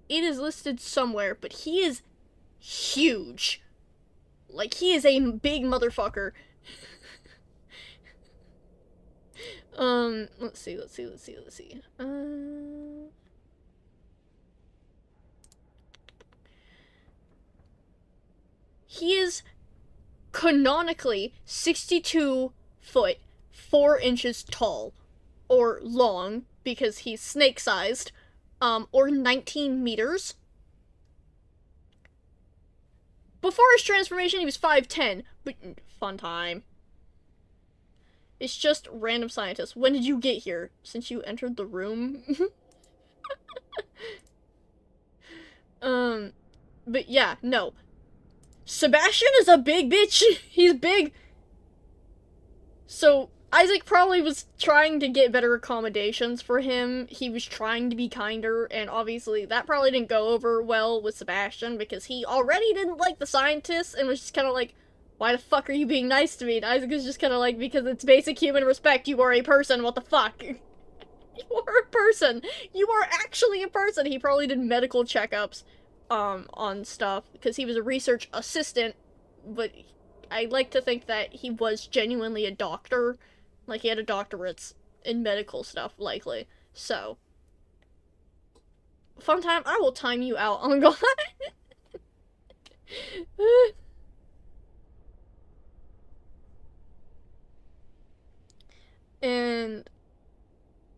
It is listed somewhere, but he is huge. Like, he is a big motherfucker. let's see. He is canonically 62 foot, 4 inches tall. Or long, because he's snake-sized. Or 19 meters. Before his transformation, he was 5'10", but fun time. It's just random scientists. When did you get here? Since you entered the room? But yeah, no. Sebastian is a big bitch. He's big. So, Isaac probably was trying to get better accommodations for him. He was trying to be kinder, and obviously that probably didn't go over well with Sebastian, because he already didn't like the scientists and was just kind of like, why the fuck are you being nice to me? And Isaac was just kind of like, because it's basic human respect. You are a person. What the fuck? You are a person. You are actually a person. He probably did medical checkups, on stuff, because he was a research assistant, but I like to think that he was genuinely a doctor. Like, he had a doctorate in medical stuff, likely. So. fun time, I will time you out on God. And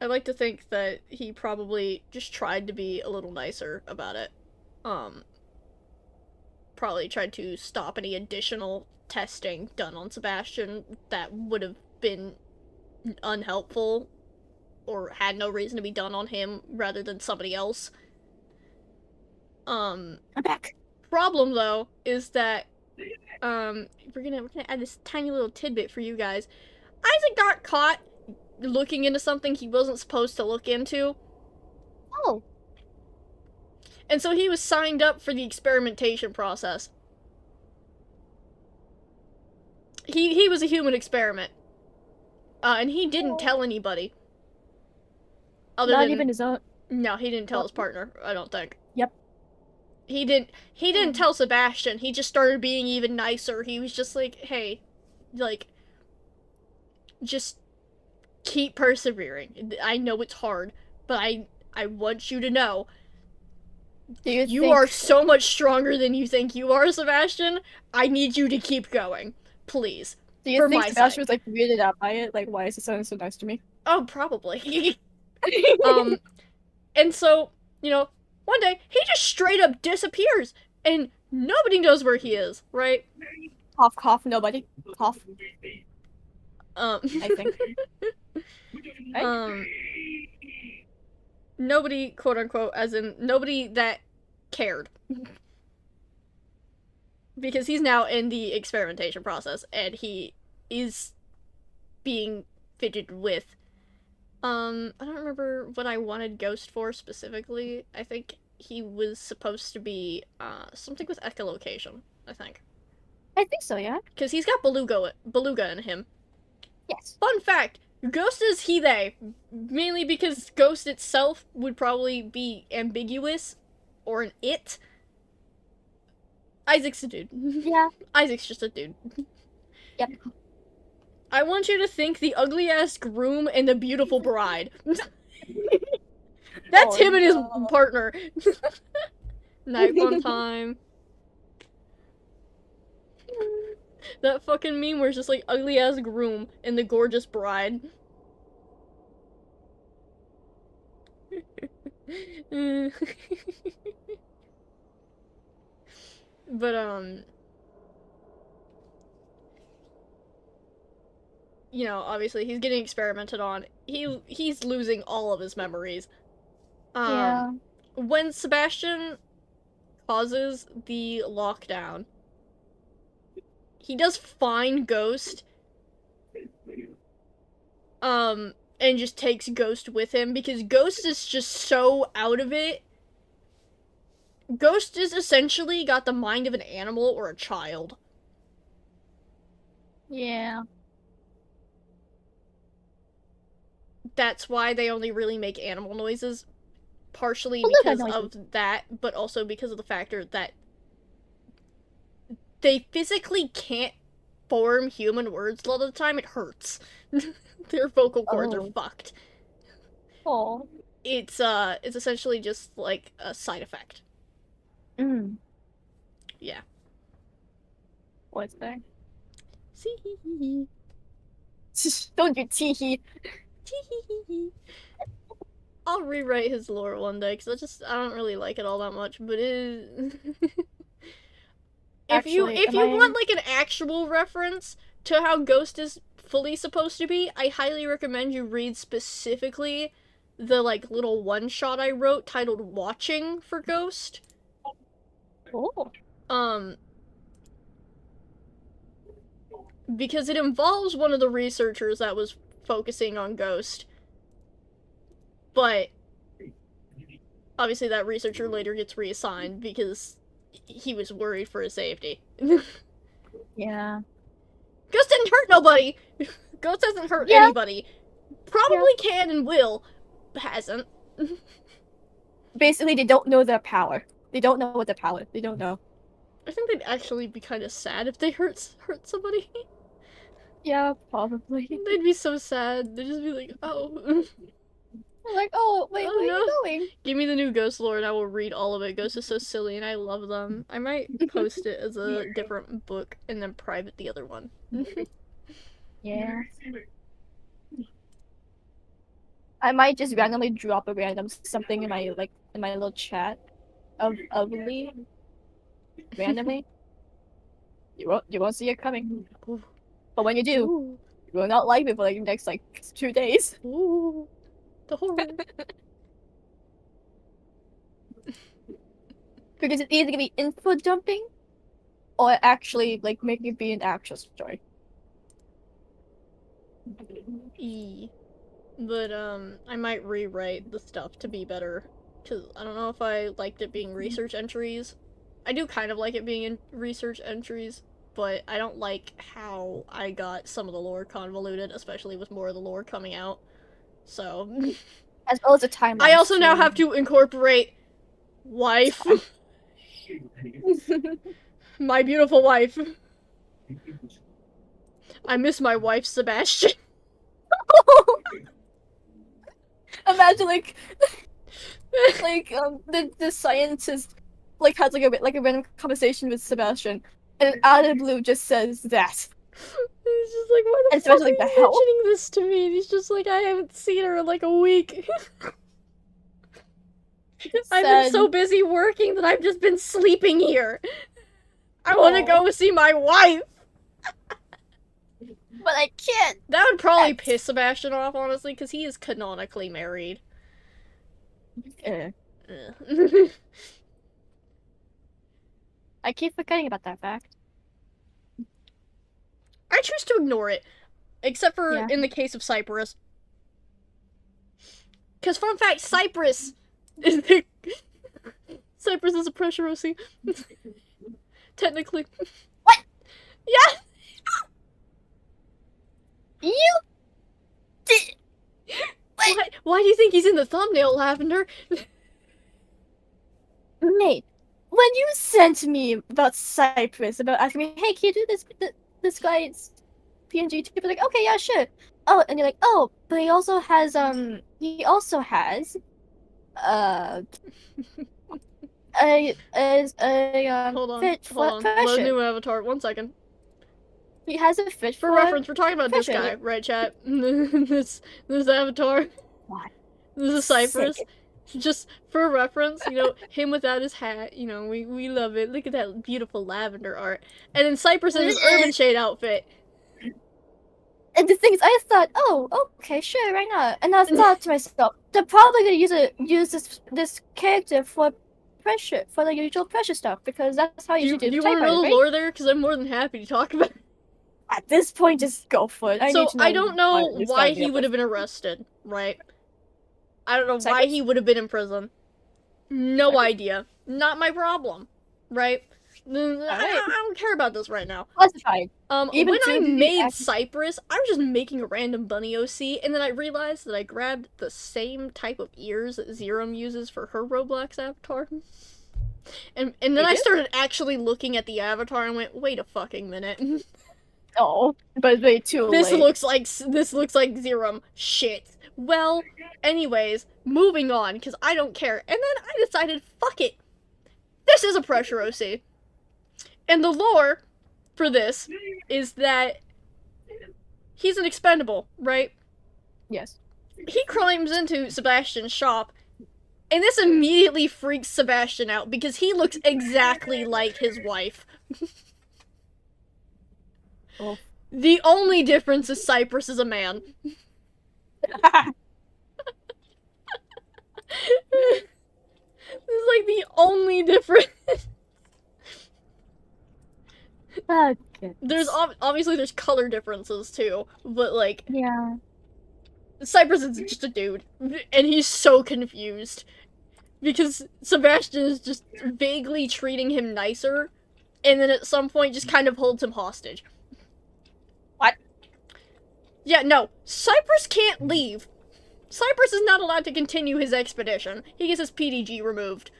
I like to think that he probably just tried to be a little nicer about it. Um, Probably tried to stop any additional testing done on Sebastian that would have been unhelpful or had no reason to be done on him rather than somebody else. I'm back. Problem though is that we're gonna add this tiny little tidbit for you guys. Isaac got caught looking into something he wasn't supposed to look into. Oh. And so he was signed up for the experimentation process. He was a human experiment. And he didn't tell anybody. Not even his own. No, he didn't tell his partner, I don't think. Yep. He didn't tell Sebastian. He just started being even nicer. He was just like, "Hey, like just keep persevering. I know it's hard, but I want you to know you are so much stronger than you think you are, Sebastian. I need you to keep going, please." Do you think Sebastian was like weirded out by it? Like, why is he sounding so nice to me? Oh, probably. And so, you know, one day he just straight up disappears, and nobody knows where he is, right? Cough, cough, nobody. Cough. I think. Nobody, quote unquote, as in nobody that cared. Because he's now in the experimentation process, and he is being fidgeted with. I don't remember what I wanted Ghost for specifically. I think he was supposed to be, something with echolocation, I think. I think so, yeah. Because he's got beluga in him. Yes. Fun fact, Ghost is he, they. Mainly because Ghost itself would probably be ambiguous, or an it. Isaac's a dude. Yeah. Isaac's just a dude. Yep. I want you to think the ugly-ass groom and the beautiful bride. That's him and his partner. Night fun time. That fucking meme where it's just like ugly-ass groom and the gorgeous bride. But, you know, obviously he's getting experimented on. He's losing all of his memories. Yeah. When Sebastian causes the lockdown, he does find Ghost, and just takes Ghost with him, because Ghost is just so out of it. Ghost is essentially got the mind of an animal or a child. Yeah. That's why they only really make animal noises. Partially because of that, but also because of the factor that they physically can't form human words a lot of the time. It hurts. Their vocal cords are fucked. Oh. It's essentially just like a side effect. Yeah. What's there? See. Don't you tee-hee. I'll rewrite his lore one day, because I don't really like it all that much, but it is... if you want, like, an actual reference to how Ghost is fully supposed to be, I highly recommend you read specifically the, like, little one-shot I wrote titled Watching for Ghost. Oh. Because it involves one of the researchers that was focusing on Ghost. But obviously that researcher later gets reassigned because he was worried for his safety. Yeah. Ghost didn't hurt nobody! Ghost hasn't hurt anybody. Probably can and will, but hasn't. Basically, they don't know their power. They don't know what their power is. They don't know. I think they'd actually be kind of sad if they hurt somebody. Yeah, probably. They'd be so sad. They'd just be like, oh. I'm like, oh, wait, Oh, where are no. you going? Give me the new Ghost lore and I will read all of it. Ghost is so silly and I love them. I might post it as a different book and then private the other one. Yeah. I might just randomly drop a random something in my little chat of ugly randomly. You won't see it coming. Ooh. But when you do, Ooh. you will not like me for like the next like 2 days. Ooh. The horror. Because it's either gonna be info dumping or actually like making it be an actual story. But I might rewrite the stuff to be better. Cause I don't know if I liked it being research entries. I do kind of like it being in research entries, but I don't like how I got some of the lore convoluted, especially with more of the lore coming out. So As well as the timeline. I also now have to incorporate wife. My beautiful wife. I miss my wife, Sebastian. Imagine like the scientist like has like a random conversation with Sebastian, and out of the blue just says that. He's just like, why the And fuck Sebastian's are like, you the hell? mentioning this to me? And he's just like, I haven't seen her in like a week. I've been so busy working that I've just been sleeping here. I want to go see my wife. But I can't. That would probably piss Sebastian off, honestly, because he is canonically married. I keep forgetting about that fact. I choose to ignore it. Except for Yeah. in the case of Cyprus. Because, fun fact, Cyprus is a pressure OC. Technically. What? Yeah! You did. Why do you think he's in the thumbnail, Lavender? Mate, when you sent me about Cyprus, about asking me, hey, can you do this guy's PNG too? Like, okay, yeah, sure. Oh, and you're like, oh, but he also has a hold on, fit hold on. pressure. Load new avatar. 1 second. He has a fit For reference, we're talking about pressure. this guy, right, chat? this avatar. What? This is Cyprus. Just for reference, you know, him without his hat, you know, we love it. Look at that beautiful lavender art. And then Cyprus in his Urban Shade outfit. And the thing is, I thought, oh, okay, sure, why not? And I thought to myself, they're probably gonna use this character for pressure, for the usual pressure stuff, because that's how you should do Do the you want to know the right? lore there? Because I'm more than happy to talk about it. At this point, just go for it. I don't know why he would have been arrested, right? I don't know why he would have been in prison. No idea. Not my problem, right? I don't care about this right now. Classified. When I made Cyprus, I was just making a random bunny OC, and then I realized that I grabbed the same type of ears that Zerum uses for her Roblox avatar. And then I started actually looking at the avatar and went, wait a fucking minute. Oh, but way too late. This looks like Zerum. Shit. Well, anyways, moving on, because I don't care. And then I decided, fuck it. This is a pressure OC. And the lore for this is that he's an expendable, right? Yes. He climbs into Sebastian's shop, and this immediately freaks Sebastian out because he looks exactly like his wife. Oh. The only difference is Cyprus is a man. This is like the only difference. There's obviously there's color differences too, but like yeah, Cyprus is just a dude, and he's so confused because Sebastian is just vaguely treating him nicer, and then at some point just kind of holds him hostage. What? Yeah, no, Cyprus can't leave. Cyprus is not allowed to continue his expedition. He gets his PDG removed.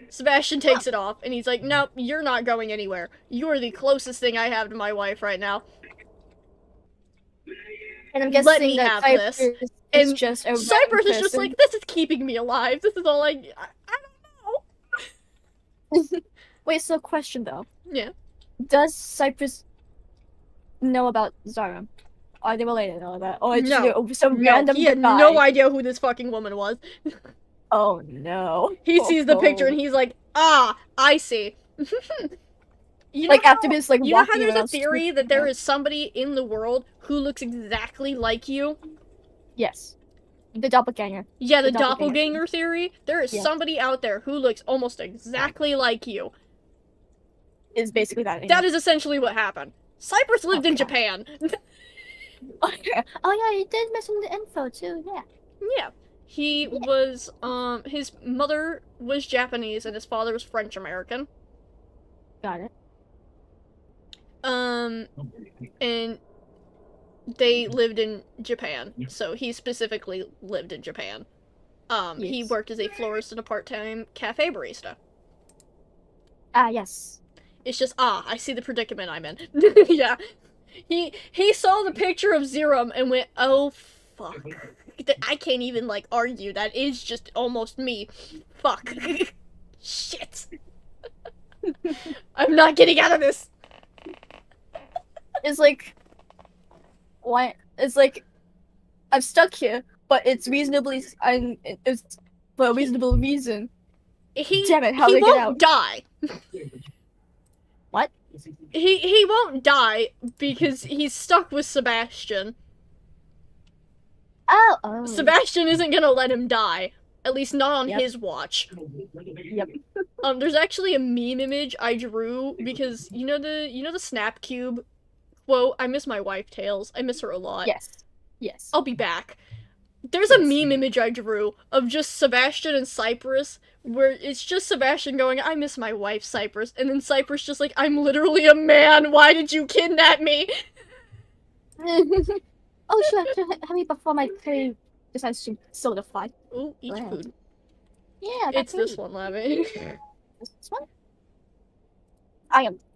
Sebastian takes it off, and he's like, nope, you're not going anywhere. You're the closest thing I have to my wife right now. And I'm guessing Let me that have this. It's And just a Cypress is just person. like, this is keeping me alive. This is all I don't know. Wait, so question though. Yeah. Does Cypress know about Zara? Are they related and all that? Or it's just No. some No, random he had guy? no idea who this fucking woman was. Oh no. He Oh, sees the picture and no. he's like, ah, I see. You know Like after how, this, like you know how walking there's a around. theory that there is somebody in the world who looks exactly like you? Yes. The doppelganger. Yeah, the The doppelganger. doppelganger theory. There is Yeah. somebody out there who looks almost exactly like you. Is basically that. That is essentially what happened. Cypress lived in Okay. Japan. Okay. Oh yeah, you did mention the info too. Yeah. Yeah. He was, his mother was Japanese and his father was French American. Got it. And they lived in Japan, so he specifically lived in Japan. He Yes. worked as a florist and a part-time cafe barista. Ah yes. It's just, I see the predicament I'm in. Yeah. He saw the picture of Zerum and went, oh, fuck. I can't even, like, argue. That is just almost me. Fuck. Shit. I'm not getting out of this. It's like, why? It's like, I'm stuck here, but it's reasonably. It's for a reasonable reason. Damn it! How he do I get won't out? die. What? He won't die because he's stuck with Sebastian. Oh. Sebastian isn't gonna let him die. At least not on Yep. his watch. Yep. There's actually a meme image I drew because you know the Snap Cube quote, I miss my wife, Tails. I miss her a lot. Yes. Yes. I'll be back. There's a meme image I drew of just Sebastian and Cypress, where it's just Sebastian going, I miss my wife, Cypress, and then Cypress just like, I'm literally a man, why did you kidnap me? Oh, sure. Have me before my curry decides to solidify. Ooh, eat Wow. food. Yeah, It's this one, Lavin. This one?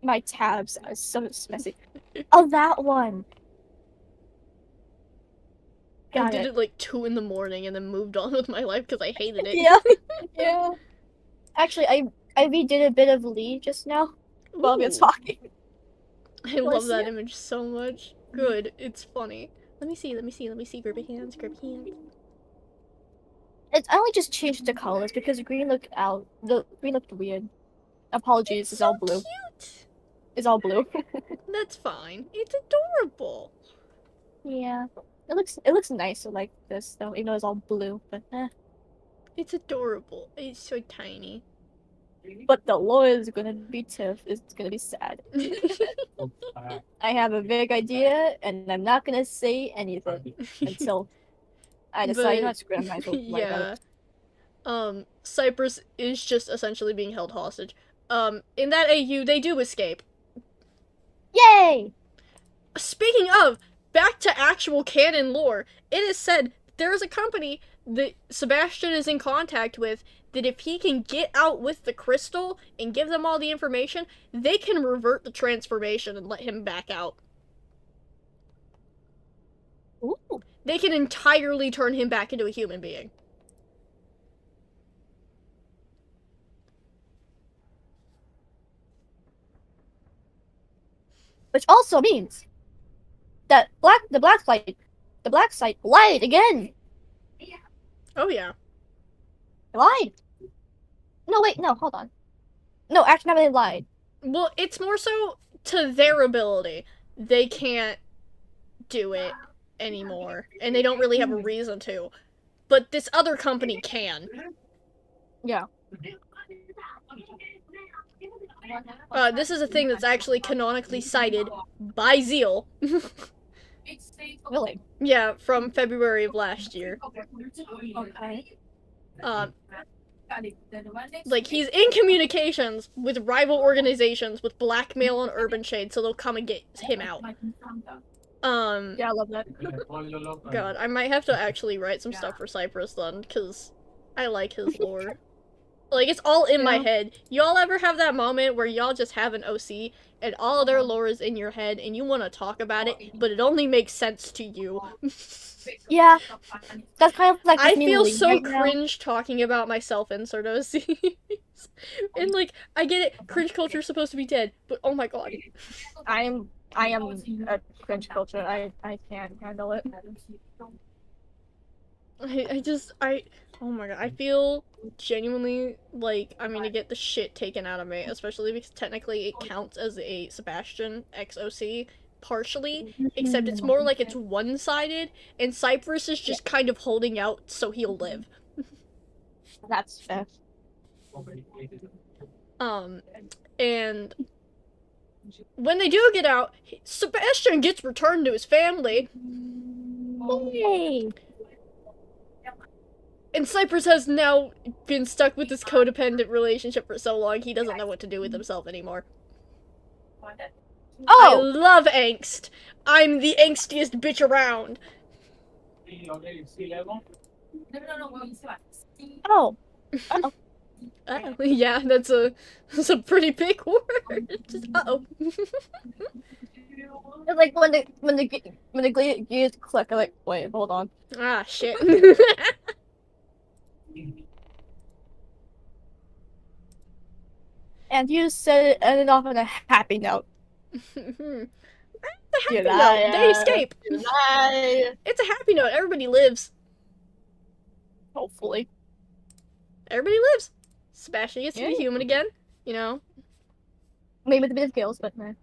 My tabs are so messy. Oh, that one. I Got did it. it like 2 in the morning and then moved on with my life because I hated it. Yeah. Yeah. Actually, I redid a bit of Lee just now while we were Ooh. talking. I Wanna love see that it? image so much. Good. It's funny. Let me see. Grab your hands. I only just changed the colors because green looked out. The green looked weird. Apologies, it's so all blue. Cute. It's all blue. That's fine. It's adorable. Yeah. It looks nicer like this though, even though it's all blue, but It's adorable. It's so tiny. But the lore is gonna be tough. It's gonna be sad. I have a big idea, and I'm not gonna say anything until I decide not to grab my yeah. Cypress is just essentially being held hostage. In that AU, they do escape. Yay! Speaking of, back to actual canon lore, it is said there is a company that Sebastian is in contact with that if he can get out with the crystal and give them all the information, they can revert the transformation and let him back out. Ooh. They can entirely turn him back into a human being. Which also means that the black site lied again. Oh yeah. They lied. No, wait, no, hold on. No, actually, no, they lied. Well, it's more so to their ability. They can't do it anymore, and they don't really have a reason to. But this other company can. Yeah. This is a thing that's actually canonically cited by Zeal. Really? Yeah, from February of last year. Okay. Like, he's in communications with rival organizations with blackmail and urban shade, so they'll come and get him out. Yeah, I love that. God, I might have to actually write some stuff for Cypress then, because I like his lore Like, it's all in my Yeah. head. Y'all ever have that moment where y'all just have an OC and all of their lore is in your head and you want to talk about it, but it only makes sense to you? Yeah. That's kind of like I with me feel so right now. cringe talking about myself in sort of OCs. And, like, I get it, cringe culture is supposed to be dead, but oh my god. I am a cringe culture. I can't handle it. Oh my god, I feel genuinely like I'm gonna get the shit taken out of me, especially because technically it counts as a Sebastian XOC, partially, except it's more like it's one-sided, and Cypress is just kind of holding out so he'll live. That's fair. Um, and when they do get out, Sebastian gets returned to his family, Yay! and Cypress has now been stuck with this codependent relationship for so long he doesn't know what to do with himself anymore. I Oh! love angst. I'm the angstiest bitch around. Oh! Uh-oh. Yeah, that's a pretty big word. Just uh-oh. It's like when the gears click, I'm like, wait, hold on. Ah, shit. And you said it ended off on a happy note. The Did happy note. They escape. Did I? It's a happy note. Everybody lives. Hopefully. Everybody lives. Sebastian gets to be human again. You know. Maybe with a bit of gills, but no.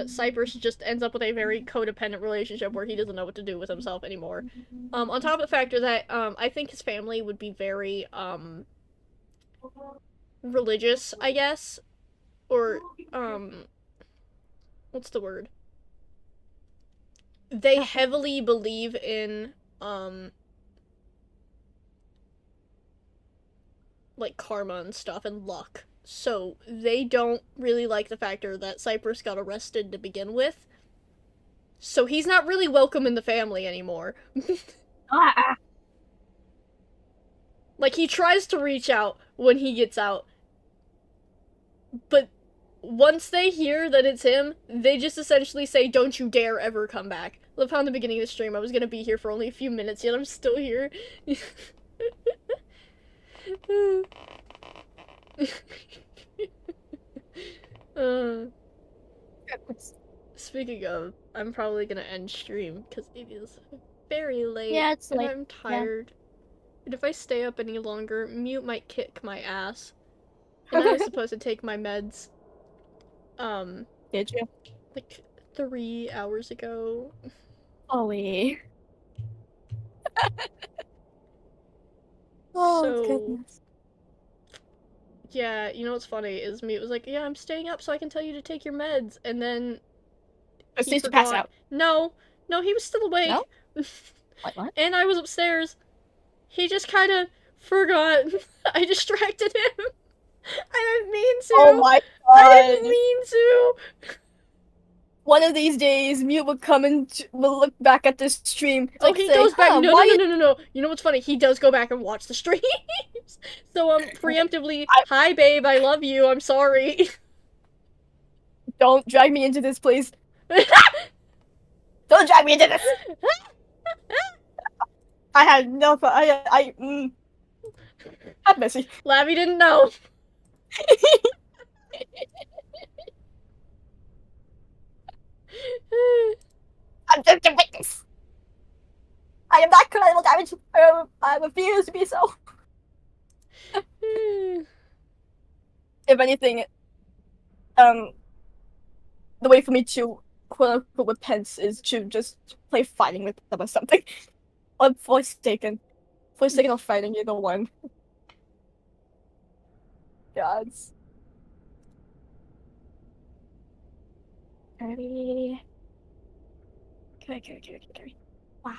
Cypress just ends up with a very codependent relationship where he doesn't know what to do with himself anymore. On top of the factor that, I think his family would be very, religious, I guess. Or, what's the word? They heavily believe in, like, karma and stuff and luck. So they don't really like the factor that Cypress got arrested to begin with. So he's not really welcome in the family anymore. Ah! Like, he tries to reach out when he gets out. But once they hear that it's him, they just essentially say, don't you dare ever come back. Love how in the beginning of the stream I was gonna be here for only a few minutes, yet I'm still here. uh, Speaking of, I'm probably gonna end stream, because it is very late. Yeah, it's and late. I'm tired. And if I stay up any longer, Mute might kick my ass. And I was supposed to take my meds. Did you? Like 3 hours ago. Ollie. Oh, So, goodness. yeah, you know what's funny is Mute was like, yeah, I'm staying up so I can tell you to take your meds. And then he Proceeds to pass forgot. out. No, he was still awake. No? Wait, what? And I was upstairs. He just kind of forgot. I distracted him. I didn't mean to. Oh my I didn't god. mean to. One of these days, Mute will come and will look back at this stream. Oh, Like, he say, goes back. huh, No, why no, no, no, no, no. You know what's funny? He does go back and watch the streams. So, preemptively, hi, babe, I love you. I'm sorry. Don't drag me into this, please. Don't drag me into this. I had no fun. I'm messy. Lavi didn't know. I'm just a witness. I am not collateral damage. I refuse to be so. If anything, the way for me to quote unquote repent is to just play fighting with them or something. Or Forsaken. Forsaken or fighting, either one. Gods. Carry. Carry. Wow.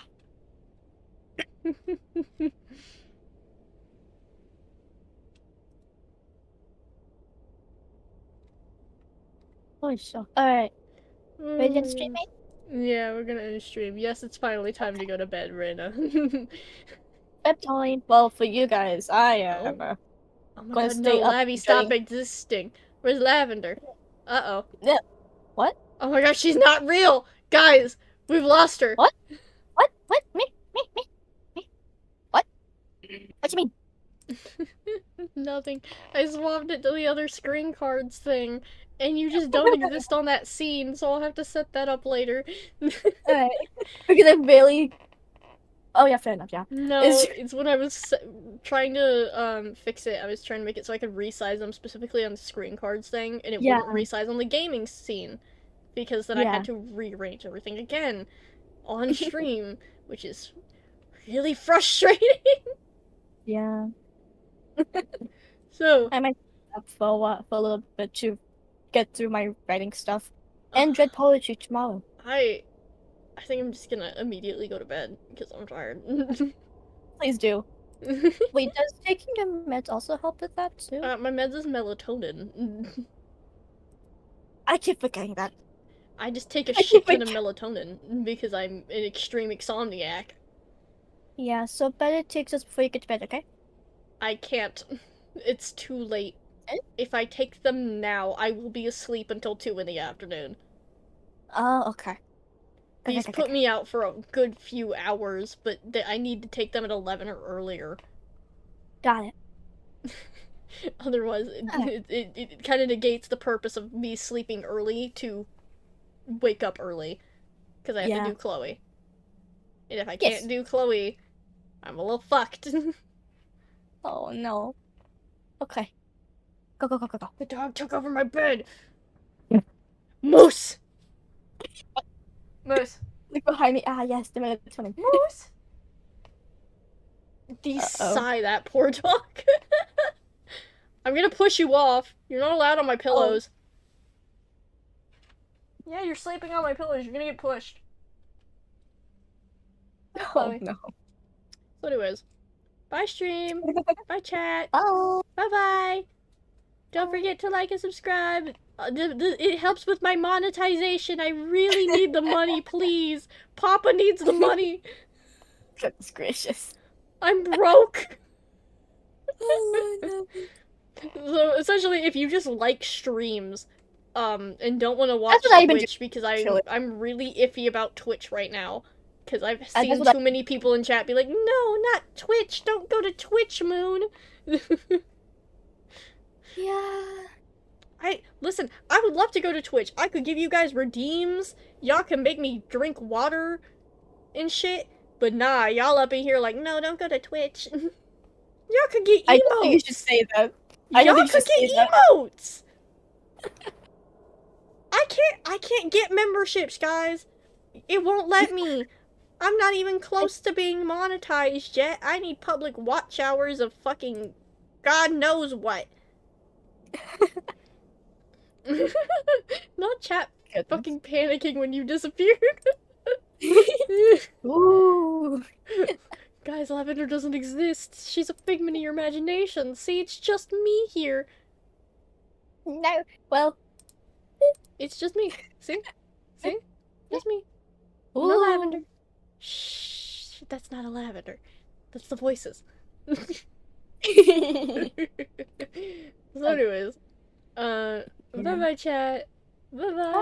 Oh, sure. Alright. Ready to end stream, mate? Yeah, we're gonna end stream. Yes, it's finally time to go to bed, Reyna. Bedtime. Well, for you guys, I Oh. am Oh my gonna god, stay no, up Labby, stop studying. existing. Where's Lavender? Uh-oh. Yeah. What? Oh my gosh, she's not real! Guys, we've lost her. What? What? What? Me? What? What you mean? Nothing. I swapped it to the other screen cards thing, and you just don't exist on that scene, so I'll have to set that up later. Alright. Because I'm really. Oh yeah, fair enough. Yeah. No, It's it's when I was trying to fix it. I was trying to make it so I could resize them specifically on the screen cards thing, and it yeah. wouldn't resize on the gaming scene because then I Yeah. had to rearrange everything again on stream, which is really frustrating. Yeah. So, I might stop for a while, for a little bit to get through my writing stuff and dread poetry tomorrow. I think I'm just gonna immediately go to bed because I'm tired. Please do. Wait, does taking your meds also help with that too? My meds is melatonin. I keep forgetting that. I just take a I keep shit ton of forgetting. melatonin because I'm an extreme insomniac. Yeah, so better take this before you get to bed, okay? I can't. It's too late. Eh? If I take them now, I will be asleep until 2 in the afternoon. Oh, okay. These put me out for a good few hours, but I need to take them at 11 or earlier. Got it. Otherwise, it kind of negates the purpose of me sleeping early to wake up early. Because I have to do Chloe. And if I can't do Chloe, I'm a little fucked. Oh no. Okay. Go, go, go, go, go. The dog took over my bed! Moose! Moose. Look behind me. Ah, yes, the melatonin. Moose! Sigh, that poor dog. I'm gonna push you off. You're not allowed on my pillows. Oh. Yeah, you're sleeping on my pillows. You're gonna get pushed. Oh no. So anyways, bye stream. Bye chat. Oh. Bye-bye. Don't forget to like and subscribe. It helps with my monetization. I really need the money, please. Papa needs the money. Goodness gracious. I'm broke. Oh, no. So essentially, if you just like streams, and don't want to watch Twitch because I'm really iffy about Twitch right now, because I've seen too many people in chat be like, no, not Twitch. Don't go to Twitch, Moon. Yeah. Listen, I would love to go to Twitch. I could give you guys redeems. Y'all can make me drink water and shit. But nah, y'all up in here like, no, don't go to Twitch. Y'all could get emotes. I don't think you should say that. Y'all could get emotes. I can't get memberships, guys. It won't let me. I'm not even close to being monetized yet. I need public watch hours of fucking God knows what. Not chat fucking panicking when you disappeared. Ooh. Guys, Lavender doesn't exist. She's a figment of your imagination. See, it's just me here. No. Well. It's just me. See? See? Just me. Ooh. No Lavender. Shh. That's not a Lavender. That's the voices. So anyways, bye-bye chat. Bye-bye.